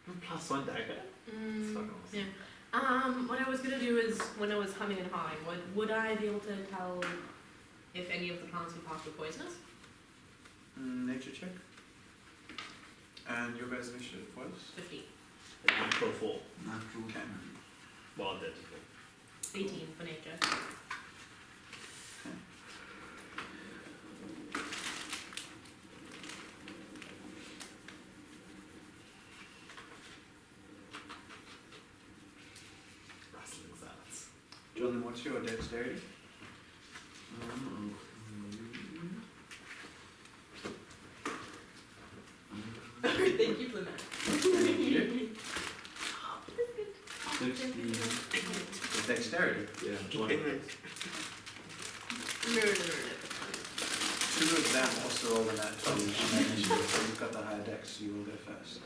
+1 dagger. It's fucking awesome. Yeah. What I was gonna do is, when I was humming and hawing, would I be able to tell if any of the plants we passed were poisonous? Nature check. And your guys' initiative was? 15. Natural 4. Natural Okay. 20. Well, dirty 18 for nature. Rustling silence. John, what's your dexterity? Thank you for that. Thank you. 16. Dexterity. Yeah. Two of them also roll in that 20 initiative, so you've got the higher dex, so you will go first.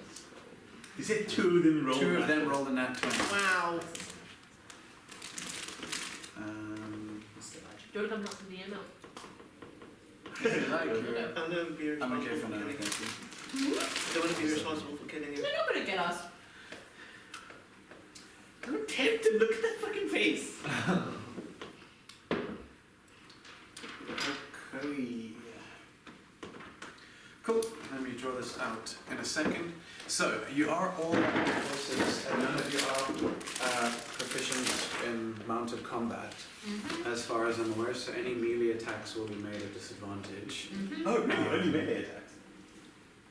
You said 2 of them roll. Two of them roll in that 20. Wow. Mr. Magic. Don't come up to the end I'm okay for now, thank you. Don't want to be responsible for killing you. They're not gonna get us. Don't tempt him, look at that fucking face. Okay. Cool. Let me draw this out in a second. So, you are all horses, and none of you are proficient in mounted combat, as far as I'm aware, so any melee attacks will be made at disadvantage. Oh, really? Only melee attacks.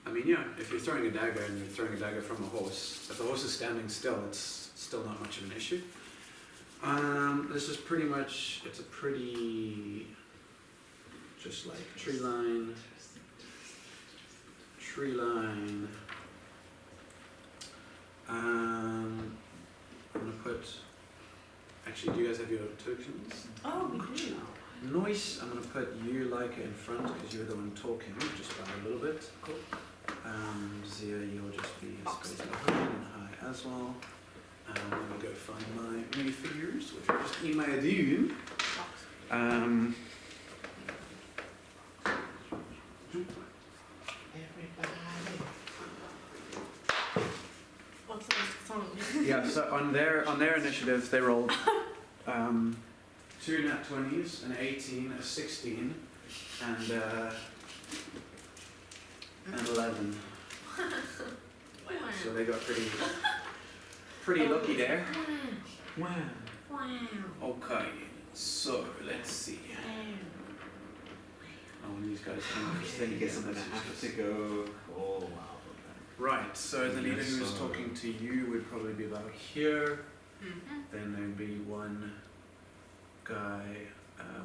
I mean, yeah, if you're throwing a dagger and you're throwing a dagger from a horse, if the horse is standing still, it's still not much of an issue. This is pretty much, it's a pretty, just like tree line. I'm gonna put, actually, do you guys have your tokens? Oh, we do. Nice. I'm gonna put you, Leica, in front because you're the one talking, just by a little bit. Cool. Zia, you'll just be a space behind and high as well. I'm gonna go find my minifigures, which are just in my room. What's the next song? Yeah, so on their initiative, they rolled 2 nat 20s, an 18, a 16, and 11. So they got pretty lucky there. Wow. Okay, so let's see. Oh, and these guys came up with I guess I'm things. gonna have to go. Oh wow. Okay. Right, so the leader who's So- talking to you would probably be about here. Mm-hmm. Then there'd be one guy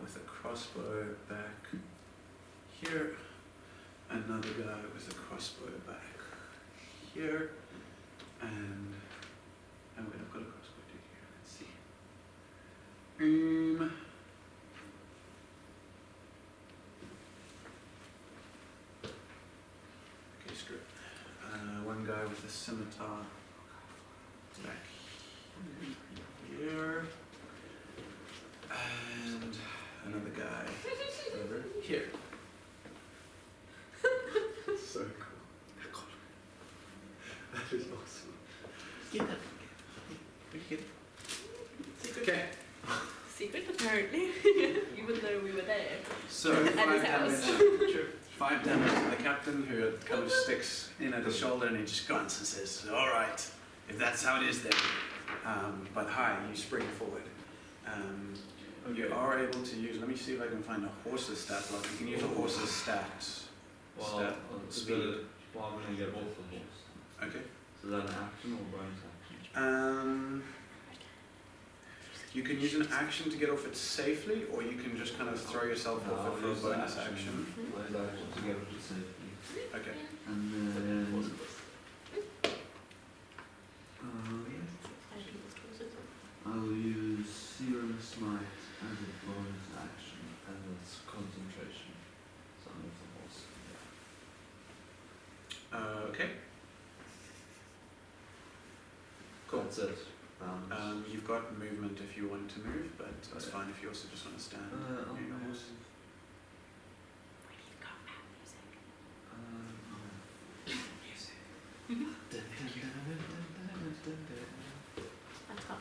with a crossbow back here. Another guy with a crossbow back here. And I'm gonna put a crossbow to here. Let's see. Okay, screw it. One guy with a scimitar back here. And another guy over here. So cool. That is awesome. Get that. Okay. Secret apparently, even though we were there. So At his 5 house. damage. 5 damage to the captain, who kind of sticks in at his shoulder, and he just grunts and says, "All right, if that's how it is, then." But hi, you spring forward. You are able to use. Let me see if I can find a horse's stat block. You can use a horse's stat. Well, Stat is speed. it, well, I'm gonna get both of those. Okay. So is that an action or bonus action? You can use an action to get off it safely, or you can just kind of throw yourself off it for a use the bonus action. Bonus action to get it safely. Okay. And then I'll use Serum Smite as a bonus action, and it's concentration. So I'm with the horse. Okay. Cool. That's it. You've got movement if you want to move, but that's fine if you also just want to stand. I'll near your move. horse. That's up.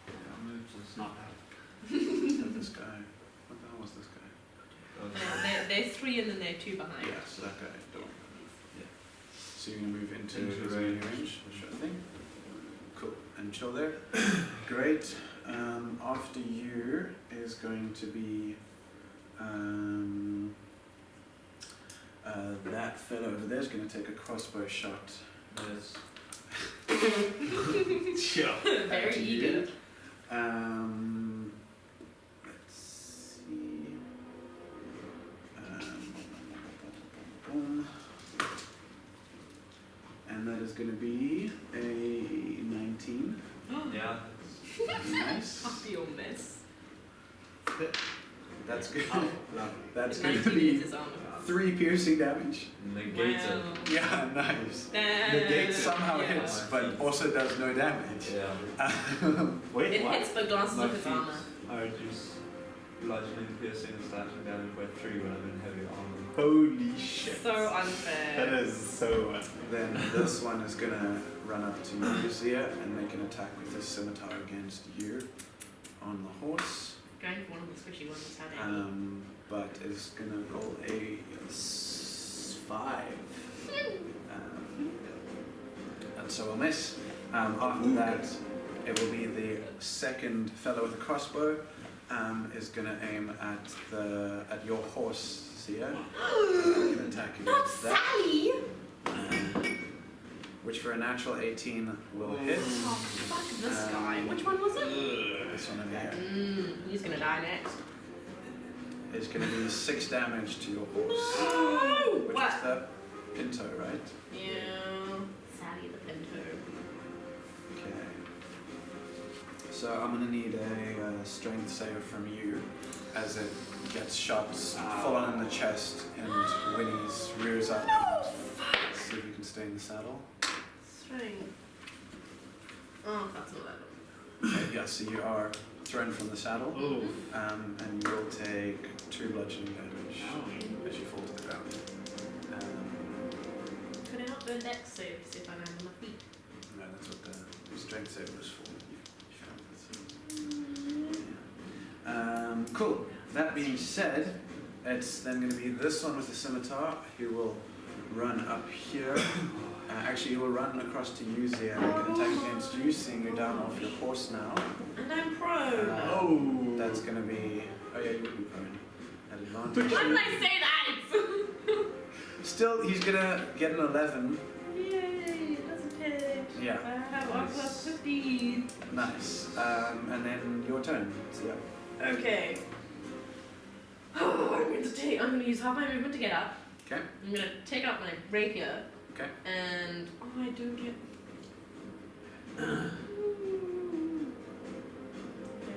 Yeah, I'll move to It's not bad. This guy. What the hell was this guy? There's 3 and then there are 2 behind. Yeah, so that guy. Don't worry. Yeah. So you're gonna move into Into his range. range. Sure thing. Cool. And chill there. Great. After you is going to be that fellow over there is going to take a crossbow shot. Yes. Sure. Very to eager. you. Let's see. Boom. And that is going to be a 19. Yeah. Nice. Copy your mess. That's good. Oh, lovely. That's The going to 19 is be his armor. 3 piercing damage. Negate it. Yeah, nice. Damn. Somehow Yeah. hits, but also does no damage. Yeah. Wait, It what? hits but glances My off his feet. armor. I reduce bludgeoning, piercing, and slashing damage by 3 when I'm in heavy armor. Holy shit. So unfair. That is so unfair. Then this one is going to run up to you, Zia, and make an attack with his scimitar against you on the horse. Going for one of the squishy ones, how dare you. But is going to roll a 5. And so we'll miss. After that, it will be the second fellow with a crossbow. Is going to aim at your horse, Zia. Can attack Not against that. Sally! Which for a natural 18 will hit. Oh, fuck this guy. Which one was it? This one over here. He's gonna die next. Is going to be 6 damage to your horse. No! Which What? is the Pinto, right? Yeah. Sally the Pinto. Okay. So I'm going to need a strength save from you as it gets shot full on in the chest and Winnie's rears up. No! Fuck! See if you can stay in the saddle. Strength. Oh, that's not that. Okay, yeah, so you are thrown from the saddle. Oh. And you will take 2 bludgeoning damage as you fall to the ground. Could I not do a dex save to see if I land on my feet? No, that's what the strength save was for. You found it. Cool. That being said, it's then going to be this one with the scimitar who will run up here Actually, he will run across to you, Zia. Make an attack against you, seeing you're down off your horse now. And I'm prone. Oh! That's gonna be. Oh yeah, you would be prone. At advantage. Why did I say that? Still, he's gonna get an 11. Yay, it doesn't hit. Yeah. I have R plus 15. Nice. And then your turn. Zia. Okay. I'm gonna use half my movement to get up. Okay. I'm gonna take out my rapier. Okay. And I don't get. Okay,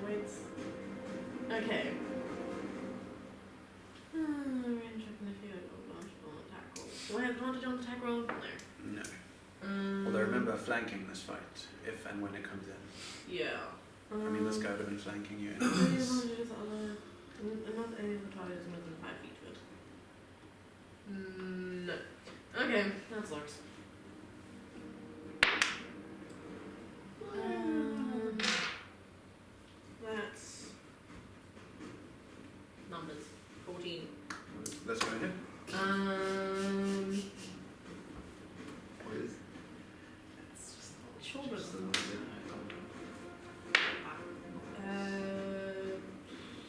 wait. Okay. Range check and if you have advantage on attack roll. Do I have advantage on attack roll? No. No. Although remember, flanking this fight, if and when it comes in. Yeah. I mean, this guy would have been flanking you Not anyways. any of the targets more than 5 feet to it. No. Okay, that sucks. That's numbers. 14. Let's go ahead. What is Shoulders. just the noise?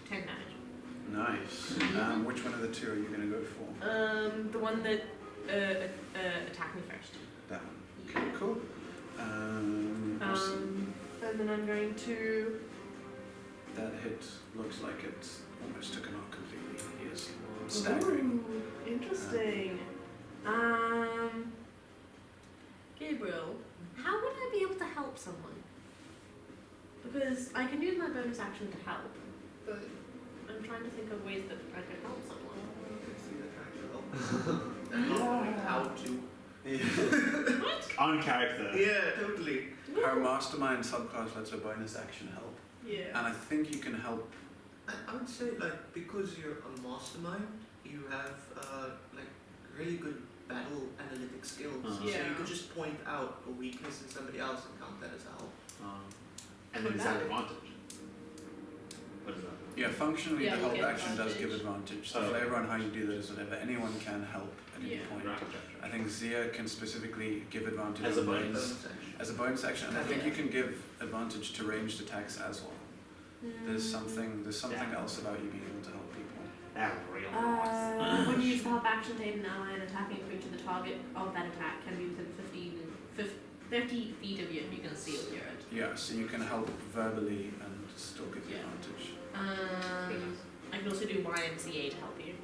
10 damage. Nice. Which one of the two are you going to go for? The one that attacked me first. That one. Okay, cool. Awesome. And then I'm going to. That hit looks like it almost took him out completely. He is staggering. Ooh, interesting. Gabriel, how would I be able to help someone? Because I can use my bonus action to help, but I'm trying to think of ways that I can help someone. And not knowing how to. What? On character. Yeah, totally. Her mastermind subclass lets her bonus action help. Yeah. And I think you can help. I would say like because you're a mastermind, you have like really good battle analytic skills. Uh-huh. So Yeah. you could just point out a weakness in somebody else and count that as help. And then is that advantage? What is that? Yeah, functionally Yeah, the you help get action does give advantage. advantage. The Oh. flavor on how you do that is whatever. Anyone can help at any Yeah. point. Right. I think Zia can specifically give advantage As a on bonus. range- Bonus action. as a bonus action, and I think Yeah. you can give advantage to ranged attacks as well. There's something Yeah. else about you being able to help people. That's real nice. When you use the help action to aid an ally in attacking a creature, the target of that attack can be within 30 feet of you. You can see or hear it. Yeah, so you can help verbally and still give the Yeah. advantage. I can also do YMCA to help you.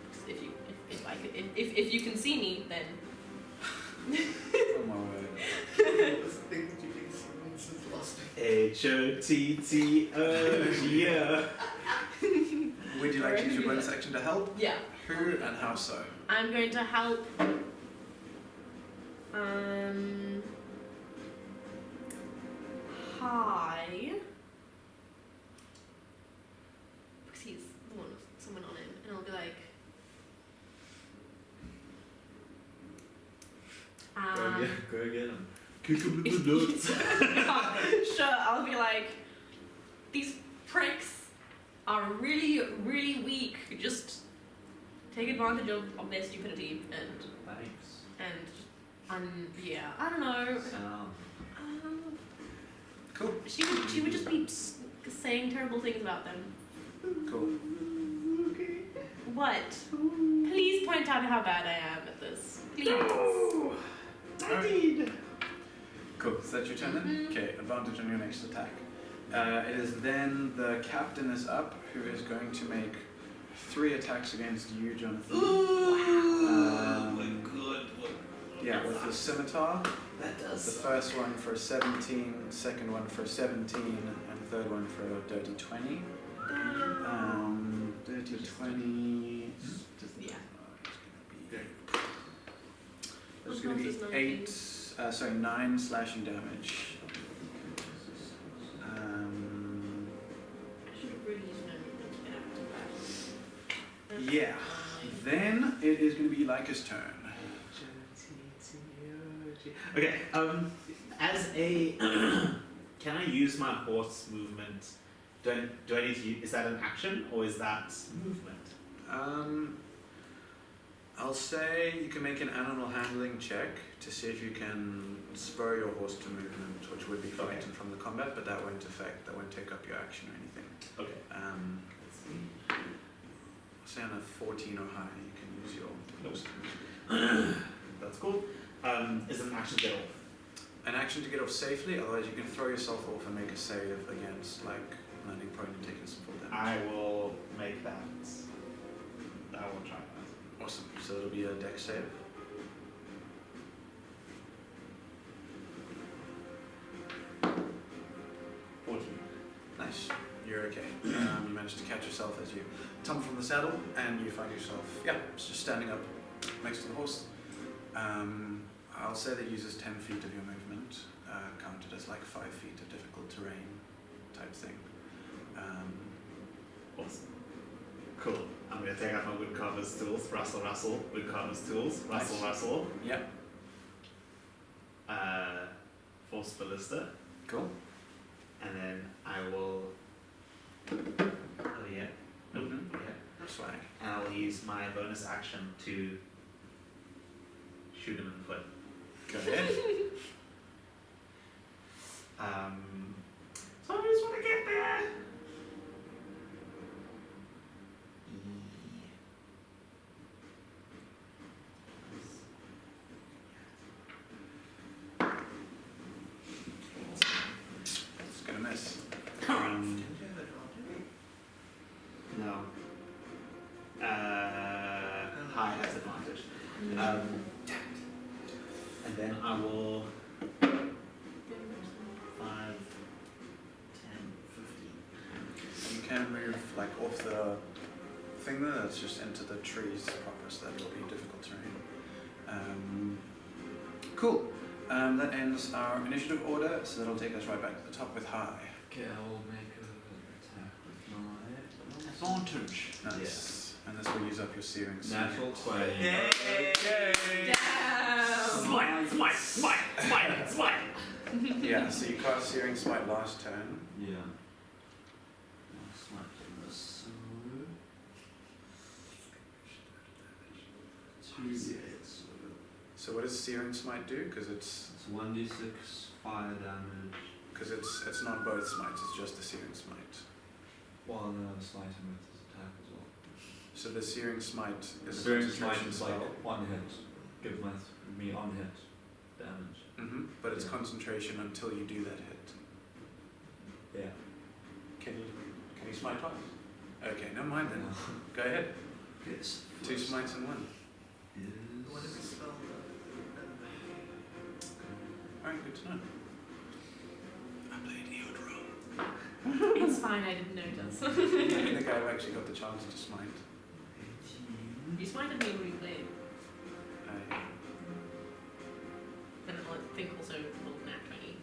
If you can see me, then. Oh my word. What was the thing that you did since last time? HOTTO, yeah. Would you like to use your bonus action to help? Yeah. Who and how so? I'm going to help. Hi. Because he's the one with someone on him, and I'll be like. Go get him. Kick him in the nuts. Sure, I'll be like, these pricks are really, really weak. Just take advantage of their stupidity and yeah, I don't know. Cool. She would just be saying terrible things about them. Cool. What? Please point out how bad I am at this. Please. Alright. Cool. Is that your turn then? Okay, advantage on your next attack. It is then the captain is up, who is going to make 3 attacks against you, Jonathan. Yeah, with the scimitar. That The does. first one for 17, second one for 17, and third one for a dirty 20. Dirty 20. Yeah. There's going to be 9 slashing damage. I should have really used my movement to get out of that. Yeah. Then it is going to be Leica's turn. Okay, as a, can I use my horse movement? Do I need to use, is that an action or is that movement? I'll say you can make an animal handling check to see if you can spur your horse to movement, which would be frightened from the combat, but that won't take up your action or anything. Okay. Let's see. I'll say on a 14 or higher, you can use your horse. That's cool. Is an action get off? An action to get off safely, otherwise you can throw yourself off and make a save against like landing prone and taking some full damage. I will make that. I will try that. Awesome. So it'll be a dex save. Nice. You're okay. You managed to catch yourself as you tumble from the saddle, and you find yourself, just standing up next to the horse. I'll say that uses 10 feet of your movement, counted as like 5 feet of difficult terrain type thing. Awesome. Cool. I'm going to take out my woodcarver's tools. Rustle, rustle. Woodcarver's tools. Rustle, Nice. rustle. Yep. Force ballista. Cool. And then I will. Oh yeah. Mhm. Yeah. Swag. And I'll use my bonus action to shoot him in the foot. Go ahead. So I just want to get there. It's gonna miss. Didn't you have advantage? No. High has advantage. And then I will 5, 10, 15. You can move like off the thing there. That's just into the trees proper, so that will be difficult terrain. Cool. That ends our initiative order, so that'll take us right back to the top with high. Okay, I will make an attack with my advantage. Nice. And this will use up your searing smite. Natural 20. Okay. Damn! Smite, smite, smite, smite, smite. Yeah, so you cast searing smite last turn. Yeah. I'll smite from this. So 2d8. So what does searing smite do? Because it's 1d6 fire damage. it's not both smites. It's just the searing smite. While no smite him with his attack as well. So the searing smite is a Searing smite concentration is spell. like one hit. Give me on hit damage. But it's Yeah. concentration until you do that hit. Yeah. Can you smite twice? Okay, never mind then. Go ahead. Yes. 2 smites in 1. What is the spell? Alright, good to know. I played Eodro. It's fine, I didn't notice. I don't think I've actually got the chance to smite. You smited me when we played. I, And I think also full nat 20.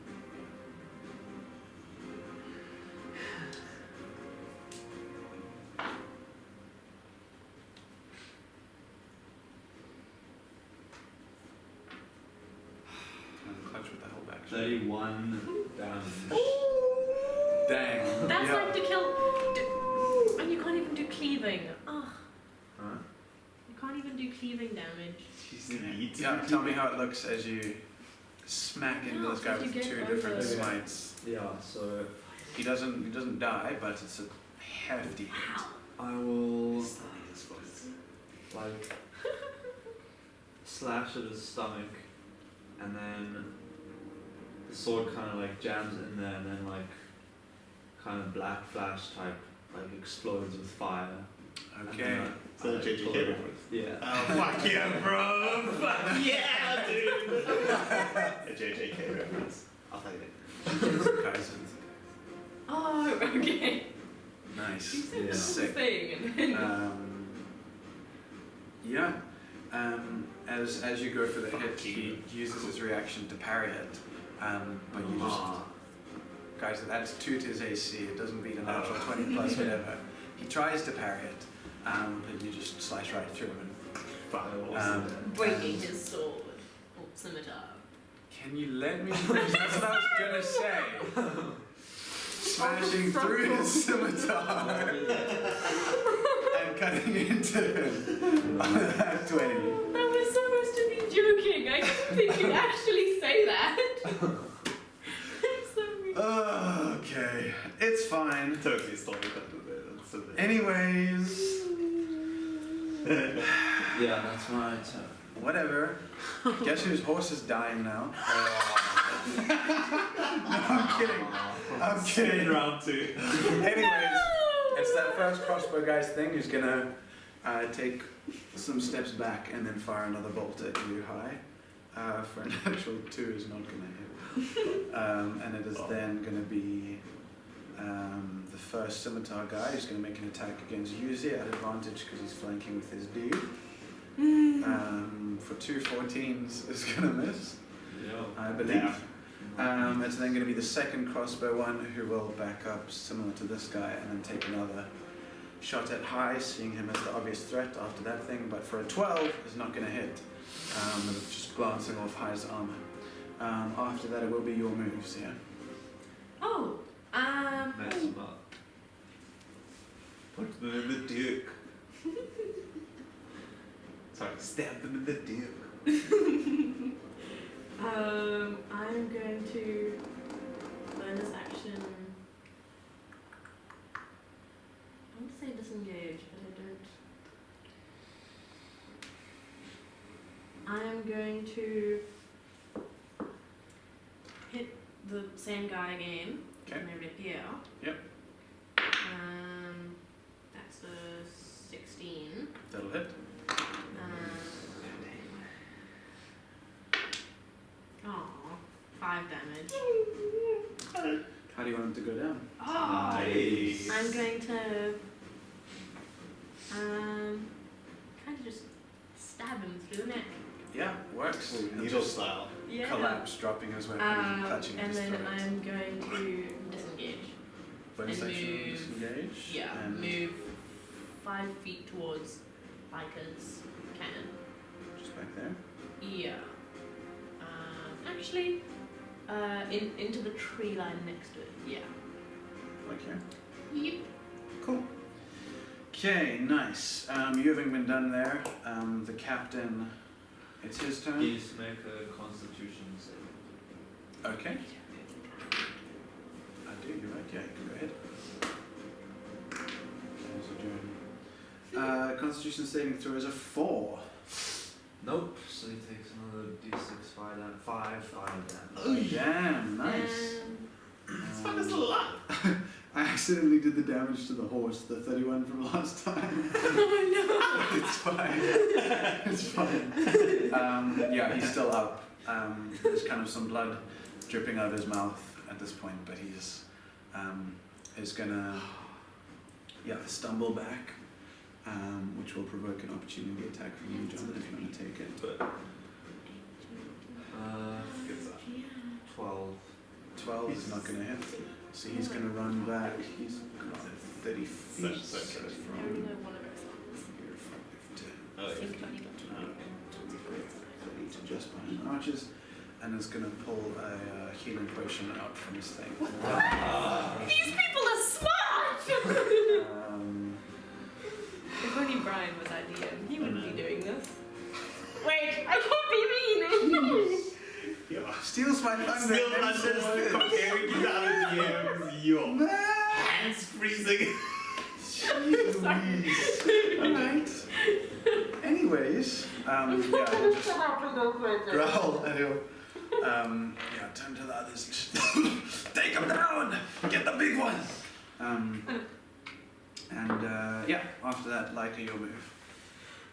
I'm clutch with the whole back. 31 damage. Dang. That's Yeah. like to kill. And you can't even do cleaving. Ugh. Huh? You can't even do cleaving damage. She's elite. Yeah, tell me how it looks as you smack into Yeah, this guy if you with get 2 over different it. smites. Yeah, so He doesn't die, but it's a hefty hit. Wow. I will like slash at his stomach, and then the sword kind of like jams in there, and then like kind of black flash type like explodes with fire. And Okay. then So the JJK pull it- reference. Yeah. Oh, fuck yeah, bro! Fuck yeah, dude! A JJK reference. I'll tell you that. Guys, Oh, okay. nice. You said Yeah. the Sick. thing. And then Yeah. As you go for the hit, Fuck he uses his reaction to parry it. But you just guys, that's 2 to his AC. It doesn't beat a natural 20 plus whatever. He tries to parry it, but you just slice right through him. Fuck. breaking his sword or scimitar. Can you let me finish? That's what I was gonna say. smashing through his scimitar and cutting into him. 20. That was supposed to be joking. I didn't think you'd actually say that. I'm sorry. Okay, it's fine. Totally stole it. Anyways, Yeah, that's my turn. whatever. Guess whose horse is dying now? No, I'm kidding. I'm kidding. Round 2. Anyways, it's that first crossbow guy's thing who's gonna take some steps back and then fire another bolt at you high. For a natural 2 is not gonna hit. And it is then gonna be the first scimitar guy who's gonna make an attack against Yuzi at advantage because he's flanking with his dude. For 2 14s is gonna miss, I believe. Yeah. It's then going to be the second crossbow one who will back up similar to this guy and then take another shot at high, seeing him as the obvious threat after that thing, but for a 12 is not going to hit, just glancing off High's armor. After that it will be your moves, yeah? Oh, Mess him up. Put them in the duke. Sorry, stab them in the duke. I'm going to bonus action. I want to say disengage, but I don't. I'm going to hit the same guy again. Okay. And rapier. Yep. That's a 16. That'll hit. Oh, 5 damage. How do you want him to go down? Oh, Nice. I'm going to kind of just stab him through the neck. Yeah, works. He'll Needle just style. Yeah. collapse, dropping his weapon and clutching and his then throat. I'm going to disengage. Bonus and action, move- disengage. Yeah, and move 5 feet towards Viker's cannon. just back there. Yeah. Actually, into the tree line next to it. Yeah. Like here. Yep. Cool. Okay, nice. You having been done there, the captain, it's his turn. Please make a constitution save. Okay. I do, you're right. Yeah, you can go ahead. Okay, so doing, Constitution saving throw is a 4. Nope, so he takes another d6 5 damage. Oh, damn, nice. It's fun as a lot. I accidentally did the damage to the horse, the 31 from last time. It's fine. It's fine. Yeah, he's still up. There's kind of some blood dripping out of his mouth at this point, but he's is gonna stumble back, which will provoke an opportunity attack from you, John, if you want to take it. But 12. 12 is not going to hit, so he's going to run back. He's got 30 feet. So I only know one of our songs. Here, 5, 10, I think I've only got 30 to just behind the arches, and is going to pull a healing potion out from his thing. These people are smart! If only Brian was our DM, he wouldn't be doing this. Wait, I can't be mean! Steals my thunder. Still and not says this. comparing you down in the air with your hands freezing. Alright. Anyways, he'll just growl and he'll turn to the others. Take him down! Get the big one! After that, Leica, your move.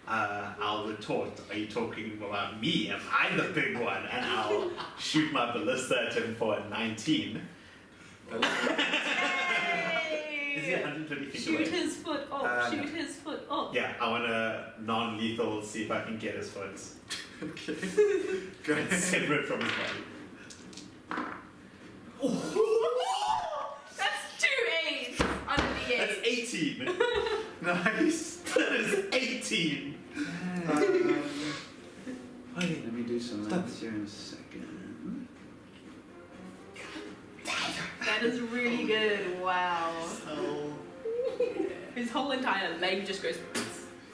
I'll retort, are you talking about me? Am I the big one? And I'll shoot my ballista at him for a 19. Is he 120 feet away? Shoot his foot off, shoot his foot off. Yeah, I want to non-lethal, see if I can get his foot. Okay. Go And ahead. sever it from his body. That's 2 8s under the 8. That's 18. Nice. That is 18. Let me do some maths here in a second. That is really good. Bastard! Wow. So His whole entire leg just goes.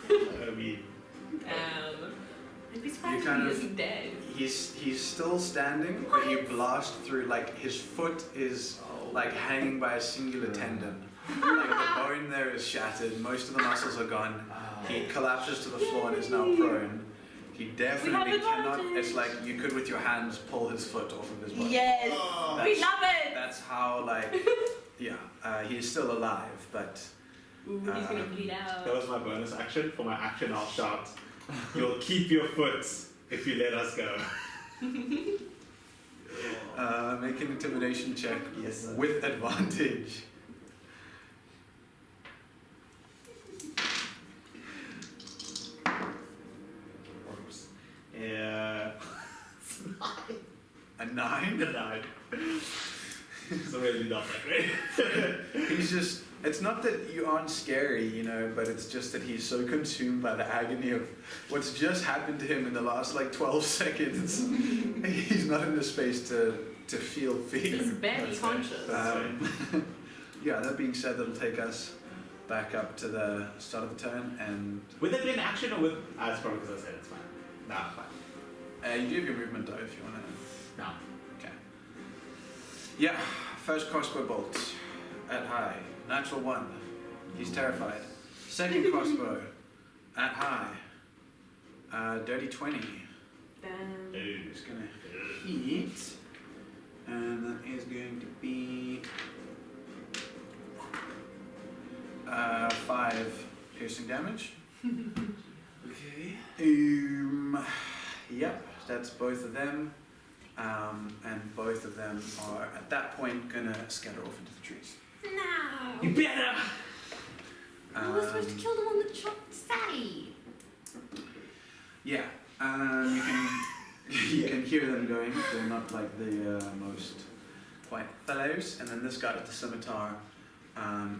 I mean, I'd be surprised You kind if he of- isn't dead. He's still standing, but you blast through, like, his foot is like hanging by a singular tendon. Like the bone there is shattered, most of the muscles are gone. He collapses to the floor and is now prone. He definitely have cannot, advantage. it's like you could with your hands pull his foot off of his body. Yes! Oh. We love it! That's how, like, yeah, he's still alive, but Ooh, he's gonna bleed out. that was my bonus action. For my action, I'll shout, "You'll keep your foot if you let us go." make an intimidation check Yes, sir. with advantage. Yeah. A 9? A 9. It's really not that great. He's just, it's not that you aren't scary, you know, but it's just that he's so consumed by the agony of what's just happened to him in the last like 12 seconds. He's not in the space to feel fear. He's barely That's conscious. Yeah, that being said, that'll take us back up to the start of the turn, and With it in action or with. As probably because I said it's fine. Nah, fine. you do have your movement though if you want to. No. Okay. Yeah, first crossbow bolt at high, natural 1. He's terrified. Second crossbow at high, dirty 20. Damn. Dude. Just gonna hit, and that is going to be 5 piercing damage. Okay. Yep, that's both of them. And both of them are at that point gonna scatter off into the trees. No! You better! We were supposed to kill the one that shot Sally. Yeah, you can hear them going. They're not like the most quiet fellows. And then this guy with the scimitar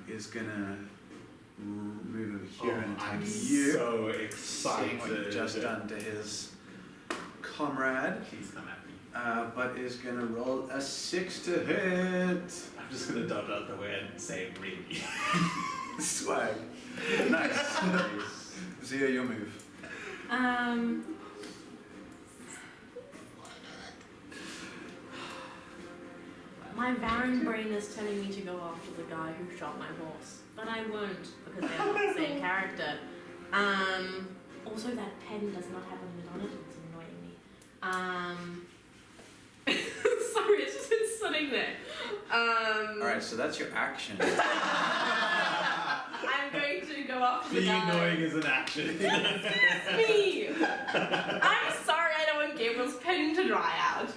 is gonna move over here and attack I'm you. so Seeing excited. what you've just done to his comrade. Please come at me. But is gonna roll a 6 to hit. I'm just gonna dodge out the way and say really. Swag. Nice. Zia, your move. My Baron brain is telling me to go after the guy who shot my horse, but I won't because they are not the same character. Also, that pen does not have a lid on it. It's annoying me. Sorry, it's just been sitting there. Alright, so that's your action. I'm going to go after the Being guy. annoying is an action. It's me. I'm sorry, I don't want Gabriel's pen to dry out.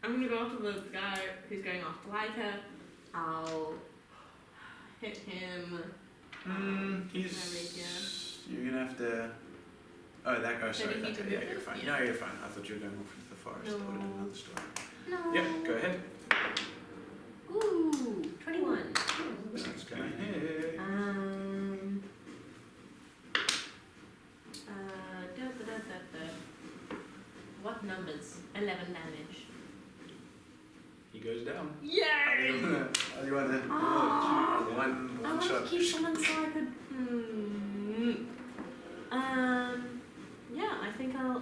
I'm gonna go after the guy who's going after Leica. I'll hit him. You're gonna have to. Oh, that. Oh, sorry. Did he That guy. do Yeah, it? you're fine. Yeah. No, you're fine. I thought you were going off into the forest. That would have been another story. No. Yep. Go ahead. Ooh, 21. That's gonna hit. What numbers? 11 damage. He goes down. Yay! How do you want to? Oh. One I want shot. to keep someone so I could. Yeah, I think I'll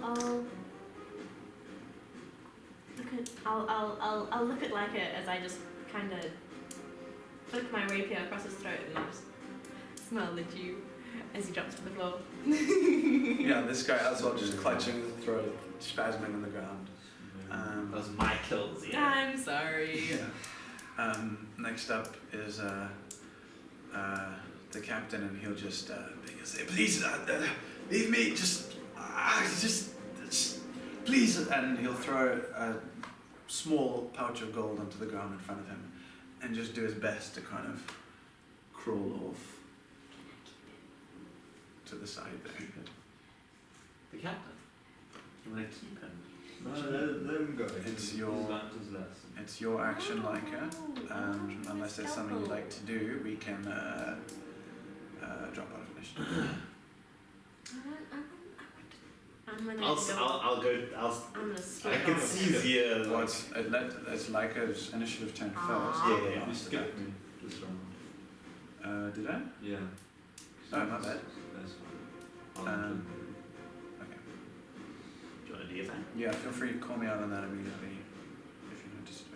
look at. I'll look at Leica as I just kind of flick my rapier across his throat and I'll just smell the dew as he drops to the floor. Yeah, this guy as well, just clutching the throat, spasming on the ground. That was my kills, yeah. I'm sorry. Next up is the captain, and he'll just say, "Please, leave me. Just, please." And he'll throw a small pouch of gold onto the ground in front of him, and just do his best to kind of crawl off to the side there. The captain. You want to keep him? No, let him go. It's He's your- learnt his lesson. It's your action, Leica. Unless there's something you'd like to do, we can drop out of initiative. I'm gonna I'll go. I'm gonna skip I can off. see Zia. Well, it's Leica's initiative turn Ah. first. Yeah. You skipped me this round. Did I? Yeah. Oh, my bad. That's fine. Okay. Do you want to do your thing? Yeah, feel free to call me out on that immediately if you notice it.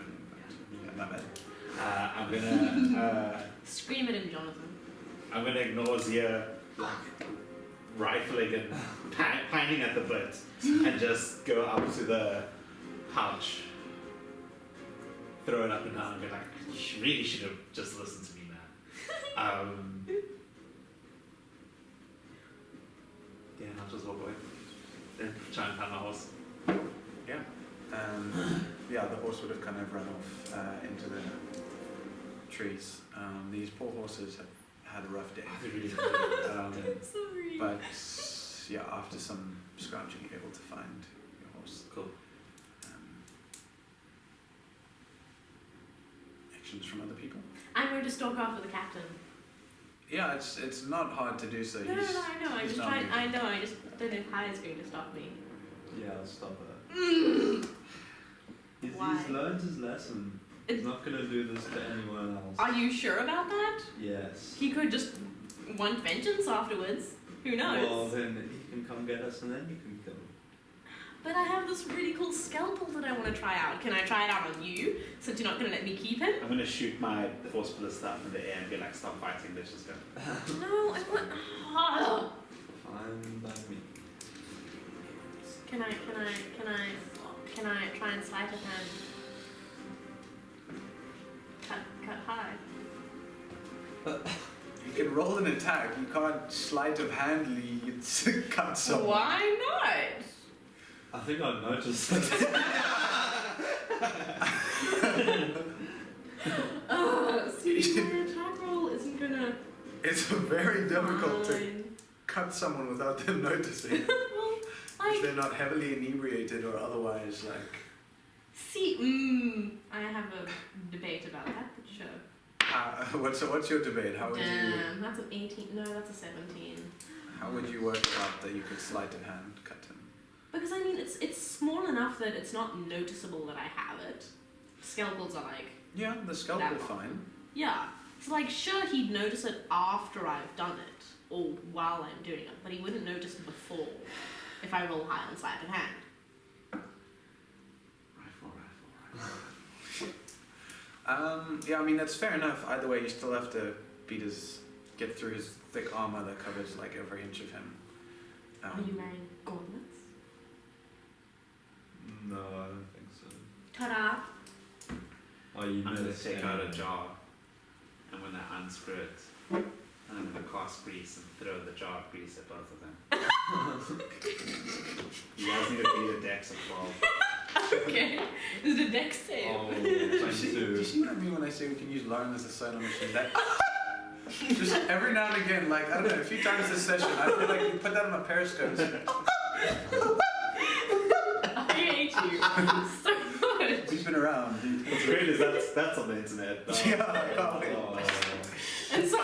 Yeah, my bad. I'm gonna Scream at him, Jonathan. I'm gonna ignore Zia like rifling and pining at the bit and just go up to the pouch, throw it up and down and be like, you really should have just listened to me, man. Yeah, and I'll just walk away. Then try and find my horse. Yeah. Yeah, the horse would have kind of run off into the trees. These poor horses have had a rough day. I really Sorry. But yeah, after some scrounging, you're able to find your horse. Cool. Actions from other people. I'm going to stalk after the captain. Yeah, it's not hard to do so. No, I know. I he's just not tried. moving. I know. I just don't know if High is going to stop me. Yeah, I'll stop her. Why? He's learned his lesson. He's not gonna do this to anyone else. Are you sure about that? Yes. He could just want vengeance afterwards. Who knows? Well, then he can come get us and then you can kill him. But I have this really cool scalpel that I want to try out. Can I try it out on you, since you're not going to let me keep him? I'm gonna shoot my force ballista up in the air and be like, stop fighting, let's just go. No, I want. Oh. Fine by me. Can I try and sleight of hand? Cut High. You can roll an attack. You can't sleight of handly cut someone. Why not? I think I've noticed that. See, my attack roll isn't gonna. It's very difficult to Fine. cut someone without them noticing. Well, If like, they're not heavily inebriated or otherwise, like. see, I have a debate about that, but sure. What's your debate? How would you? Damn, that's an 18. No, that's a 17. How would you work it out that you could sleight of hand cut him? Because I mean, it's small enough that it's not noticeable that I have it. Scalpels are like, Yeah, the scalpel That one. fine. yeah. So like, sure, he'd notice it after I've done it, or while I'm doing it, but he wouldn't notice it before, if I roll high on sleight of hand. Rifle. Yeah, I mean that's fair enough. Either way, you still have to get through his thick armor that covers like every inch of him. Are you wearing gauntlets? No, I don't think so. Ta-da! Oh, you I'm gonna missed take out a anyway. jar, and when I unscrew it, and I'm gonna cast grease and throw the jar of grease at both of them. You guys need to beat a dex of 12. Okay. Is it a dex save? Oh, Do you 22. see what I mean when I say we can use Lauren as a solo machine? That just every now and again, like I don't know, a few times this session, I feel like you put that on a periscope. I hate you so much. He's been around. What's great is that's on the internet. Yeah, I can't wait. Oh. And so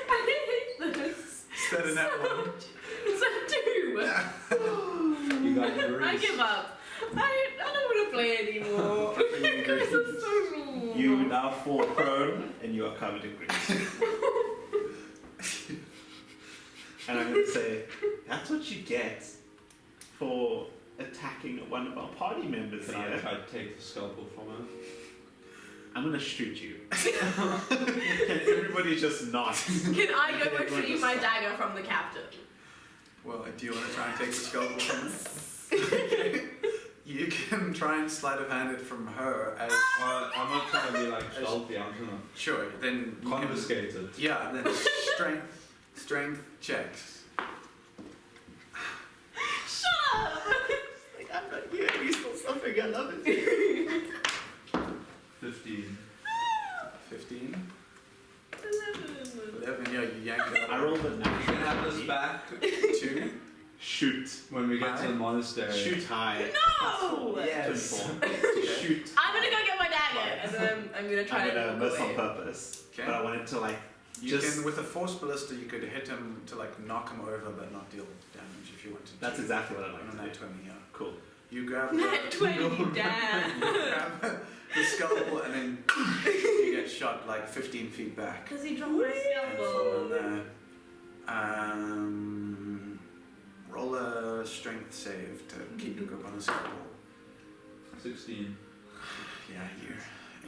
I hate this. Instead of that one. It's a 2. You got I grease. give up. I don't want to play anymore. This is so cool. You now fall prone and you are covered in grease. And I'm gonna say, that's what you get for attacking one of our party members Can I here. try to take the scalpel from her? I'm gonna shoot you. Can everybody just not? Can I go retrieve my dagger from the captain? Well, do you want to try and take the scalpel from him? You can try and sleight of hand it from her as I'm not trying to be like stealthy, I'm gonna sure. Then you can, confiscate it. yeah. Then strength checks. Shut up! Like, I'm not here, you still suffering, I love it. 15. 15. 11. 11. Yeah, you yank it up. I rolled a You can have this natural back 2. Shoot. when we get to the High? monastery. Shoot high. No! Yes. 24. Shoot. I'm gonna go get my dagger, and then I'm gonna try I'm and gonna walk miss on away. purpose. Okay. But I wanted to like You Just- can, with a force ballista, you could hit him to like knock him over, but not deal damage if you wanted. That's to. exactly what I'd On a like nat to 20, yeah. do. Cool. You grab Nat 20, you damn. grab the scalpel and then you get shot like 15 feet back. Does he drop my And fall scalpel? in there. Roll a strength save to keep your grip on the scalpel. 16. Yeah, you're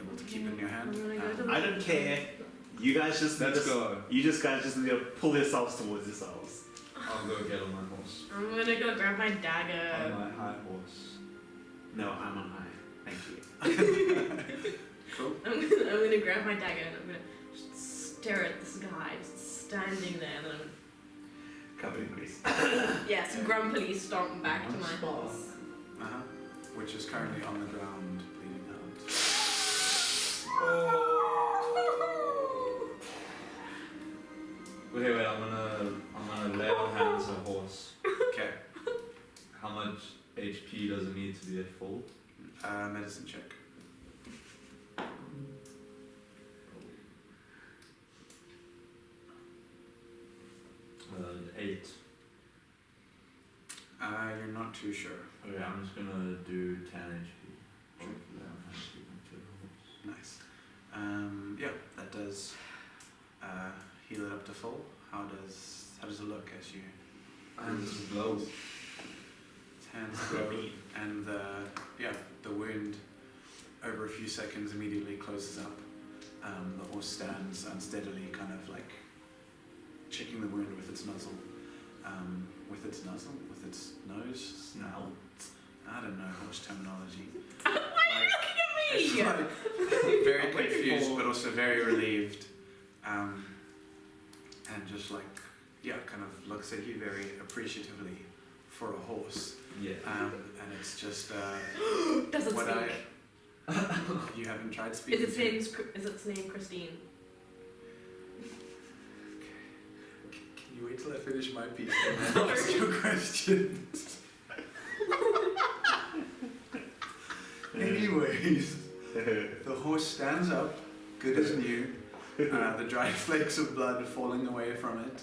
able to keep it in your hand. I'm gonna go to I don't care. You guys just Let's go. You guys just need to pull yourselves towards yourselves. I'll go get on my horse. I'm gonna go grab my On dagger. my high horse. No, I'm on high. Thank you. Cool. I'm gonna grab my dagger and I'm gonna just stare at this guy just standing there and then I'm Covered in grease. yes, grumpily stomp back to my horse. Uh-huh. Which is currently on the ground, bleeding out. Wait, I'm gonna lay on hands a horse. Okay. How much HP does it need to be at full? Medicine check. 8. You're not too sure. Okay, I'm just gonna do 10 HP. Hopefully I'm happy with the horse. Nice. Yeah, that does heal it up to full. How does it look as you? Hands glow. His hands glow, and the wound over a few seconds immediately closes up. The horse stands unsteadily, kind of like checking the wound with its nozzle, with its nose, snout. I don't know horse terminology. Why are you looking at me? It's like very confused, but also very relieved, and just like kind of looks at you very appreciatively for a horse. Yeah. And it's just Doesn't what speak. you haven't tried speaking. Is its name Christine? Can you wait till I finish my piece and then ask your questions? Anyways, the horse stands up, good as new. The dried flakes of blood falling away from it.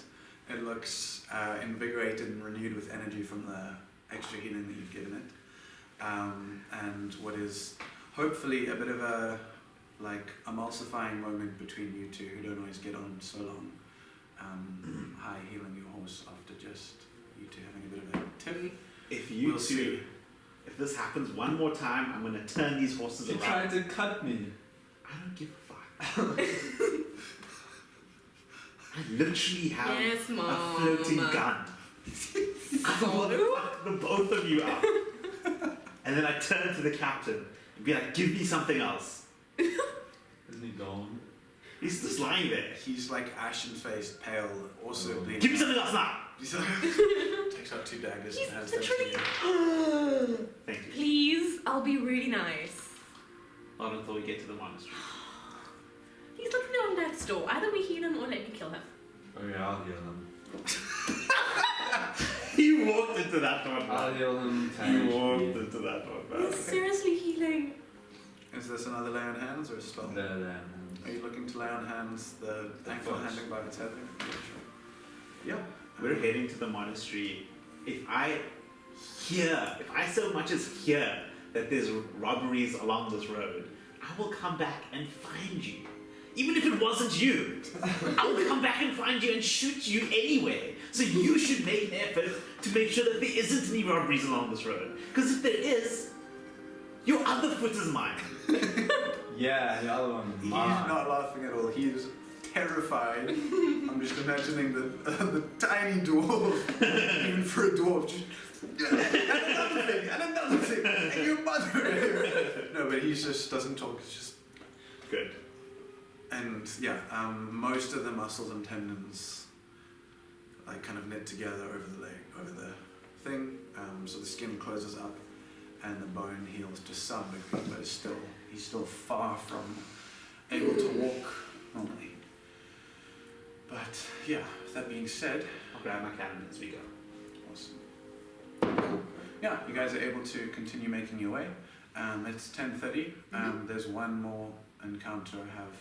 It looks invigorated and renewed with energy from the extra healing that you've given it. And what is hopefully a bit of a emulsifying moment between you two who don't always get on so long. High healing your horse after just you two having a bit of a tip. If you We'll see. If this happens one more time, I'm gonna turn these horses She around. tried to cut me. I don't give a fuck. I literally have Yes, a Mom. floating gun. I will fuck the both of you up. And then I turn to the captain and be like, give me something else. Isn't he gone? He's just lying there. He's like ashen-faced, pale, also Oh. bleeding. Give me something else now. He's like, takes out 2 daggers He's and hands them to literally. you. Thank you. Please, I'll be really nice. Not until we get to the monastery. He's looking on next door. Either we heal him or let me kill him. Okay, I'll heal him. He walked into that one, I'll man. heal him He 10 walked HP. into that one, man. He's seriously healing. Is this another lay on hands or a spell? There. Are you looking to lay on hands the ankle first. handling by its head? Yeah, sure. We're heading to the monastery. If I so much as hear that there's robberies along this road, I will come back and find you. Even if it wasn't you, I will come back and find you and shoot you anyway. So you should make an effort to make sure that there isn't any robberies along this road. Because if there is, your other foot is mine. Yeah, the other one. He's Mine. not laughing at all. He is terrified. I'm just imagining the tiny dwarf, even for a dwarf, just and another thing, and your mother. No, but he just doesn't talk. It's just Good. and most of the muscles and tendons like kind of knit together over the leg, over the thing. So the skin closes up, and the bone heals to some degree, but he's still far from able to walk normally. But yeah, that being said, I'll grab my cannon as we go. awesome. Yeah, you guys are able to continue making your way. It's 10:30. There's one more encounter I have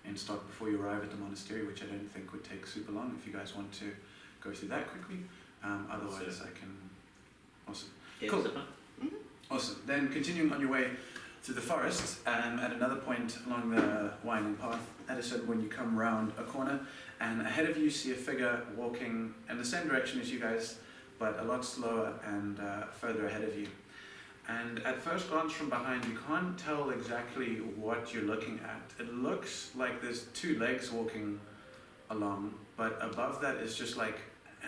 in stock before you arrive at the monastery, which I don't think would take super long if you guys want to go through that quickly. Otherwise, I can. Awesome. Yeah, Cool. super. Awesome. Then continuing on your way through the forest, at another point along the winding path, at a certain point you come round a corner, and ahead of you see a figure walking in the same direction as you guys, but a lot slower and further ahead of you. And at first glance from behind, you can't tell exactly what you're looking at. It looks like there's two legs walking along, but above that is just like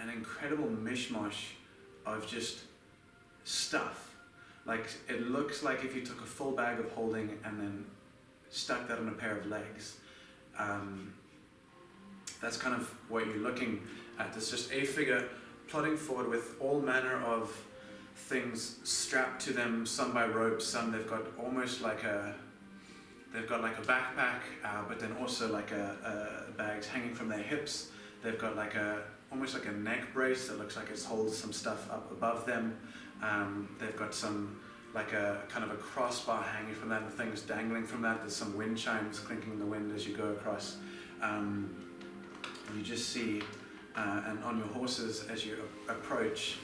an incredible mishmash of just stuff. Like, it looks like if you took a full bag of holding and then stuck that on a pair of legs. That's kind of what you're looking at. There's just a figure plodding forward with all manner of things strapped to them, some by ropes, some they've got almost like they've got like a backpack, but then also like a bags hanging from their hips. They've got like almost like a neck brace that looks like it holds some stuff up above them. They've got some like a kind of a crossbar hanging from that, and things dangling from that. There's some wind chimes clinking in the wind as you go across. You just see, and on your horses as you approach,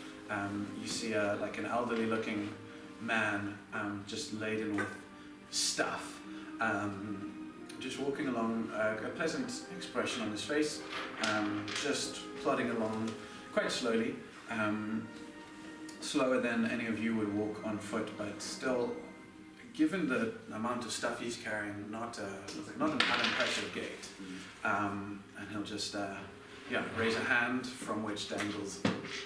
you see like an elderly looking man just laden with stuff, just walking along, a pleasant expression on his face, just plodding along quite slowly, slower than any of you would walk on foot, but still, given the amount of stuff he's carrying, not an unimpressive gait. And he'll just raise a hand from which dangles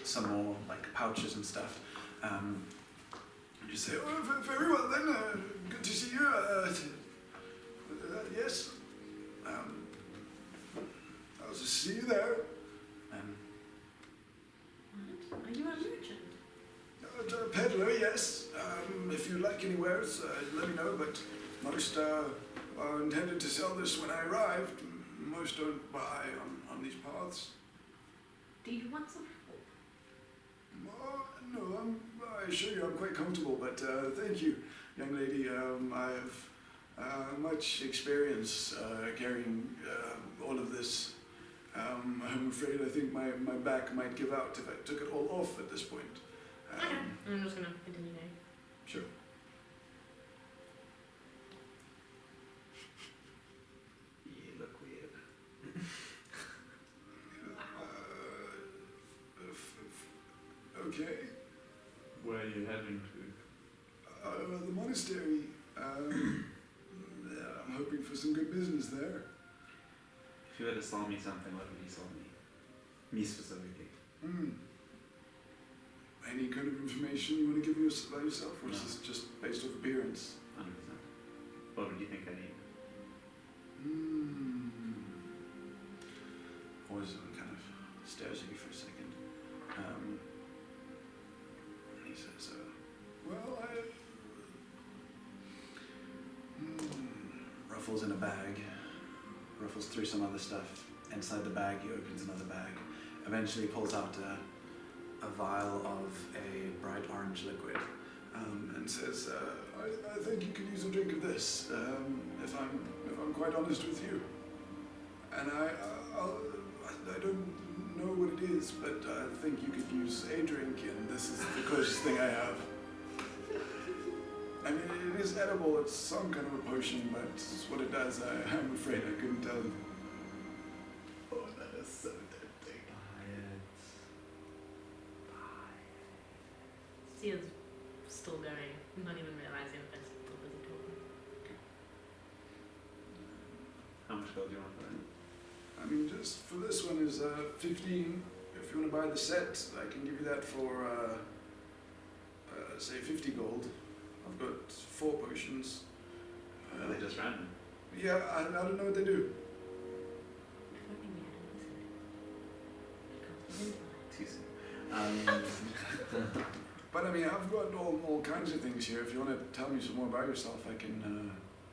some more like pouches and stuff. And you say, "Oh, very well then. Good to see you. Yes. I'll just see you there." What? Are you a merchant? A peddler, yes. If you'd like anywhere else, let me know. But most are intended to sell this when I arrive. Most don't buy on these paths. Do you want some help? No, I assure you I'm quite comfortable, but thank you, young lady. I have much experience carrying all of this. I'm afraid I think my back might give out if I took it all off at this point. Okay, I'm just going to continue now. Sure. You look weird. Okay. Where are you heading to? The monastery. I'm hoping for some good business there. If you were to sell me something, what would you sell me? Me specifically. Any kind of information you want to give me about yourself, or is this just based off appearance? 100%. What would you think I need? Poison kind of stares at you for a second. He says, well, ruffles in a bag, ruffles through some other stuff. Inside the bag, he opens another bag. Eventually pulls out a vial of a bright orange liquid, and says, I think you could use a drink of this, if I'm quite honest with you. And I don't know what it is, but I think you could use a drink, and this is the closest thing I have. I mean, it is edible, it's some kind of a potion, but it's what it does. I'm afraid I couldn't tell you. Oh, that is so tempting. Sia's still going, not even realizing that they're still busy talking. How much gold do you want for that? I mean, just for this one is 15. If you want to buy the set, I can give you that for, say, 50 gold. I've got 4 potions. Are they just random? Yeah, I don't know what they do. If only we had listened. Too soon. But I mean, I've got all kinds of things here. If you want to tell me some more about yourself, I can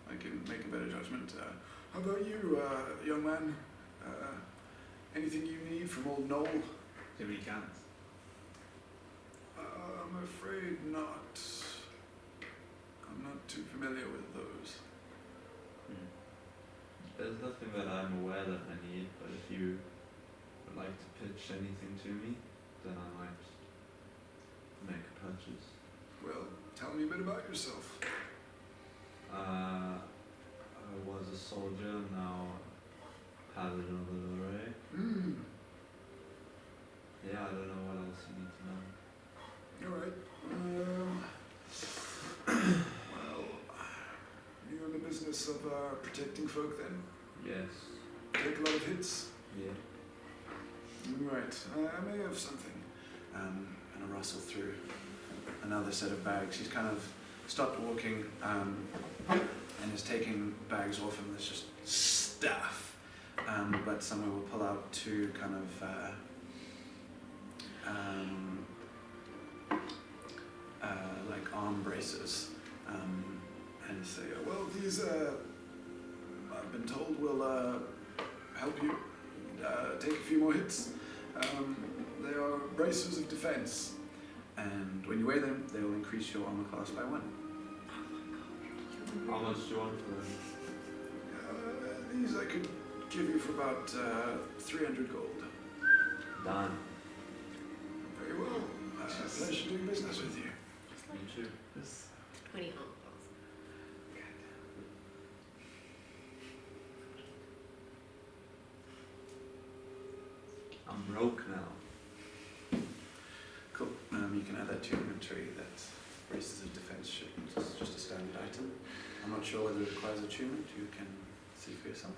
make a better judgment. How about you, young man? Anything you need from old Noel? Do you have any cans? I'm afraid not. I'm not too familiar with those. There's nothing that I'm aware that I need, but if you would like to pitch anything to me, then I might make a purchase. Well, tell me a bit about yourself. I was a soldier, now paladin of the Lore. Hmm. Yeah, I don't know what else you need to know. Alright. Well, you're in the business of protecting folk then? Yes. Take a lot of hits? Yeah. Right. I may have something. And I rustle through another set of bags. He's kind of stopped walking and is taking bags off him. There's just stuff. But someone will pull out two kind of like arm braces and say, Well, these, I've been told, will help you take a few more hits. They are bracers of defense. and when you wear them, they will increase your armor class by 1. How much do you want for them? These I could give you for about 300 gold. Done. Very well. Pleasure doing business with you. It's Me like too. 20 arm class. I'm broke now. Cool. You can add that to your inventory. That braces of defense shipment is just a standard item. I'm not sure whether it requires attunement. You can see for yourself.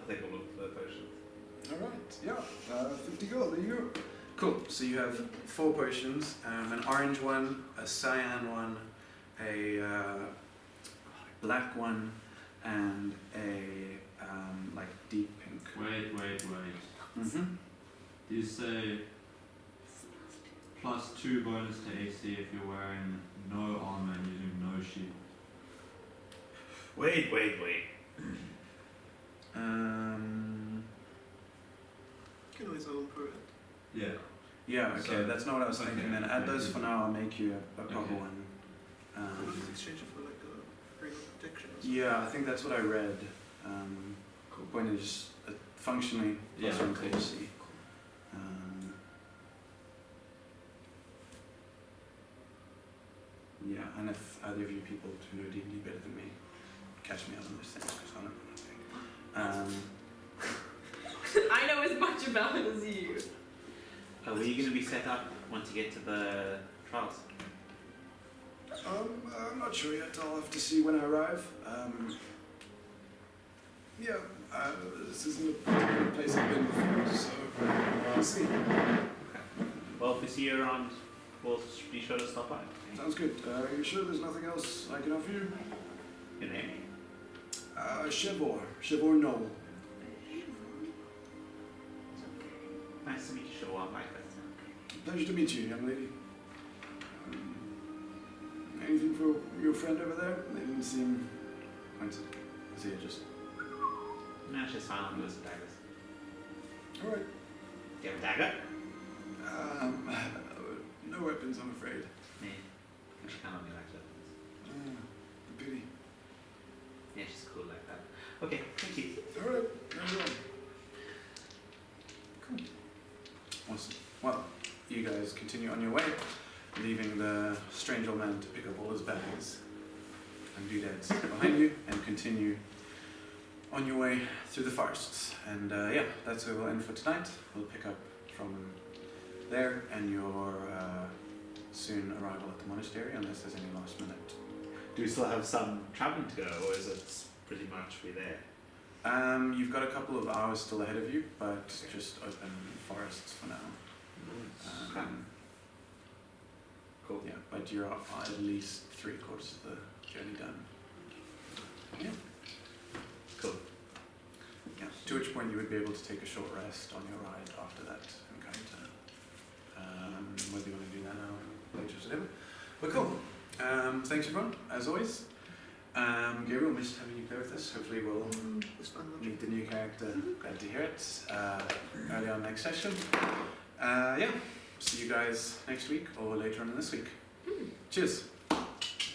I think I'll look for the potion. Alright, yeah. 50 gold, there you go. Cool. So you have 4 potions: an orange one, a cyan one, a black one, and a like deep pink. Wait. Mm-hmm. Do you say +2 bonus to AC if you're wearing no armor and using no shield? Wait. You can always roll for it. Yeah. Yeah. Okay. So- That's not what I was okay, thinking. Then add those for now. I'll make you a proper Okay. one. Could you exchange it for like a ring of protection or something? Yeah, I think that's what I read. Cool. Point is just functionally plus Yeah, 1 cool. to AC. Yeah, and if either of you people who know D&D better than me, catch me up on those things, because I don't know nothing. I know as much about it as you. Were you going to be set up once you get to the trials? I'm not sure yet. I'll have to see when I arrive. Yeah, this isn't a particular place I've been before, so we'll see. Well, if we see you around, we'll be sure to stop by. Sounds good. Are you sure there's nothing else I can offer you? Your name? Shevor Noel. Nice to meet you, Shaw. I like that. Pleasure to meet you, young lady. Anything for your friend over there? They didn't seem... Points at Zia just. No, she's fine. I'll do some daggers. Alright. Do you have a dagger? No weapons, I'm afraid. Yeah. She kind of only likes weapons. A pity. Yeah, she's cool like that. Okay, thank you. Alright, very well. Awesome. Well, you guys continue on your way, leaving the strange old man to pick up all his bags and doodads behind you, and continue on your way through the forests. And yeah, that's where we'll end for tonight. We'll pick up from there and your soon arrival at the monastery, unless there's any last minute. Do we still have some traveling to go, or is it pretty much we're there? You've got a couple of hours still ahead of you, but just open forests for now. Cool. Yeah, but you're at least 3/4 of the journey done. Yeah. Cool. Yeah. To which point you would be able to take a short rest on your ride after that encounter. Whether you want to do that now or later, whatever. But cool. Thanks everyone, as always. Gabriel, missed having you play with us. Hopefully we'll It's fun. meet the new character. Glad to hear it. Early on next session. Yeah. see you guys next week or later on in this week. Cheers.